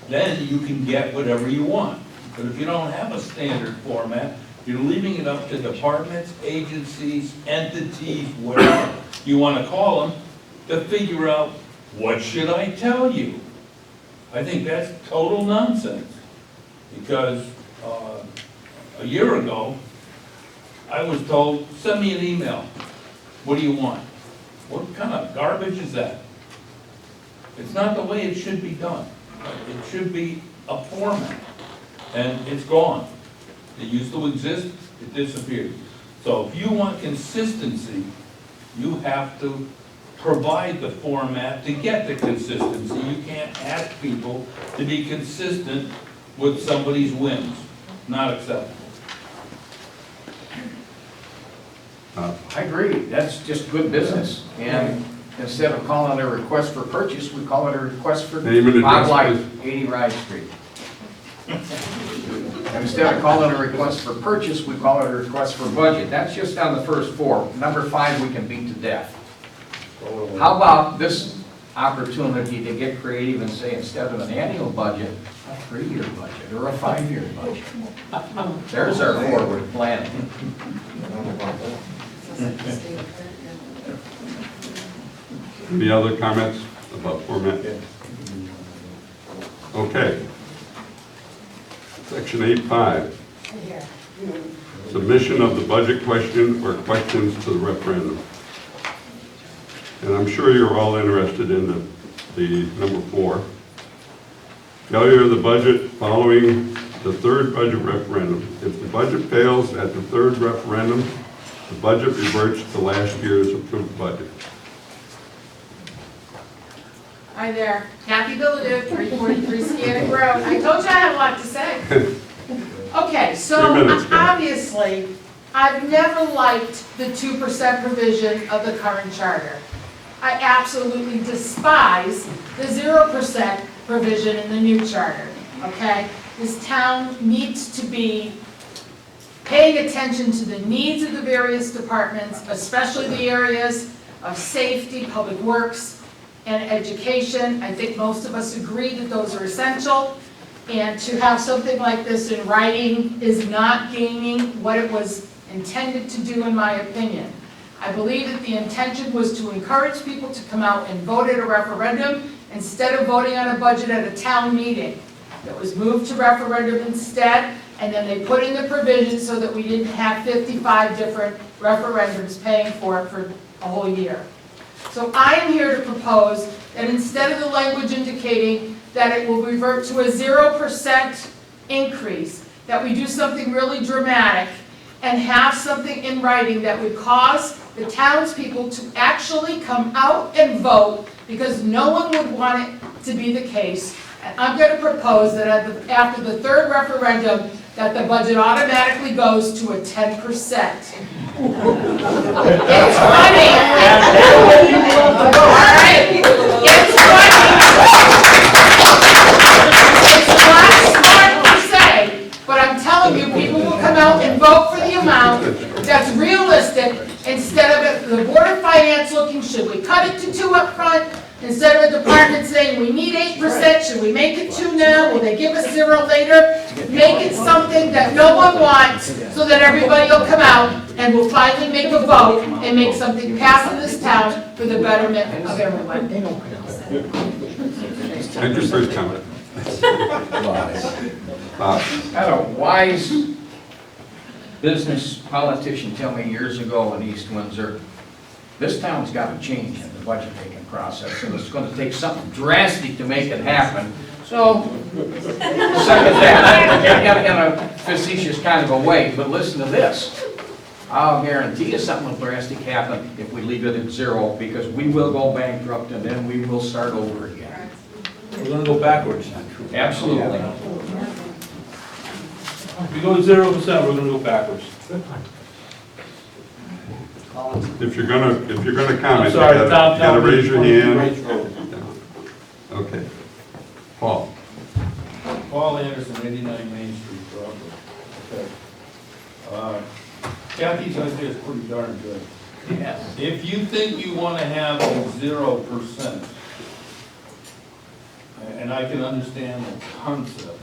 Then you can get whatever you want. But if you don't have a standard format, you're leaving it up to departments, agencies, entities, whatever you want to call them, to figure out, what should I tell you? I think that's total nonsense. Because a year ago, I was told, send me an email. What do you want? What kind of garbage is that? It's not the way it should be done. It should be a format. and it's gone. It used to exist, it disappeared. So if you want consistency, you have to provide the format to get the consistency. You can't ask people to be consistent with somebody's whims. Not acceptable. I agree, that's just good business. And instead of calling it a request for purchase, we call it a request for Name and address, Bob Light, please. 80 Ride Street. And instead of calling it a request for purchase, we call it a request for budget. That's just on the first 4. Number 5, we can beat to death. How about this opportunity to get creative and say, instead of an annual budget, a 3-year budget or a 5-year budget? There's our forward planning. Any other comments about format? Okay. Section 8.5. Submission of the budget question or questions to the referendum. And I'm sure you're all interested in the number 4. Failure of the budget following the 3rd budget referendum. If the budget fails at the 3rd referendum, the budget reverts to last year's approved budget. Hi there, Kathy Billaduke, 343 Scannick Road. I told you I had a lot to say. Okay, so 3 minutes, go. obviously, I've never liked the 2% provision of the current charter. I absolutely despise the 0% provision in the new charter, okay? This town needs to be paying attention to the needs of the various departments, especially the areas of safety, public works, and education. I think most of us agree that those are essential. And to have something like this in writing is not gaining what it was intended to do, in my opinion. I believe that the intention was to encourage people to come out and vote at a referendum instead of voting on a budget at a town meeting. It was moved to referendum instead, and then they put in the provisions so that we didn't have 55 different referendums paying for it for a whole year. So I am here to propose that instead of the language indicating that it will revert to a 0% increase, that we do something really dramatic and have something in writing that would cause the townspeople to actually come out and vote, because no one would want it to be the case. And I'm going to propose that after the 3rd referendum, that the budget automatically goes to a 10%. It's funny. All right. It's funny. It's not smart to say, but I'm telling you, people will come out and vote for the amount that's realistic instead of the Board of Finance looking, should we cut it to 2 up front? Instead of a department saying, we need 8%, should we make it 2 now? Will they give us 0 later? Make it something that no one wants, so that everybody will come out and we'll finally make a vote and make something pass in this town for the betterment of everyone. And your first comment. Bob. I had a wise business politician tell me years ago in East Windsor, this town's got to change in the budget making process, and it's going to take something drastic to make it happen. So, second that, in a facetious kind of a way, but listen to this. I'll guarantee you something will drastic happen if we leave it at 0, because we will go bankrupt and then we will start over again. We're gonna go backwards. Absolutely. If we go to 0%, we're gonna go backwards. If you're gonna comment, I'm you sorry, gotta raise your hand. Range Road. Okay. Paul. Paul Anderson, 89 Main Street, Broadway. Okay. Kathy's idea is pretty darn good. Yes. If you think you want to have a 0%, and I can understand the concept,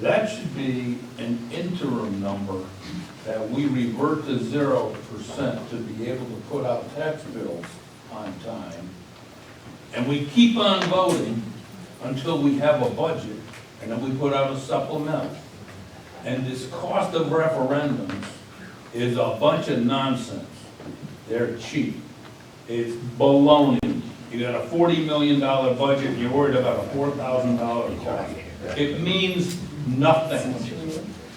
that should be an interim number that we revert to 0% to be able to put out tax bills on time. And we keep on voting until we have a budget, and then we put out a supplemental. And this cost of referendums is a bunch of nonsense. They're cheap. It's baloney. You got a $40 million budget and you're worried about a $4,000 cost. It means Nothing.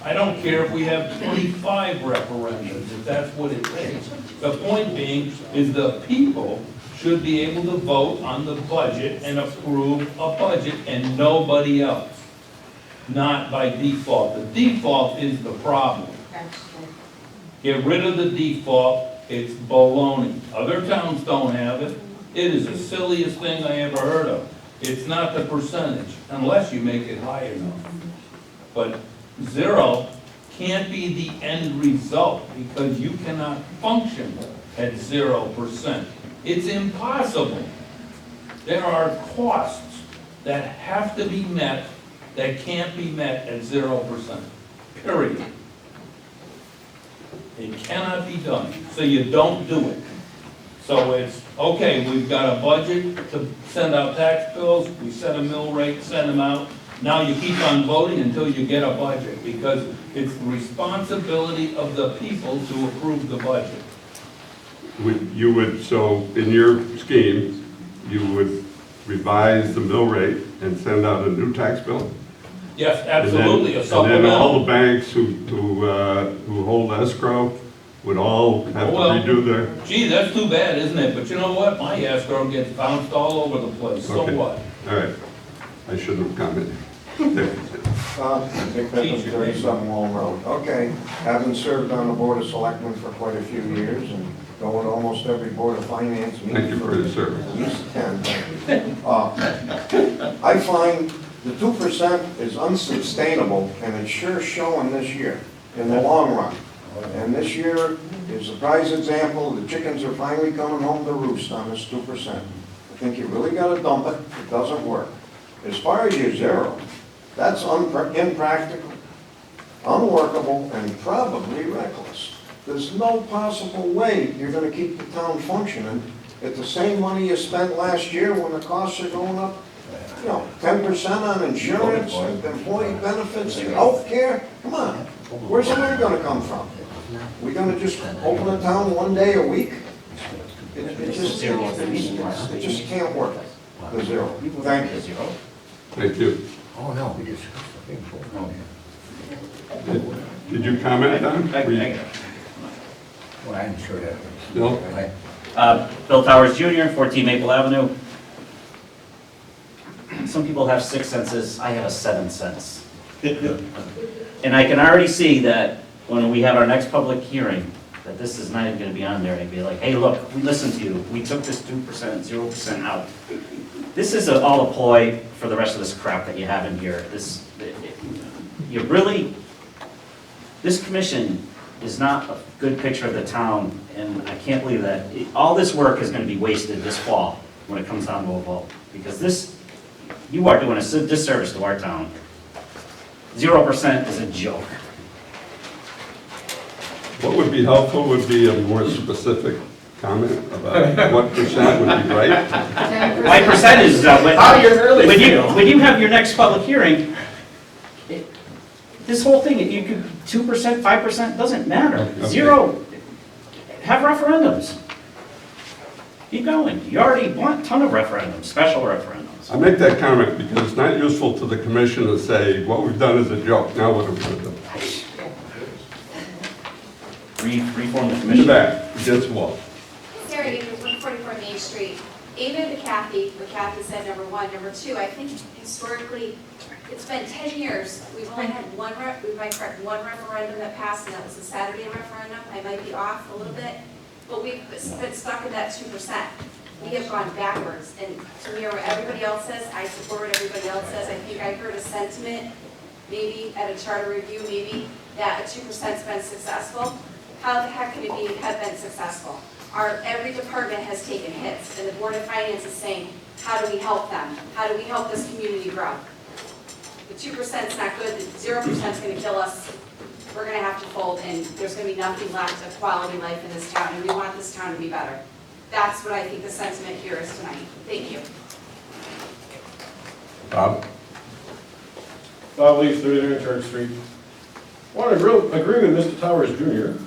I don't care if we have 25 referendums, if that's what it takes. The point being is the people should be able to vote on the budget and approve a budget and nobody else. Not by default. The default is the problem. Get rid of the default, it's baloney. Other towns don't have it. It is the silliest thing I ever heard of. It's not the percentage, unless you make it high enough. But zero can't be the end result because you cannot function at 0%. It's impossible. There are costs that have to be met that can't be met at 0%, period. It cannot be done, so you don't do it. So it's, okay, we've got a budget to send out tax bills, we set a mill rate, send them out. Now you keep on voting until you get a budget, because it's the responsibility of the people to approve the budget. You would, so in your scheme, you would revise the mill rate and send out a new tax bill? Yes, absolutely, a And then all supplemental. the banks who hold escrow would all have to Well, redo their... Gee, that's too bad, isn't it? But you know what? My escrow gets bounced all over the place, so Okay. what? All right, I shouldn't have commented. Dick Pittman's 37 Long Road. Okay, haven't served on the Board of Selectmen for quite a few years and going to almost every Board of Finance meeting. Thank you for your service. At least 10, thank you. I find the 2% is unsustainable and it's sure showing this year in the long run. And this year is a prize example. The chickens are finally coming home to roost on this 2%. I think you really got to dump it. It doesn't work. As far as your zero, that's impractical, unworkable, and probably reckless. There's no possible way you're going to keep the town functioning at the same money you spent last year when the costs are going up. You know, 10% on insurance, employee benefits, health care. Come on, where's the money going to come from? We're going to just open a town one day a week? It just can't work. The zero. Thank you. Thank you. Oh, no. Did you comment, Don? Well, I'm sure that. No? Bill Towers Jr., 14 Maple Avenue. Some people have 6 senses, I have a 7 sense. And I can already see that when we have our next public hearing, that this is not even gonna be on there, and be like, hey, look, we listened to you, we took this 2%, 0% out. This is all a ploy for the rest of this crap that you have in here. You really, this commission is not a good picture of the town, and I can't believe that. All this work is gonna be wasted this fall when it comes down to a vote, because this, you are doing a disservice to our town. 0% is a joke. What would be helpful would be a more specific comment about what percent would be right. My percent is, How do you really feel? when you have your next public hearing, this whole thing, you could, 2%, 5%, doesn't matter. Okay. 0, have referendums. Keep going. You already want a ton of referendums, special referendums. I make that comment because it's not useful to the commission to say, what we've done is a joke, now what are we going to do? Reform the In the commission. back, against the wall. Sarah Akers, 144 Main Street. Even to Kathy, what Kathy said, number one. Number two, I think historically, it's been 10 years. We've only had one referendum that passed, and that was the Saturday referendum. I might be off a little bit, but we've been stuck in that 2%. We have gone backwards, and to me, what everybody else says, I support what everybody else says. I think I heard a sentiment, maybe at a charter review, maybe, that a 2%'s been successful. How the heck can it have been successful? Every department has taken hits, and the Board of Finance is saying, how do we help them? How do we help this community grow? The 2%'s not good, the 0%'s gonna kill us. We're gonna have to fold, and there's gonna be nothing left of quality life in this town, and we want this town to be better. That's what I think the sentiment here is tonight. Thank you. Bob? Bob Leaf, 39 Church Street. Well, I agree with Mr. Towers Jr.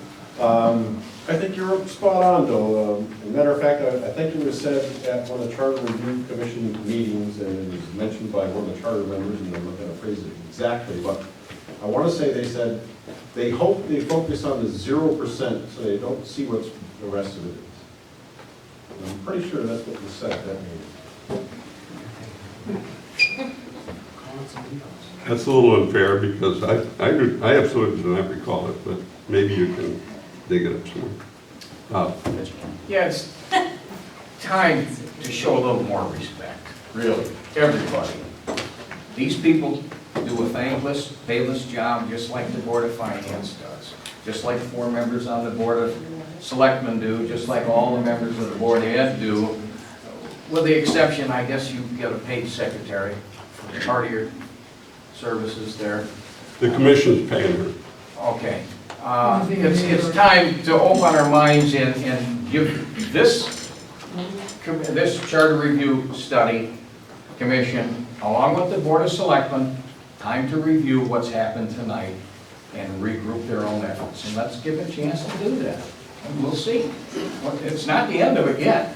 I think you're spot on, though. matter of fact, I think it was said at one of the Charter Review Commission meetings, and it was mentioned by one of the charter members, and I'm not gonna phrase it exactly, but I wanna say they said they hope they focus on the 0% so they don't see what's the rest of it is. And I'm pretty sure that's what was said at that meeting. That's a little unfair because I absolutely do not recall it, but maybe you can dig it up somewhere. Yeah, it's time to show a little more respect, really, everybody. These people do a thankless job just like the Board of Finance does, just like 4 members on the Board of Selectmen do, just like all the members of the Board of Ed do, with the exception, I guess you get a paid secretary for part of your services there. The commission's paying her. Okay. It's time to open our minds and give this Charter Review Study Commission, along with the Board of Selectmen, time to review what's happened tonight and regroup their own efforts. And let's give a chance to do that. And we'll see. It's not the end of it yet.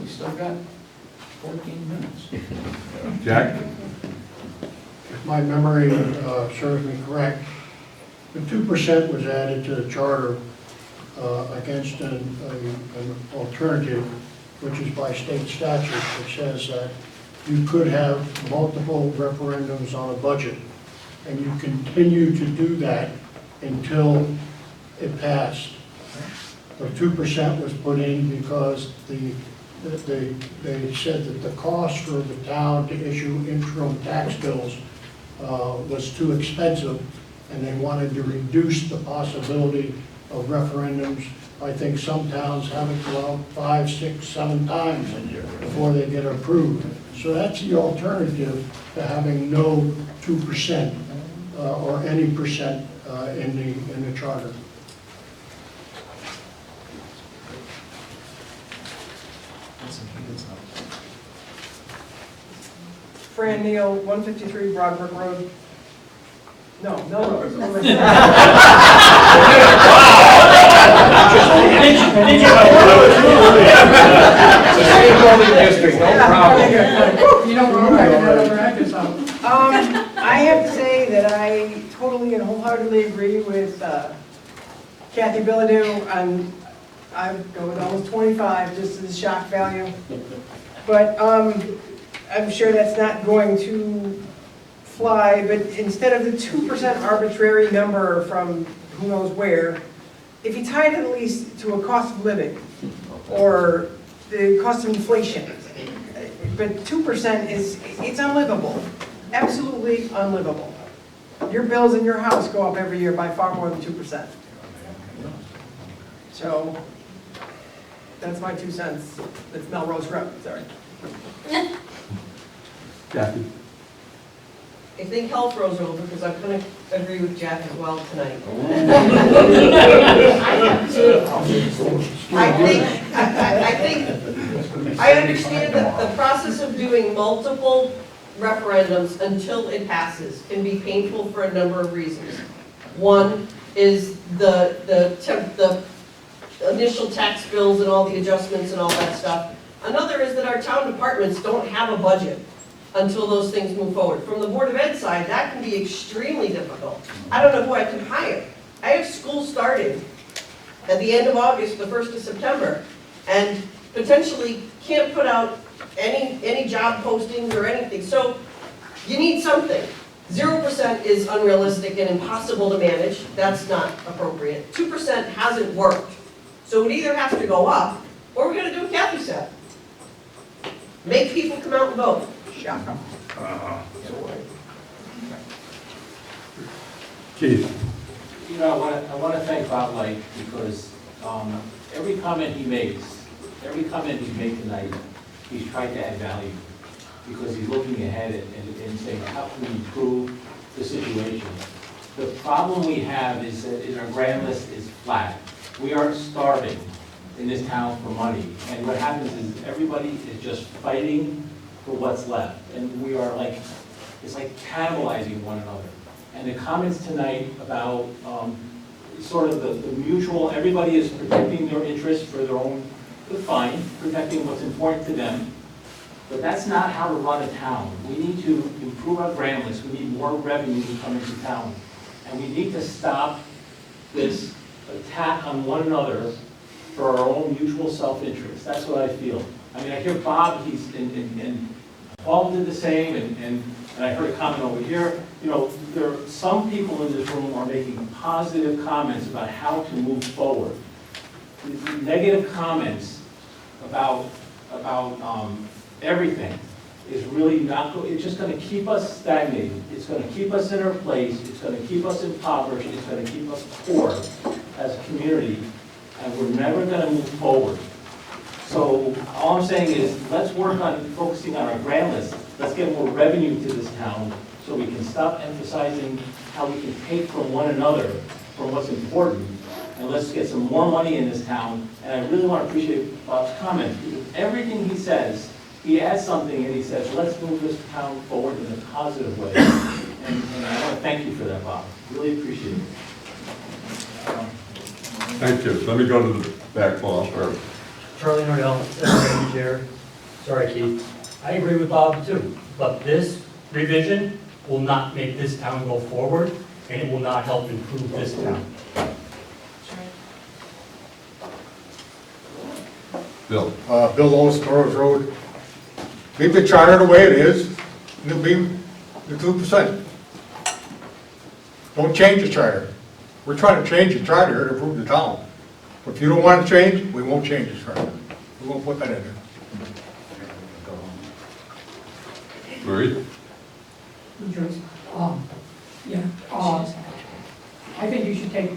We still got 14 minutes. Jack? If my memory serves me correct, the 2% was added to the charter against an alternative, which is by state statute, which says that you could have multiple referendums on a budget, and you continue to do that until it passed. The 2% was put in because they said that the cost for the town to issue interim tax bills was too expensive, and they wanted to reduce the possibility of referendums. I think some towns have it go out 5, 6, 7 times before they get approved. So that's the alternative to having no 2% or any percent in the charter. Fran Neal, 153 Broadbrook Road. No, Mill Road. District, no problem. You don't want to overreact yourself. I have to say that I totally and wholeheartedly agree with Kathy Bilodeau. I'd go with almost 25 just as shock value. But I'm sure that's not going to fly, but instead of the 2% arbitrary number from who knows where, if you tie it at least to a cost of living or the cost of inflation, but 2% it's unlivable, absolutely unlivable. Your bills in your house go up every year by far more than 2%. So that's my 2 cents. It's Melrose Road, sorry. Kathy? I think health rose over because I'm going to agree with Jack as well tonight. I understand that the process of doing multiple referendums until it passes can be painful for a number of reasons. One is the initial tax bills and all the adjustments and all that stuff. Another is that our town departments don't have a budget until those things move forward. From the Board of Ed side, that can be extremely difficult. I don't know who I can hire. I have school starting at the end of August, the 1st of September, and potentially can't put out any job postings or anything. So you need something. 0% is unrealistic and impossible to manage. That's not appropriate. 2% hasn't worked. So it either has to go up, or we're going to do what Kathy said. Make people come out and vote. Keith? You know, I want to thank Bob Light because every comment he makes, every comment he's made tonight, he's trying to add value because he's looking ahead and saying, how can we improve the situation? The problem we have is that our grand list is flat. We are starving in this town for money. And what happens is everybody is just fighting for what's left. And we are like, it's like cannibalizing one another. And the comments tonight about sort of the mutual, everybody is protecting their interests for their own, fine, protecting what's important to them. But that's not how to run a town. We need to improve our grand list. We need more revenue to come into town. And we need to stop this attack on one another for our own mutual self-interest. That's what I feel. I mean, I hear Bob, and Paul did the same, and I heard a comment over here. You know, there are some people in this room are making positive comments about how to move forward. Negative comments about everything is really not good. It's just going to keep us stagnated. It's going to keep us in our place. It's going to keep us impoverished. It's going to keep us poor as a community, and we're never going to move forward. So all I'm saying is, let's work on focusing on our grand list. Let's get more revenue to this town so we can stop emphasizing how we can take from one another for what's important. And let's get some more money in this town. And I really want to appreciate Bob's comments, because everything he says, he adds something and he says, let's move this town forward in a positive way. And I want to thank you for that, Bob. Really appreciate it. Thank you. Let me go to the back wall first. Charlie Nordell, Chair. Sorry, Keith. I agree with Bob too, but this revision will not make this town go forward, and it will not help improve this town. Bill. Bill Lowes, Torres Road. Leave the charter the way it is, and it'll be the 2%. Don't change the charter. We're trying to change the charter here to improve the town. If you don't want to change, we won't change the charter. We won't put that in there. Marie? I think you should take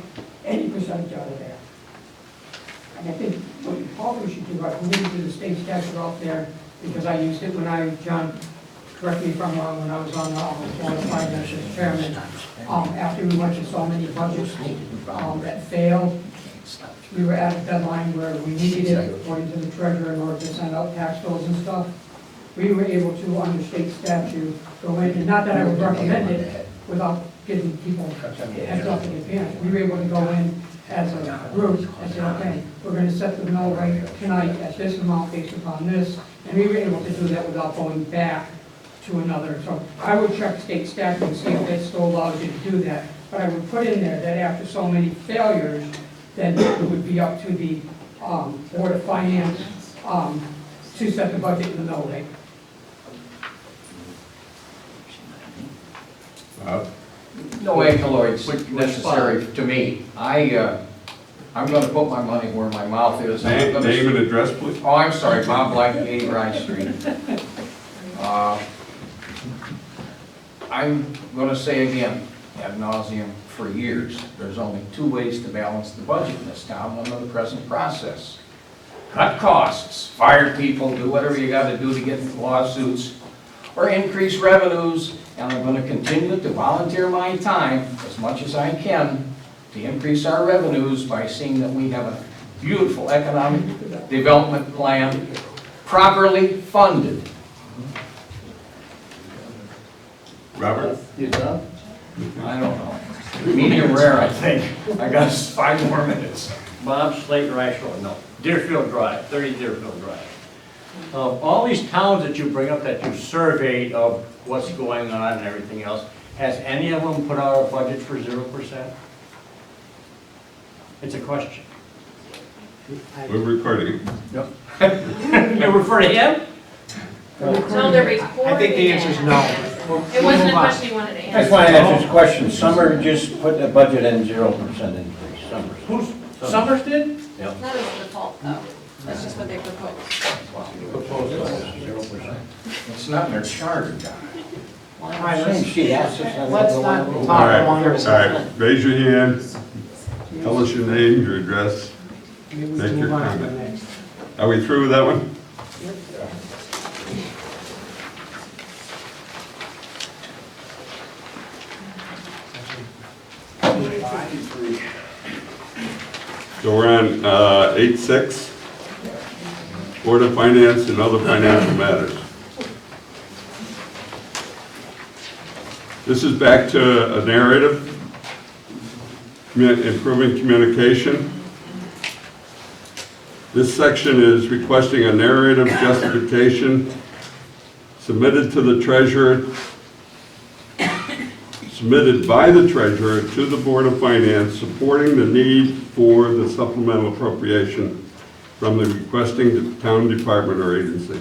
any percentage out of there. And I think what you probably should do, I believe in the state statute out there, because I used it when John, correct me if I'm wrong, when I was on the Board of Finance as chairman, after we went to so many budgets that failed, we were at a deadline where we needed it, according to the treasurer, in order to send out tax bills and stuff. We were able to, under state statute, go in, and not that I would recommend it without giving people heads up in advance. We were able to go in as a group and say, okay, we're going to set the mill rate tonight at this amount based upon this, and we were able to do that without going back to another. So I would check state statute and see if it still allows you to do that. But I would put in there that after so many failures, then it would be up to the Board of Finance to set the budget in the mill rate. No accolades necessary to me. I'm going to put my money where my mouth is. Name and address, please. Oh, I'm sorry, Bob Black, 80 Rye Street. I'm going to say again, ad nauseum for years, there's only two ways to balance the budget in this town under the present process. Cut costs, fire people, do whatever you got to do to get lawsuits, or increase revenues, and I'm going to continue to volunteer my time as much as I can to increase our revenues by seeing that we have a beautiful economic development plan properly funded. Robert? You done? I don't know. Medium rare, I think. I got 5 more minutes. Bob Slate Rice Road, no, Deerfield Drive, 30 Deerfield Drive. All these towns that you bring up that you surveyed of what's going on and everything else, has any of them put out a budget for 0%? It's a question. We're recording. Yep. You refer to him? No, they're recording. I think the answer is no. It wasn't a question you wanted to answer. That's why I asked this question. Summer just put the budget in 0% increase. Summers. Who's, Summers did? Yep. Not as a default, though. That's just what they proposed. Proposed 0%. It's not in their charter, John. Same sheet. Let's not All right, raise your hand. Tell us your name, your address. Make your comment. Are we through with that one? So we're on 8.6, Board of Finance and other financial matters. This is back to a narrative improving communication. This section is requesting a narrative justification submitted to the treasurer, submitted by the treasurer to the Board of Finance, supporting the need for the supplemental appropriation from the requesting town department or agency.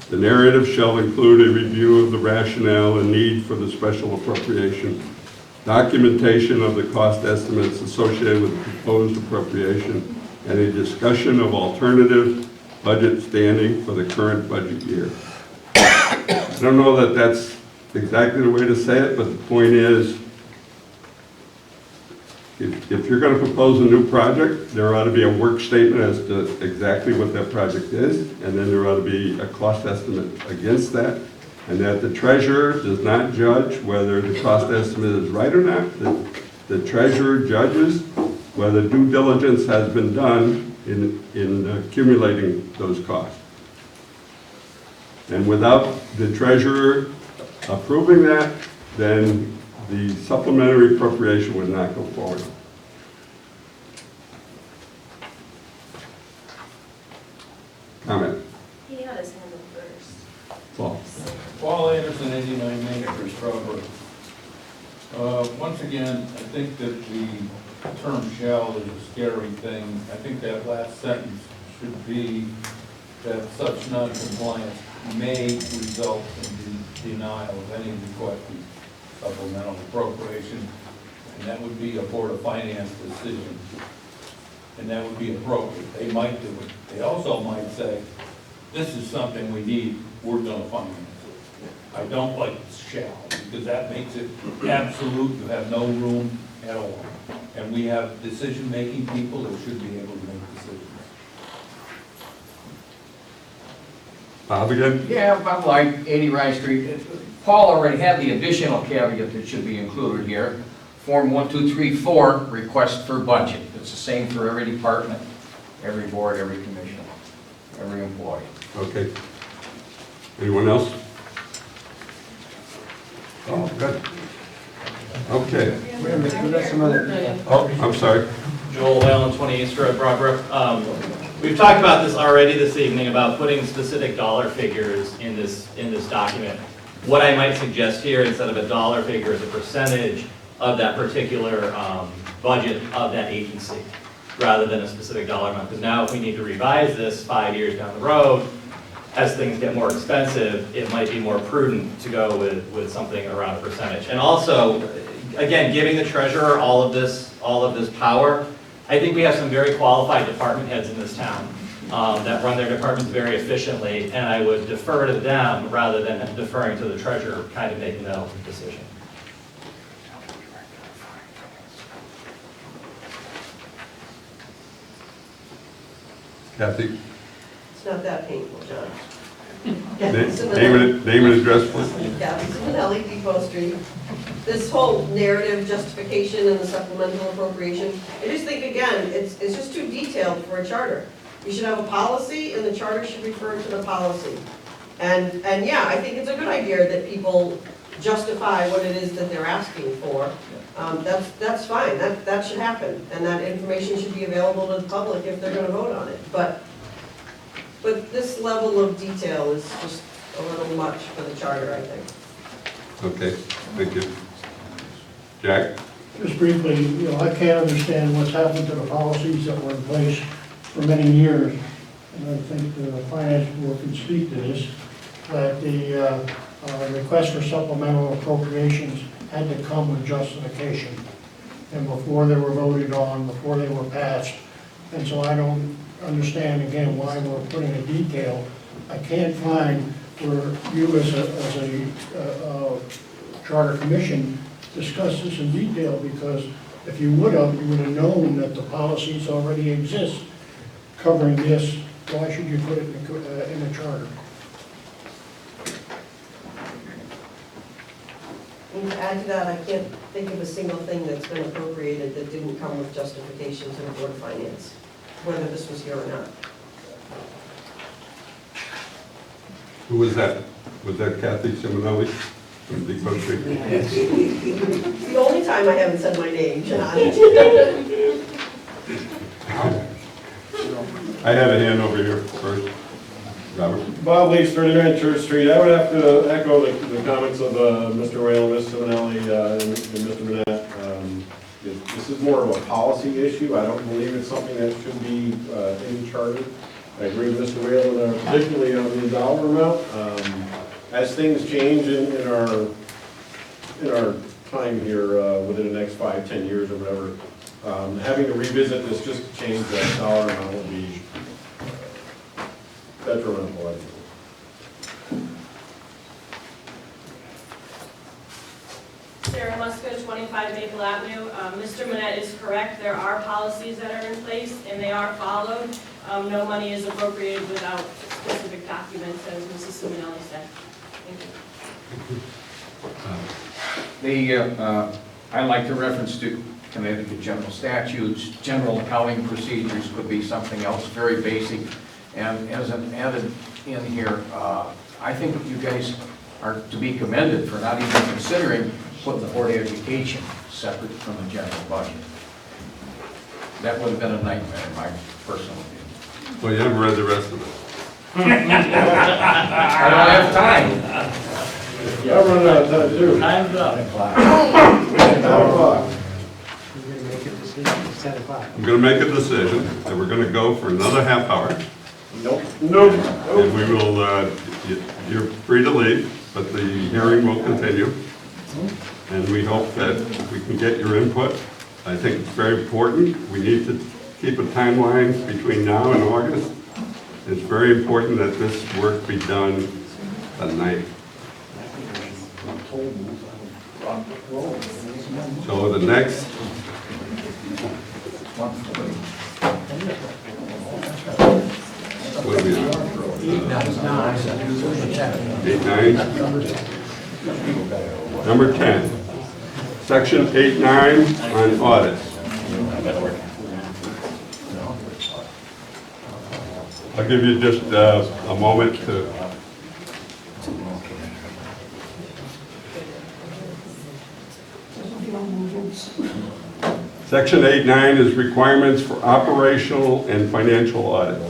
The narrative shall include a review of the rationale and need for the special appropriation, documentation of the cost estimates associated with the proposed appropriation, and a discussion of alternative budget standing for the current budget year. I don't know that that's exactly the way to say it, but the point is, if you're going to propose a new project, there ought to be a work statement as to exactly what that project is, and then there ought to be a cost estimate against that, and that the treasurer does not judge whether the cost estimate is right or not. The treasurer judges whether due diligence has been done in accumulating those costs. And without the treasurer approving that, then the supplementary appropriation would not go forward. Comment? He had his hand up first. Paul? Paul Anderson, 89 Main Street, Strawberry. Once again, I think that the term shall is a scary thing. I think that last sentence should be that such non-compliance may result in the denial of any requested supplemental appropriation, and that would be a Board of Finance decision, and that would be appropriate. They might do it. They also might say, this is something we need, we're going to finance it. I don't like shall, because that makes it absolute, you have no room at all. And we have decision-making people that should be able to make decisions. Bob again? Yeah, Bob Light, 80 Rye Street. Paul already had the additional caveat that should be included here. Form 1234, request for budget. It's the same for every department, every board, every commission, every employee. Okay. Anyone else? Oh, good. Okay. Wait a minute, we got some other. Oh, I'm sorry. Joel Whalen, 28th Street, Broadbrook. We've talked about this already this evening, about putting specific dollar figures in this document. What I might suggest here, instead of a dollar figure, is a percentage of that particular budget of that agency, rather than a specific dollar amount. Because now if we need to revise this 5 years down the road, as things get more expensive, it might be more prudent to go with something around a percentage. And also, again, giving the treasurer all of this power, I think we have some very qualified department heads in this town that run their departments very efficiently, and I would defer to them rather than deferring to the treasurer kind of making that ultimate decision. Kathy? It's not that painful, John. Name and address, please. Kathy Simonelli, Depot Street. This whole narrative justification and the supplemental appropriation, I just think, again, it's just too detailed for a charter. You should have a policy, and the charter should refer to the policy. And yeah, I think it's a good idea that people justify what it is that they're asking for. That's fine, that should happen, and that information should be available to the public if they're gonna vote on it. But this level of detail is just a little much for the charter, I think. Okay, thank you. Jack? Just briefly, I can't understand what's happened to the policies that were in place for many years, and I think the finance board can speak to this, that the request for supplemental appropriations had to come with justification, and before they were voted on, before they were passed. And so I don't understand, again, why we're putting a detail. I can't find where you as a charter commission discuss this in detail, because if you would have known that the policies already exist covering this. Why should you put it in a charter? And to add to that, I can't think of a single thing that's been appropriated that didn't come with justification to the Board of Finance, whether this was here or not. Who was that? Was that Kathy Simonelli? from Depot Street. The only time I haven't said my name, John. I had a hand over here first. Robert? Bob Leach, 39 Church Street. I would have to echo the comments of Mr. Whalen, Ms. Simonelli, and Mr. Manette. This is more of a policy issue. I don't believe it's something that should be in charter. I agree with Mr. Whalen, particularly on the dollar amount. As things change in our time here, within the next 5, 10 years or whatever, having to revisit this just to change that dollar amount will be detrimental, I think. Sarah Muska, 25 Maple Avenue. Mr. Manette is correct. There are policies that are in place, and they are followed. No money is appropriated without specific documents, as Mrs. Simonelli said. Thank you. I like the reference to Connecticut general statutes. General accounting procedures could be something else, very basic. And as an added in here, I think you guys are to be commended for not even considering putting the Board of Education separate from the general budget. That would have been a nightmare, in my personal opinion. Well, you haven't read the rest of it. I don't have time. Yeah, I'm running out of time too. Time's up. 9 o'clock. We're gonna make a decision at 10 o'clock. I'm gonna make a decision that we're gonna go for another half hour. Nope. Nope. And we will, you're free to leave, but the hearing will continue. And we hope that we can get your input. I think it's very important. We need to keep a timeline between now and August. It's very important that this work be done tonight. So the next, what are we on? 8-9. Number 10, section 8-9 on audits. I'll give you just a moment to. Section 8-9 is requirements for operational and financial audit.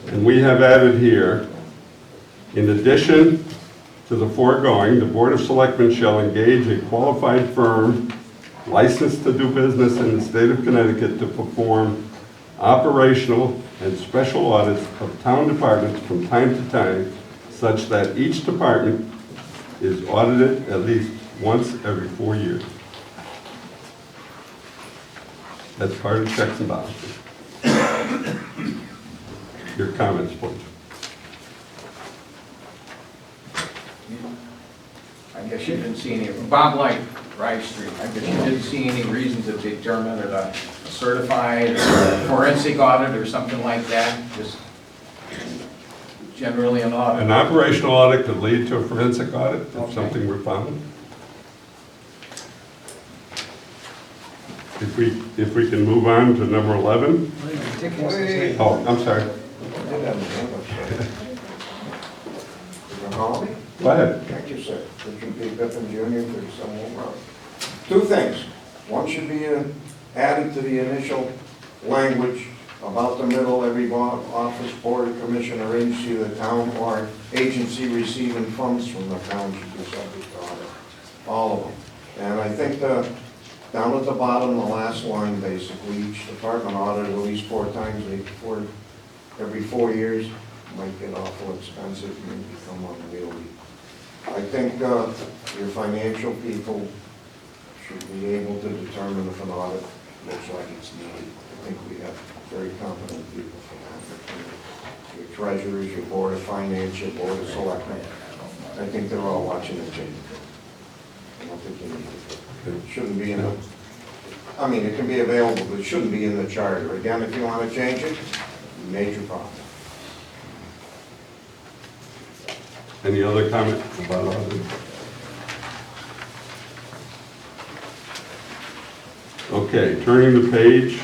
And we have added here, in addition to the foregoing, the Board of Selectmen shall engage a qualified firm licensed to do business in the state of Connecticut to perform operational and special audits of town departments from time to time, such that each department is audited at least once every 4 years. That's part of checks and balances. Your comments, please. I guess you didn't see any, Bob Light, Rice Street, I guess you didn't see any reason to determine it a certified or forensic audit or something like that, just generally an audit. An operational audit could lead to a forensic audit if something were found. If we can move on to number 11. Oh, I'm sorry. Go ahead. Thank you, sir. Richard P. Biffen Jr., 37 Road. Two things. One should be added to the initial language about the middle, every office, board, commission, or agency of the town or agency receiving funds from the town should be subject to audit. All of them. And I think down at the bottom, the last line, basically, each department audited at least 4 times, every 4 years. Might get awful expensive and become unwieldy. I think your financial people should be able to determine if an audit looks like it's needed. I think we have very competent people for that. Your treasurers, your board of finance, your board of selectmen. I think they're all watching the tape. I don't think you need it. It shouldn't be in a, I mean, it can be available, but it shouldn't be in the charter. Again, if you want to change it, major problem. Any other comments about audit? Okay, turning the page.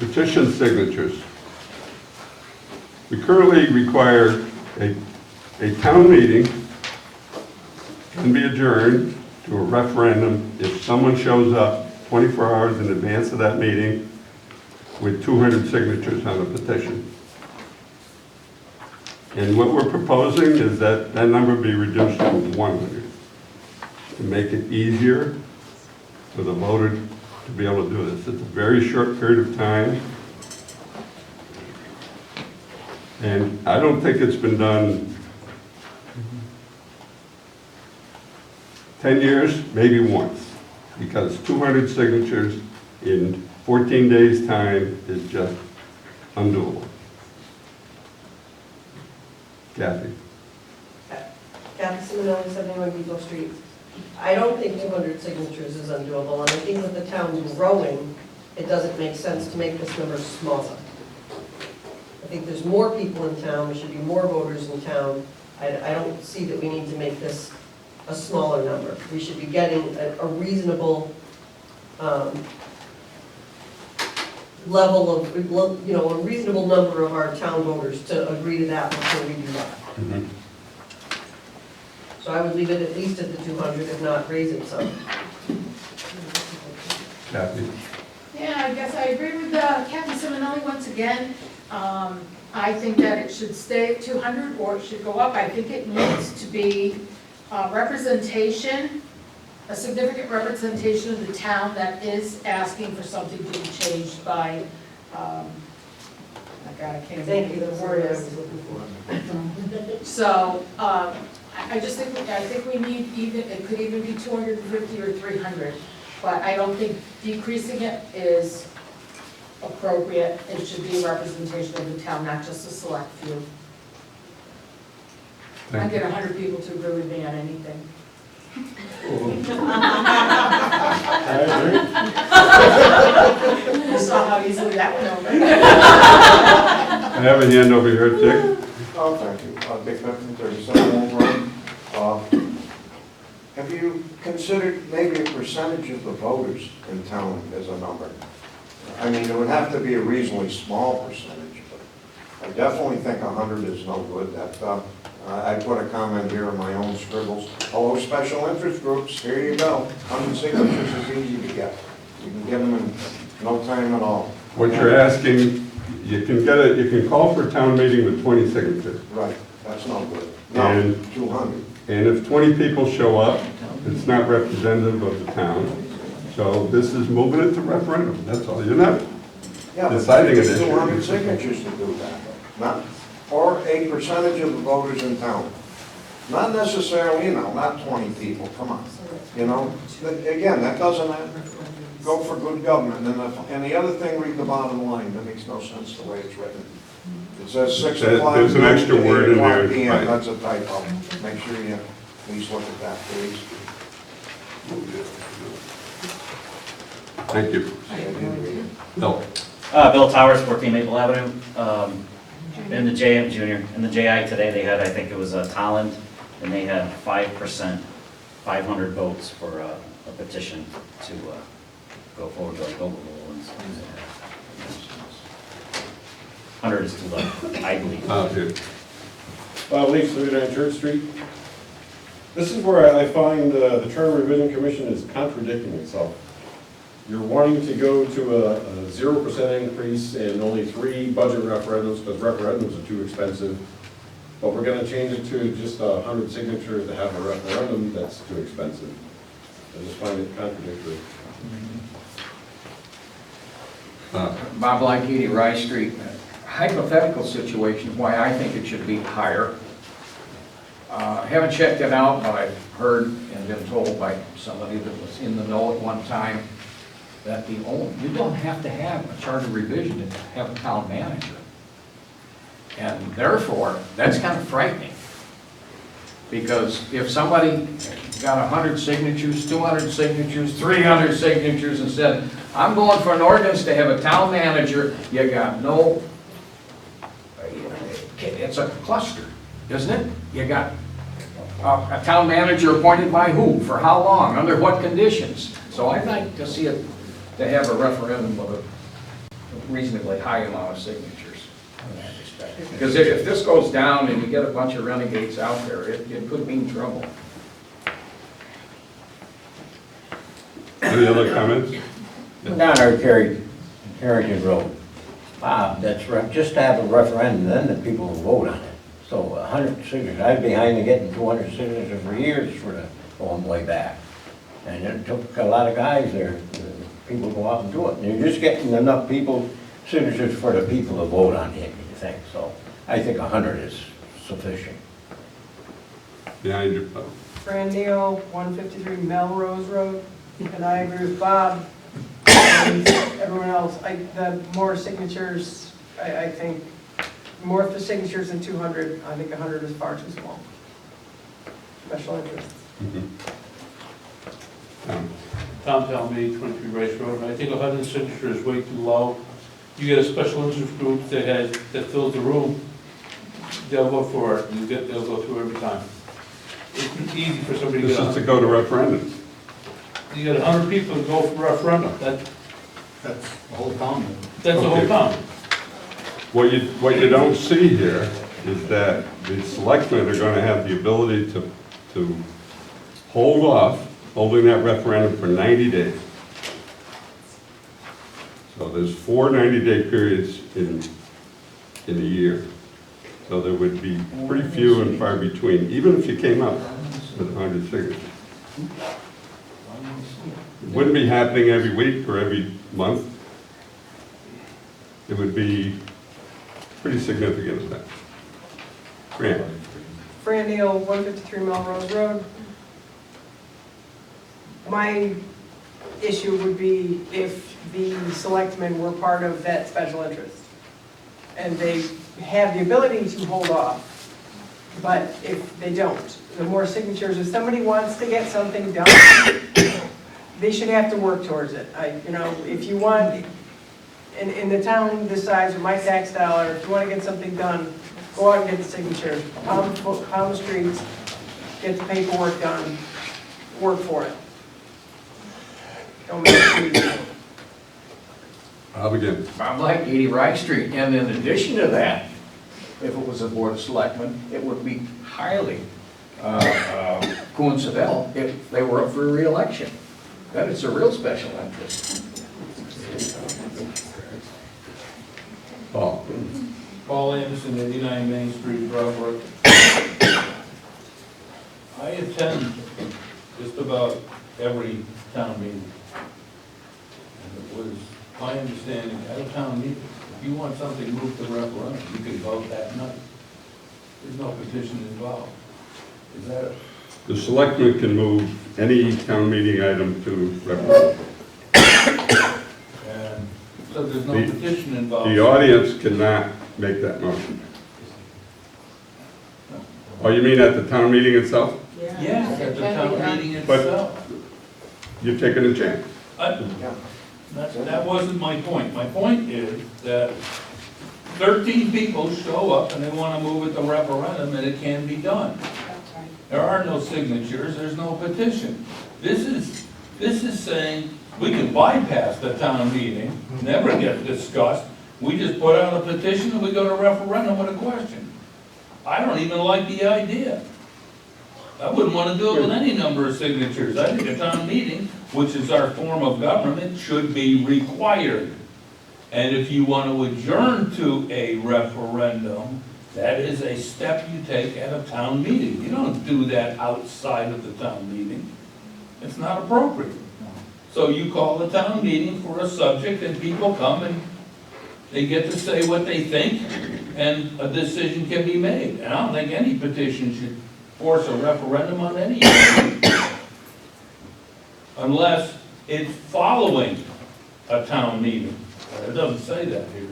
Petition signatures. We currently require a town meeting can be adjourned to a referendum if someone shows up 24 hours in advance of that meeting with 200 signatures on a petition. And what we're proposing is that that number be reduced to 100 to make it easier for the voter to be able to do this. It's a very short period of time. And I don't think it's been done 10 years, maybe once, because 200 signatures in 14 days' time is just undoable. Kathy? Kathy Simonelli, 71 Depot Street. I don't think 200 signatures is undoable, and I think with the town growing, it doesn't make sense to make this number smaller. I think there's more people in town, there should be more voters in town. I don't see that we need to make this a smaller number. We should be getting a reasonable level of, you know, a reasonable number of our town voters to agree to that before we do that. Mm-hmm. So I would leave it at least at the 200, if not raise it some. Kathy? Yeah, I guess I agree with Kathy Simonelli once again. I think that it should stay at 200 or it should go up. I think it needs to be representation, a significant representation of the town that is asking for something to be changed by, oh God, I can't Thank you, remember the the word I word was is. looking for. So, I just think, we need even, it could even be 250 or 300, but I don't think decreasing it is appropriate. It should be a representation of the town, not just a select few. I get 100 people to agree with me on anything. You saw how easily that went over. I have a hand over here, Dick. Oh, thank you. Dick Benton, 37 Old Road. Have you considered maybe a percentage of the voters in town as a number? I mean, it would have to be a reasonably small percentage, but I definitely think 100 is no good. That I put a comment here in my own scribbles. Hello, special interest groups, here you go. 100 signatures is easy to get. You can get them in no time at all. What you're asking, you can call for a town meeting with 20 signatures. Right, that's no good. No, And 200. And if 20 people show up, it's not representative of the town. So this is moving it to referendum, that's all. You're not deciding an issue. 200 signatures to do that. Not, or a percentage of the voters in town. Not necessarily, you know, not 20 people, come on. You know, but again, that doesn't go for good government. And the other thing, read the bottom line, that makes no sense the way it's written. It says 6 o'clock. There's an extra word in there. PM, that's a typo. Make sure you please look at that, please. Thank you. Bill? Bill Towers, 14 Maple Avenue. In the JM Junior, in the JI today, they had, I think it was Tolland, and they had 5%, 500 votes for a petition to go forward to like overrule. 100 is too low, I believe. Okay. Leaf, 39 Church Street. This is where I find the Charter Revision Commission is contradicting itself. You're wanting to go to a 0% increase and only 3 budget referendums, because referendums are too expensive. But we're gonna change it to just 100 signatures to have a referendum, that's too expensive. I just find it contradictory. Bob Blankety, Rice Street. Hypothetical situation, why I think it should be higher. Haven't checked it out, but I've heard and been told by somebody that was in the know at one time that you don't have to have a charter revision to have a town manager. And therefore, that's kind of frightening. Because if somebody got 100 signatures, 200 signatures, 300 signatures and said, I'm going for an ordinance to have a town manager, you got no, it's a cluster, isn't it? You got a town manager appointed by who, for how long, under what conditions? So I'd like to see it, to have a referendum with a reasonably high amount of signatures. in that respect. Because if this goes down and you get a bunch of renegades out there, it could mean trouble. Any other comments? Down our Carrington Road. Bob, that's right, just to have a referendum, then the people will vote on it. So 100 signatures, I've been behind to getting 200 signatures for years for the, going way back. And it took a lot of guys there, people go out and do it. And you're just getting enough people, signatures for the people to vote on it, you think. So I think 100 is sufficient. Behind you. Fran Neal, 153 Melrose Road, and I agree with Bob and everyone else. The more signatures, I think, more of the signatures than 200, I think 100 is far too small. Special interest. Tom Talmy, 23 Rice Road. I think 100 signatures is way too low. You get a special interest group that fills the room, they'll vote for it, and they'll go through every time. It's easy for somebody to This get is to go to referendum. You get 100 people to go for referendum, that's the whole town. the whole Okay. town. What you don't see here is that the selectmen are gonna have the ability to hold off holding that referendum for 90 days. So there's 4 90-day periods in a year. So there would be pretty few and far between, even if you came up with 100 signatures. It wouldn't be happening every week or every month. It would be pretty significant event. Grant? Fran Neal, 153 Melrose Road. My issue would be if the selectmen were part of that special interest. And they have the ability to hold off, but if they don't, the more signatures, if somebody wants to get something done, they should have to work towards it. If you want, in the town this size with my tax dollar, if you want to get something done, go out and get the signatures, pound the streets, get the paperwork done, work for it. Don't make it too easy. I'll begin. I'm like 80 Rice Street, and in addition to that, if it was a board of selectmen, it would be highly coincidental if they were up for re-election. Then it's a real special interest. Paul? Paul Anderson, 89 Main Street, Broadbrook. I attend just about every town meeting. And it was my understanding, at a town meeting, if you want something moved to referendum, you can vote that night. There's no petition involved. Is that? The selectmen can move any town meeting item to referendum. And so there's no petition involved. The audience cannot make that motion. Oh, you mean at the town meeting itself? Yes, at the town meeting But- itself. You've taken a chance. That wasn't my point. My point is that 13 people show up and they want to move it to referendum and it can be done. There are no signatures, there's no petition. This is saying we can bypass the town meeting, never get discussed. We just put out a petition and we go to referendum with a question. I don't even like the idea. I wouldn't want to do it with any number of signatures. I think a town meeting, which is our form of government, should be required. And if you want to adjourn to a referendum, that is a step you take at a town meeting. You don't do that outside of the town meeting. It's not appropriate. So you call a town meeting for a subject and people come and they get to say what they think and a decision can be made. And I don't think any petition should force a referendum on any unless it's following a town meeting. It doesn't say that here.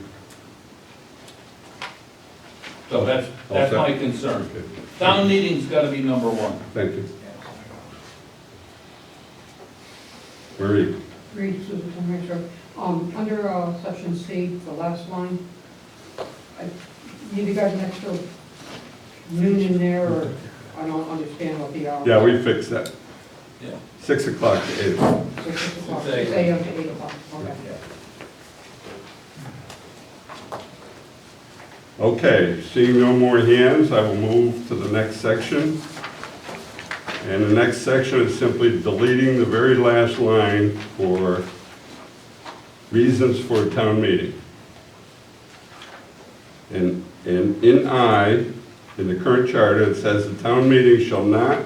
So that's my concern. Town meeting's gotta be number one. Thank you. Marie? Read Susan to make sure. Under section C, the last line, I need to got an extra noon in there, or I don't understand what the hour. Yeah, we fixed that. Yeah. 6 o'clock to 8 o'clock. 6 o'clock, 6 6 a.m. to 8 o'clock, okay. Okay, seeing no more hands, I will move to the next section. And the next section is simply deleting the very last line for reasons for a town meeting. And in I, in the current charter, it says the town meeting shall not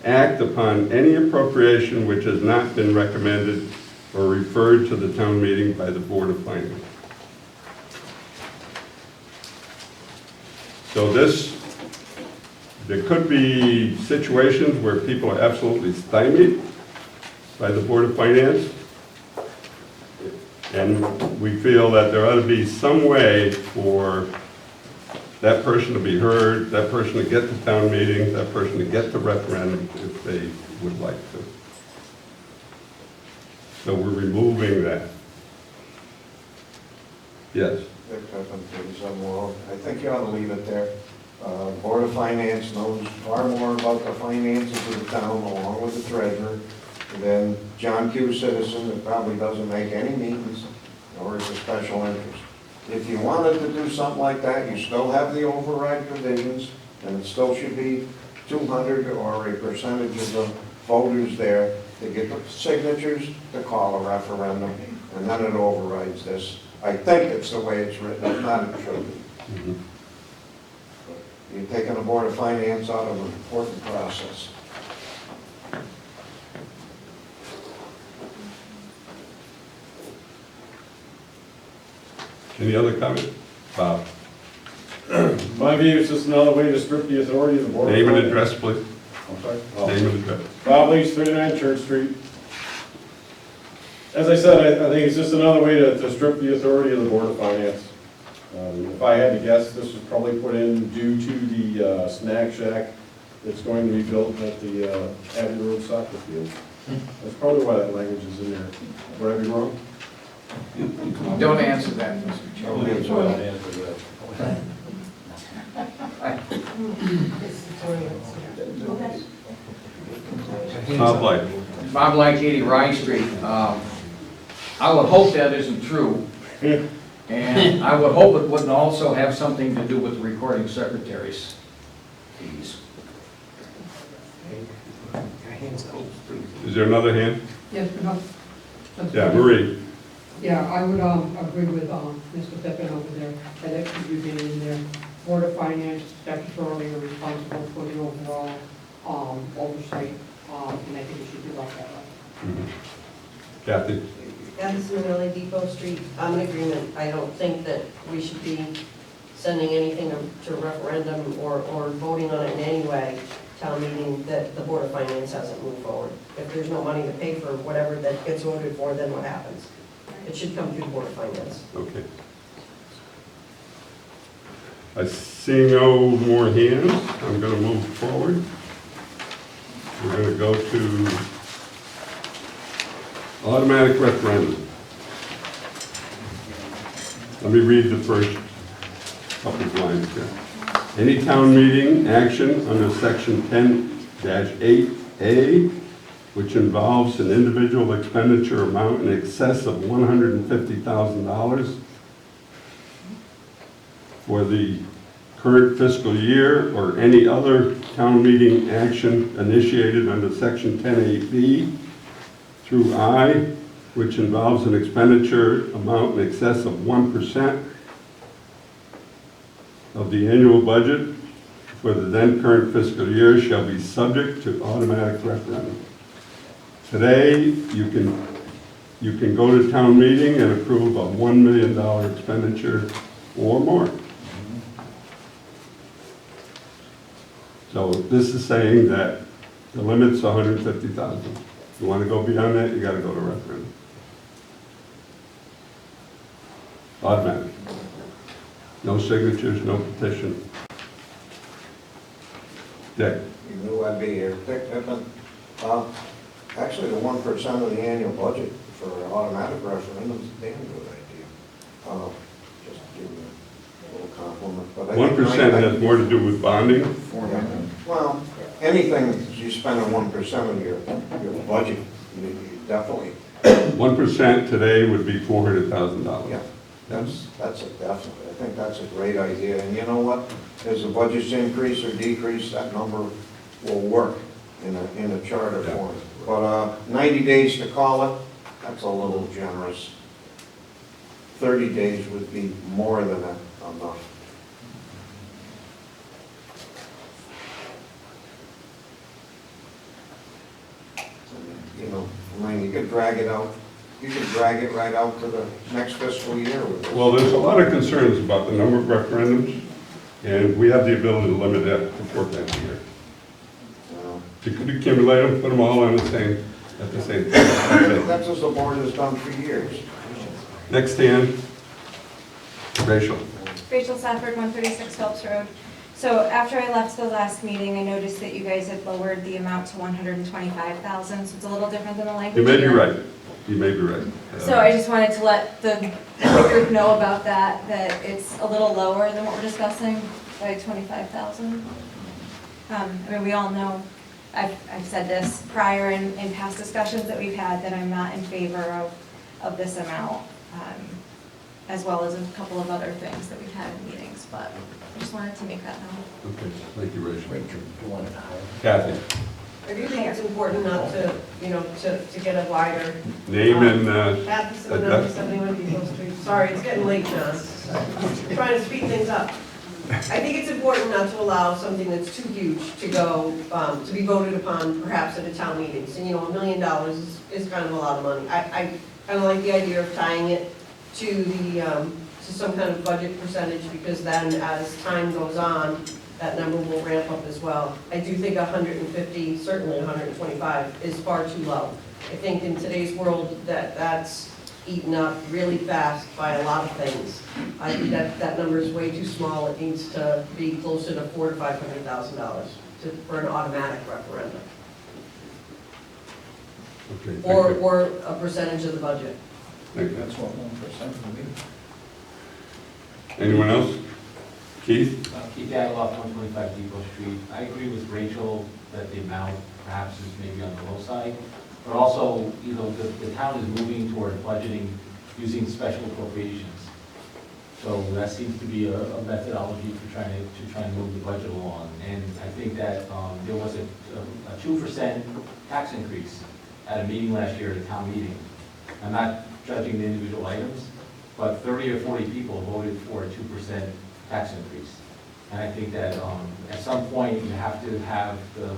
act upon any appropriation which has not been recommended or referred to the town meeting by the Board of Finance. So there could be situations where people are absolutely stymied by the Board of Finance. And we feel that there ought to be some way for that person to be heard, that person to get to town meeting, that person to get to referendum if they would like to. So we're removing that. Yes? I think you ought to leave it there. Board of Finance knows far more about the finances of the town along with the treasurer than John Q. Citizen that probably doesn't make any meetings or is a special interest. If you wanted to do something like that, you still have the override provisions and it still should be 200 or a percentage of the voters there to get the signatures to call a referendum, and then it overrides this. I think it's the way it's written, if not, it should be. You're taking the Board of Finance out of an important process. Any other comment? Bob? My view is just another way to strip the authority of the board. Name and address, please. I'm sorry? Name and address. Bob Leach, 39 Church Street. As I said, I think it's just another way to strip the authority of the Board of Finance. If I had to guess, this was probably put in due to the snack shack that's going to be built at the Abbey Road soccer field. That's probably why that language is in there. Would I be wrong? Don't answer that, Mr. Chairman. Bob Light. Bob Like 80 Rye Street. I would hope that isn't true. And I would hope it wouldn't also have something to do with the recording secretary's fees. Is there another hand? Yes, no. Yeah, Marie. Yeah, I would agree with Mr. Pippin over there, that it should be in there. Board of Finance statutorily are responsible for the overall oversight, and I think it should be like that. Kathy? That's Manila Depot Street. I'm in agreement. I don't think that we should be sending anything to referendum or voting on it in any way, town meeting, that the Board of Finance hasn't moved forward. If there's no money to pay for whatever that gets voted for, then what happens? It should come through the Board of Finance. Okay. I see no more hands. I'm going to move forward. We're going to go to automatic referendum. Let me read the first couple of lines here. Any town meeting action under section 10-8A, which involves an individual expenditure amount in excess of $150,000 for the current fiscal year, or any other town meeting action initiated under section 10-8B through I, which involves an expenditure amount in excess of 1% of the annual budget for the then current fiscal year, shall be subject to automatic referendum. Today, you can go to town meeting and approve a $1 million expenditure or more. So this is saying that the limit's 150,000. If you want to go beyond that, you got to go to referendum. Automatic. No signatures, no petition. Dick? You knew I'd be here. Dick Pippin. Actually, the 1% of the annual budget for automatic referendum is a damn good idea. Just give you a little compliment. But I think 1% has more to do with bonding. Yeah. Well, anything you spend on 1% of your budget, you definitely. 1% today would be $400,000. Yeah. That's a definite, I think that's a great idea, and you know what? As the budgets increase or decrease, that number will work in a charter form. But 90 days to call it, that's a little generous. 30 days would be more than enough. You know, I mean, you could drag it out, you could drag it right out to the next fiscal year with it. Well, there's a lot of concerns about the number of referendums, and we have the ability to limit that to 4 times a year. You could accumulate them, put them all on at the same time. That's what the board has done for years. Next hand, Rachel. Rachel Safford, 136 Phelps Road. So after I left the last meeting, I noticed that you guys had lowered the amount to 125,000, so it's a little different than the language. You may be here. right. You may be right. So I just wanted to let the group know about that, that it's a little lower than what we're discussing by 25,000. I mean, we all know, I've said this prior in past discussions that we've had, that I'm not in favor of this amount, as well as a couple of other things that we've had in meetings, but I just wanted to make that known. Okay, thank you, Rachel. Rachel, you want to hire? Kathy, I do think it's important not to, to get a wider. name and Kathy, address. 71 Depot Street. Sorry, it's getting late, John. I'm trying to speed things up. I think it's important not to allow something that's too huge to go, to be voted upon perhaps at a town meeting. So, $1 million is kind of a lot of money. I kind of like the idea of tying it to to some kind of budget percentage, because then as time goes on, that number will ramp up as well. I do think 150, certainly 125 is far too low. I think in today's world that's eaten up really fast by a lot of things. I think that number is way too small. It needs to be closer to $400,000 to $500,000 for an automatic referendum. Okay, thank you. Or a percentage of the budget. Thank you. That's what 1% would be. Anyone else? Keith? Keith Adaloff, 125 Depot Street. I agree with Rachel that the amount perhaps is maybe on the low side, but also, the town is moving toward budgeting using special appropriations. So that seems to be a methodology for trying to move the budget along. And I think that there was a 2% tax increase at a meeting last year, at a town meeting. I'm not judging the individual items, but 30 or 40 people voted for a 2% tax increase. And I think that at some point you have to have the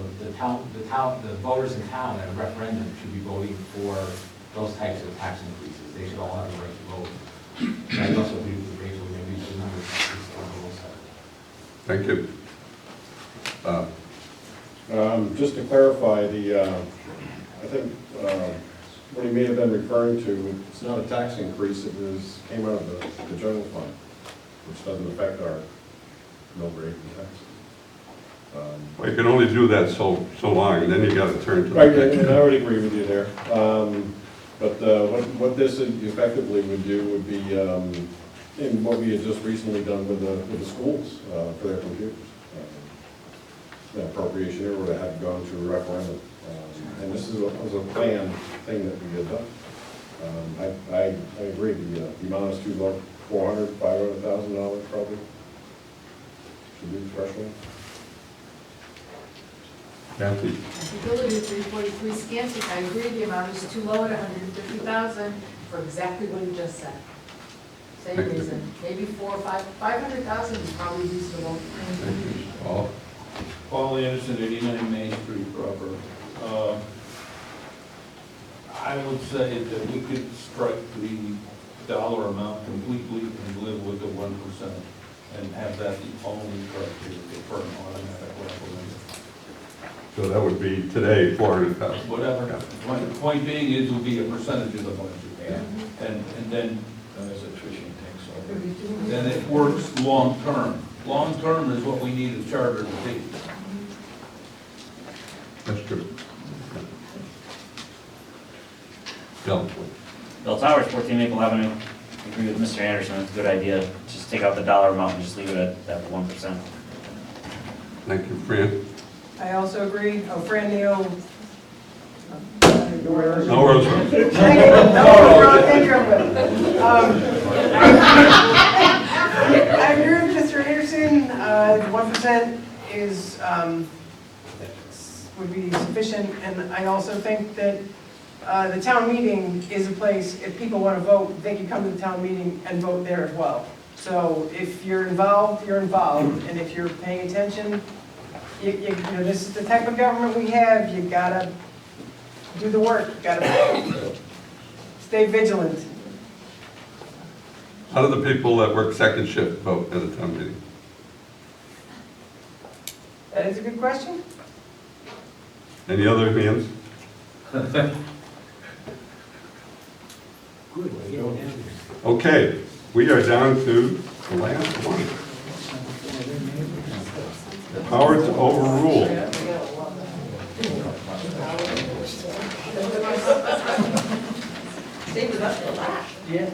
voters in town at a referendum should be voting for those types of tax increases. They should all have the right to vote. And I also agree with Rachel, maybe the numbers is on the low side. Thank you. Just to clarify, I think what he may have been referring to, it's not a tax increase, came out of the general fund, which doesn't affect our mill rate and tax. Well, you can only do that so long, and then you got to turn to the Right, next. and I would agree with you there. But what this effectively would do would be, in what we had just recently done with the schools for their computers. The appropriation here would have gone to a referendum. And this was a planned thing that we did done. I agree, the amount is too low, $400,000, $500,000 probably. Should be the threshold. Kathy? Ability 343 Scantic, I agree, the amount is too low at 150,000 for exactly what you just said. Same reason, maybe 500,000 is probably reasonable. Thank you. Paul? Paul Anderson, 89 Main Street, proper. I would say that we could strike the dollar amount completely and live with the 1% and have that the only criteria for an automatic referendum. So that would be today, 400,000. Whatever. The point being is, it will be a percentage of the budget. And then, As attrition takes over. then it works long-term. Long-term is what we need a charter to be. That's true. Bill? Bill Towers, 14 Maple Avenue. I agree with Mr. Anderson, it's a good idea. Just take out the dollar amount and just leave it at that 1%. Thank you, Fran. I also agree. Oh, Fran Neal. No, Rosa. I agree with Mr. Anderson, 1% is, would be sufficient, and I also think that the town meeting is a place, if people want to vote, they can come to the town meeting and vote there as well. So if you're involved, you're involved, and if you're paying attention, you know, this is the type of government we have, you gotta do the work, you gotta stay vigilant. How do the people that work second shift vote at a town meeting? That is a good question. Any other hands? Okay, we are down to the last one. Power to overrule. Save it up for last. Yeah.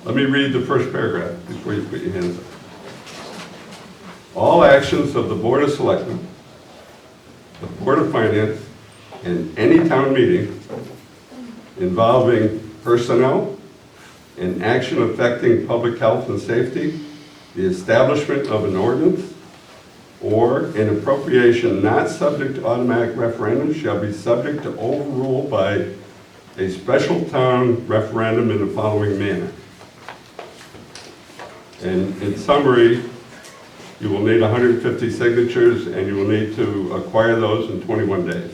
Let me read the first paragraph before you put your hands up. All actions of the Board of Selectmen, the Board of Finance, and any town meeting involving personnel, an action affecting public health and safety, the establishment of an ordinance, or an appropriation not subject to automatic referendum shall be subject to overrule by a special town referendum in the following manner. And in summary, you will need 150 signatures and you will need to acquire those in 21 days.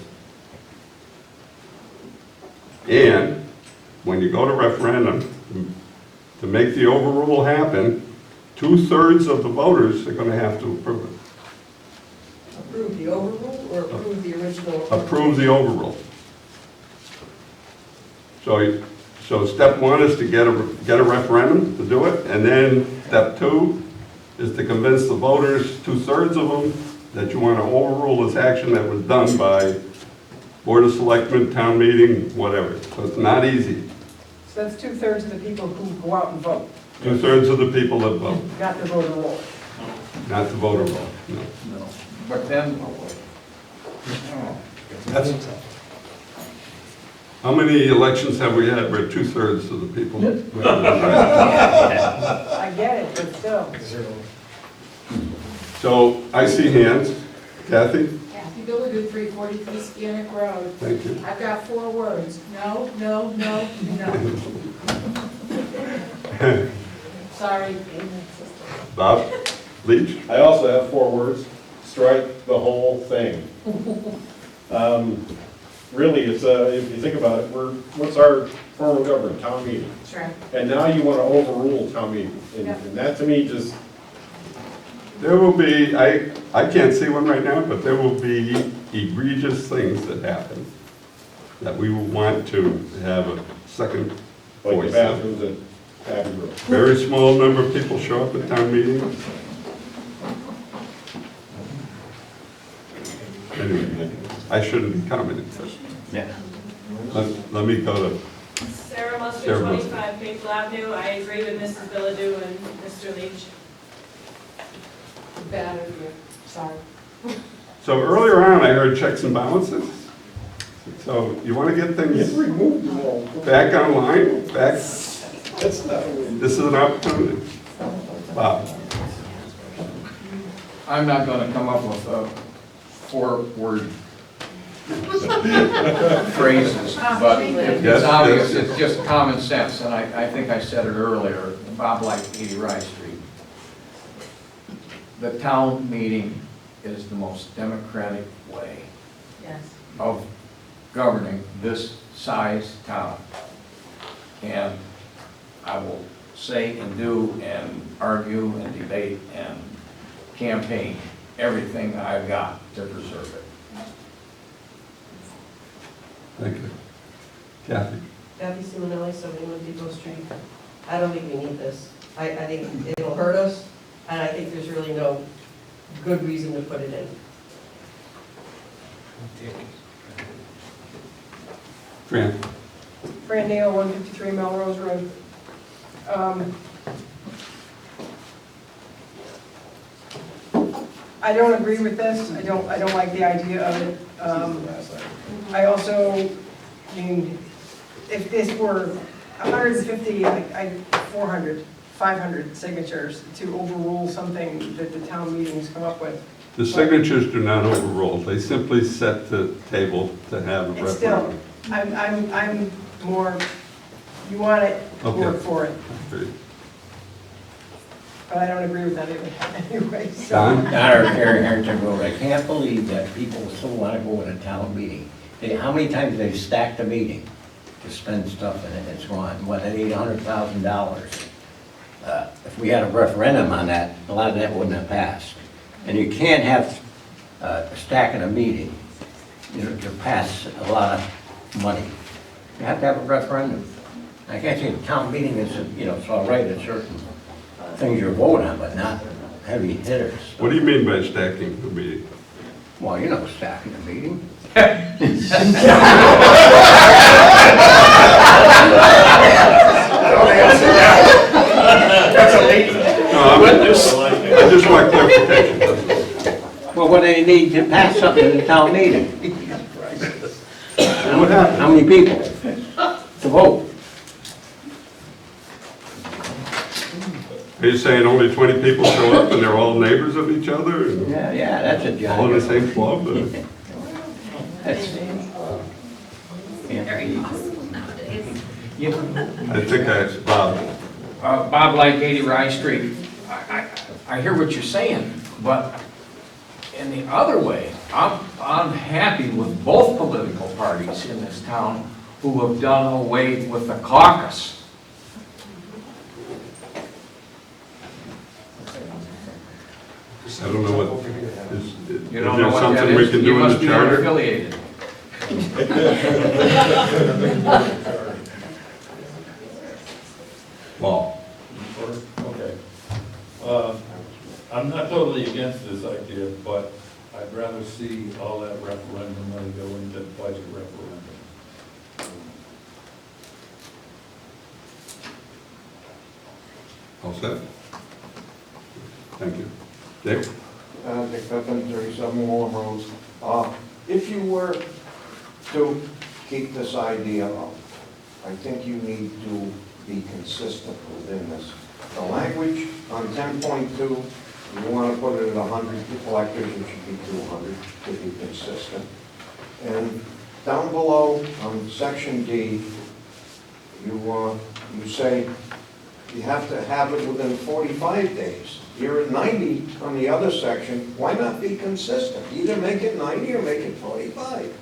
And when you go to referendum, to make the overrule happen, 2/3 of the voters are going to have to approve it. Approve the overrule or approve the original? Approve the overrule. So step one is to get a referendum to do it, and then step two is to convince the voters, 2/3 of them, that you want to overrule this action that was done by Board of Selectmen, town meeting, whatever. So it's not easy. So that's 2/3 of the people who go out and vote, 2/3 of the people that vote, not the voter roll. not the voter vote, no. But then, That's, how many elections have we had where 2/3 of the people? I get it, but still. So I see hands. Kathy? Kathy Billadu, 343 Scannick Road. Thank you. I've got 4 words. No, no, no, no. Sorry. Bob? Leach? I also have 4 words, strike the whole thing. Really, it's, if you think about it, what's our form of government, town meeting? Sure. And now you want to overrule town meeting. And that to me just, There will be, I can't see one right now, but there will be egregious things that happen that we will want to have a second like the voice. bathrooms at Abbey Road. Very small number of people show up at town meetings. Anyway, I shouldn't be commenting, but let me go to, Sarah Mustard, Sarah Mustard. 25 Maple Avenue. I agree with Mrs. Billadu and Mr. Leach. Bad of you. Sorry. so earlier on, I heard checks and balances. So you want to get things back online, back, this is an opportunity. Bob? I'm not gonna come up with 4-word phrases, but Yes, it's obvious, yes. it's just common sense, and I think I said it earlier, Bob liked 80 Rye Street. The town meeting is the most democratic way Yes. of governing this size town. And I will say and do and argue and debate and campaign everything I've got to preserve it. Thank you. Kathy? Kathy Simonelli, 71 Depot Street. I don't think we need this. I think it'll hurt us, and I think there's really no good reason to put it in. Fran? Fran Neal, 153 Melrose Road. I don't agree with this. I don't like the idea of it. I also, I mean, if this were 150, like 400, 500 signatures to overrule something that the town meeting has come up with. The signatures do not overrule, they simply set the table to have a It's still, referendum. I'm more, you want it, Okay. work for it. Okay. But I don't agree with that anyway, so. Don? Our Harrington Road, I can't believe that people still want to go to a town meeting. How many times they've stacked a meeting to spend stuff in it, it's gone, what, at $800,000? If we had a referendum on that, a lot of that wouldn't have passed. And you can't have stacking a meeting, you know, to pass a lot of money. You have to have a referendum. I can't say the town meeting is, you know, it's all right at certain things you're voting on, but not heavy hitters. What do you mean by stacking the meeting? Well, you know, stacking a meeting. I just want clarification. Well, what do they need to pass something in the town meeting? How many people to vote? Are you saying only 20 people show up and they're all neighbors of each other? And Yeah, that's a job. all in the same club? That's, Very possible nowadays. I think that's Bob. Bob Light, 80 Rye Street. I hear what you're saying, but in the other way, I'm happy with both political parties in this town who have done away with the caucus. I don't know what, is You don't there know what that something we is? can You do in must the be charter? unaffiliated. Well, Okay. I'm not totally against this idea, but I'd rather see all that referendum money go into the budget referendum. all set? Thank you. Dick? Dick Peppin, 37 Warm Road. If you were to keep this idea up, I think you need to be consistent within this. The language on 10.2, you want to put it at 100 electors, it should be 200 to be consistent. And down below on section D, you say you have to have it within 45 days. You're at 90 on the other section, why not be consistent? Either make it 90 or make it 45,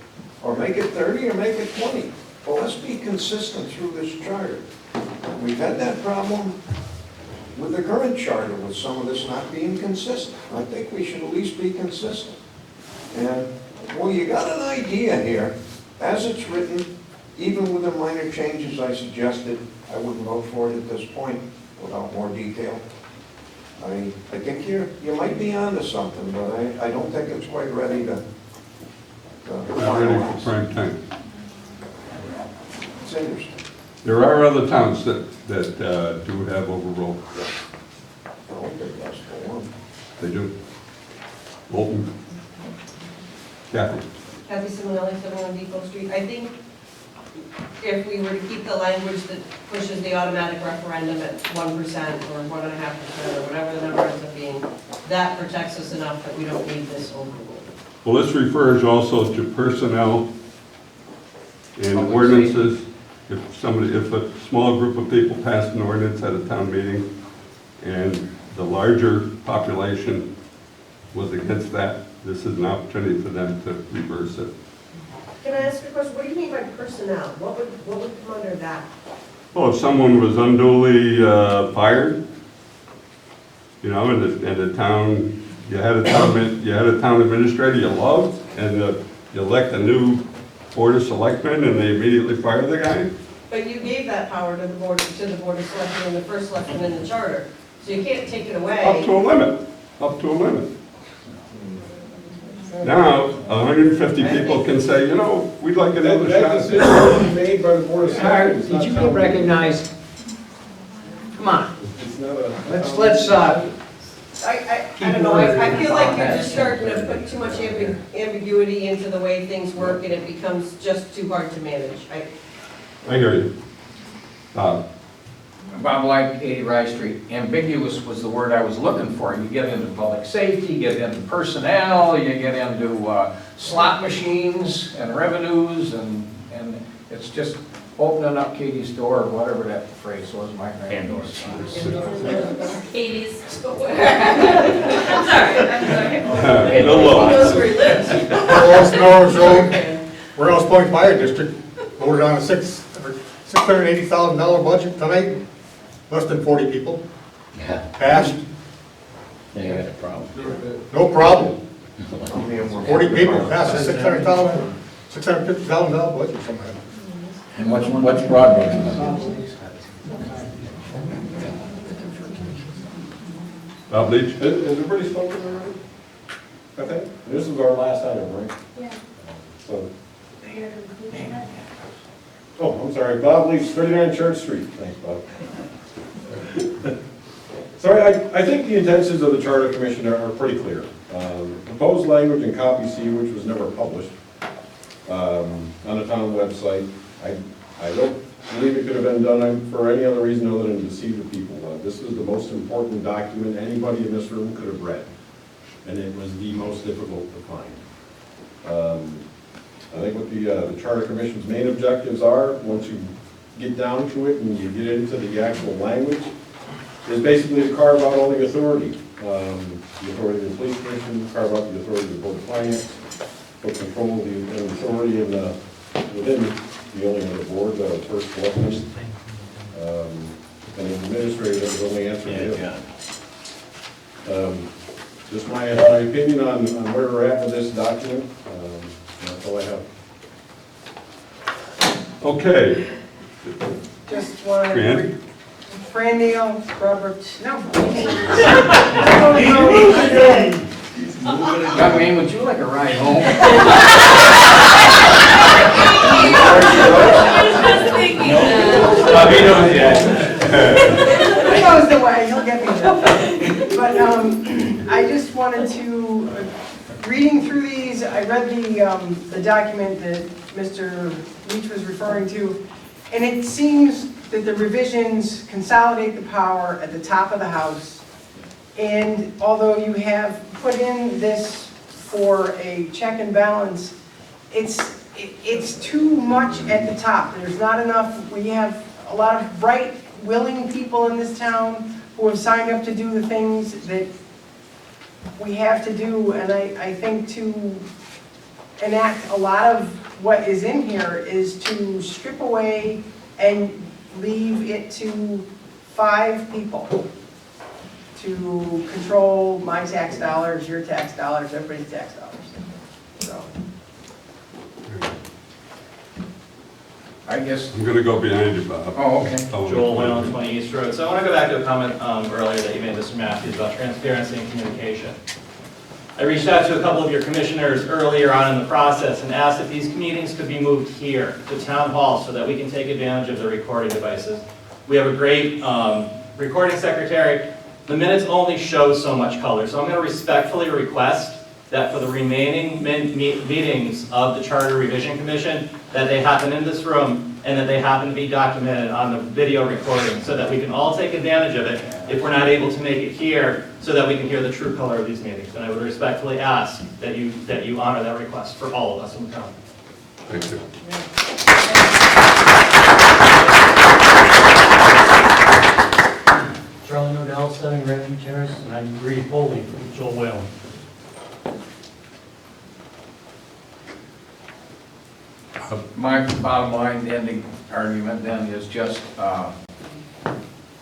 or make it 30 or make it 20. Well, let's be consistent through this charter. We've had that problem with the current charter, with some of this not being consistent. I think we should at least be consistent. And, well, you got an idea here, as it's written, even with the minor changes I suggested, I wouldn't vote for it at this point without more detail. I think you might be onto something, but I don't think it's quite ready to Not ready for prime time. It's interesting. There are other towns that do have overruled. I don't think that's the one. They do. Bolton. Kathy? Kathy Simonelli, 71 Depot Street. I think if we were to keep the language that pushes the automatic referendum at 1% or 1.5% or whatever the number ends up being, that protects us enough that we don't need this overrule. Well, this refers also to personnel and ordinances. If a small group of people passed an ordinance at a town meeting and the larger population was against that, this is an opportunity for them to reverse it. Can I ask a question? What do you mean by personnel? What would come under that? Well, if someone was unduly fired, you know, and the town, you had a town administrator you loved, and you elect a new board of selectmen, and they immediately fire the guy. But you gave that power to the board of selectmen and the first selectman in the charter, so you can't take it away. Up to a limit. Up to a limit. Now, 150 people can say, you know, we'd like another That shot. decision will be made by the board of selectmen. It's Did not you town get meeting. recognized? Come on, It's not a. let's, I don't know, I feel like you're just starting to put too much ambiguity into the way things work, and it becomes just too hard to manage. I hear you. Bob? Bob White, 80 Rice Street. Ambiguous was the word I was looking for. You get into public safety, you get into personnel, you get into slot machines and revenues, and it's just opening up Katie's door, or whatever that phrase was, my grandmother's. Katie's. I'm sorry. No He law. knows where he lives. Melrose Road, Royals Point Fire District, voted on a $680,000 budget tonight, less than 40 people. Yeah, Passed, they got a problem. no problem. How many of them were- 40 people, passed a $650,000 budget somehow. And what's broadband? Bob Leach? Has everybody spoken already? I think, this is our last item, right? Yeah. So, oh, I'm sorry, Bob Leach, 39 Church Street. Thanks, Bob. Sorry, I think the intentions of the Charter Commission are pretty clear. Proposed language in copy C, which was never published on the town website, I don't believe it could have been done for any other reason other than to deceive the people. This was the most important document anybody in this room could have read, and it was the most difficult to find. I think what the Charter Commission's main objectives are, once you get down to it and you get into the actual language, is basically to carve out all the authority. The authority of the police commission, carve out the authority of the board of finance, put control of the authority in within the only of the board, the first selectman. And the administrator is the only answer to it. Just my opinion on where we're at with this document. That's all I have. Okay. Just want Fran? to, Fran Neal, Robert, no. Young man, would you like a ride home? He knows, yeah. He knows the way, he'll get me there. But I just wanted to, reading through these, I read the document that Mr. Leach was referring to, and it seems that the revisions consolidate the power at the top of the house. And although you have put in this for a check and balance, it's too much at the top. There's not enough. We have a lot of bright, willing people in this town who have signed up to do the things that we have to do. And I think to enact a lot of what is in here is to strip away and leave it to 5 people to control my tax dollars, your tax dollars, everybody's tax dollars. So. I guess, I'm gonna go behind you, Bob. oh, okay. Joel Whalen, 20 East Road. So I want to go back to a comment earlier that you made, Mr. Matthews, about transparency and communication. I reached out to a couple of your commissioners earlier on in the process and asked if these meetings could be moved here to Town Hall so that we can take advantage of the recording devices. We have a great recording secretary. The minutes only show so much color, so I'm going to respectfully request that for the remaining meetings of the Charter Revision Commission, that they happen in this room and that they happen to be documented on the video recording so that we can all take advantage of it if we're not able to make it here so that we can hear the true color of these meetings. And I would respectfully ask that you honor that request for all of us in the town. Thank you. Charlie Nodell, 7 Revenue Terrace, and I agree wholly with Joel Whalen. My bottom line ending argument then is just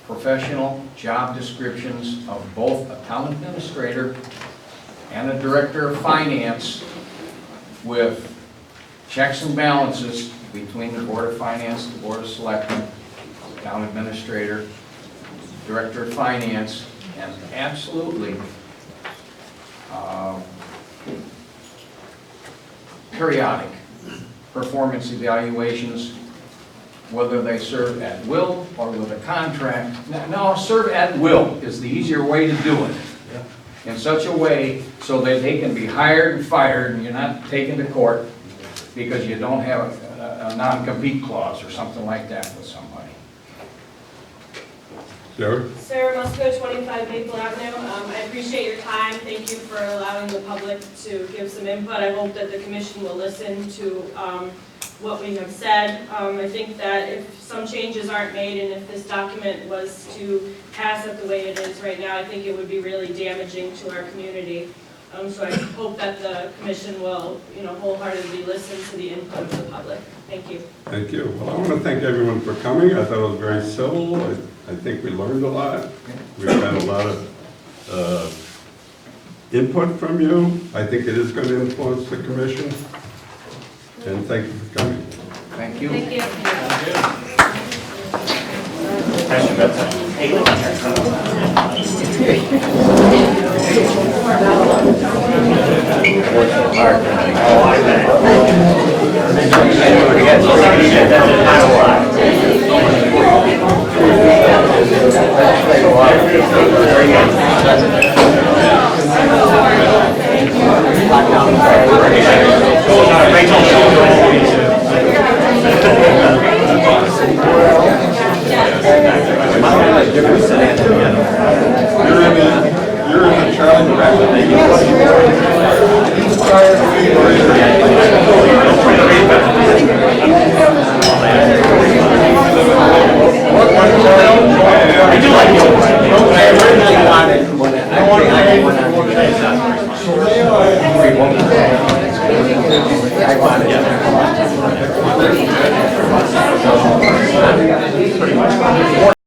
professional job descriptions of both a town administrator and a director of finance with checks and balances between the Board of Finance, the Board of Selectmen, the town administrator, director of finance, and absolutely periodic performance evaluations, whether they serve at will or with a contract. Now, serve at will is the easier way to do it. In such a way so that they can be hired and fired and you're not taken to court because you don't have a non-compete clause or something like that with somebody. Sarah? Sarah Musco, 25 Maple Avenue. I appreciate your time. Thank you for allowing the public to give some input. I hope that the commission will listen to what we have said. I think that if some changes aren't made and if this document was to pass it the way it is right now, I think it would be really damaging to our community. So I hope that the commission will, wholeheartedly listen to the input of the public. Thank you. Thank you. Well, I want to thank everyone for coming. I thought it was very civil. I think we learned a lot. We've had a lot of input from you. I think it is going to influence the commission. And thank you for coming. Thank you. Thank you. Pastor Benson. Hey, look at her.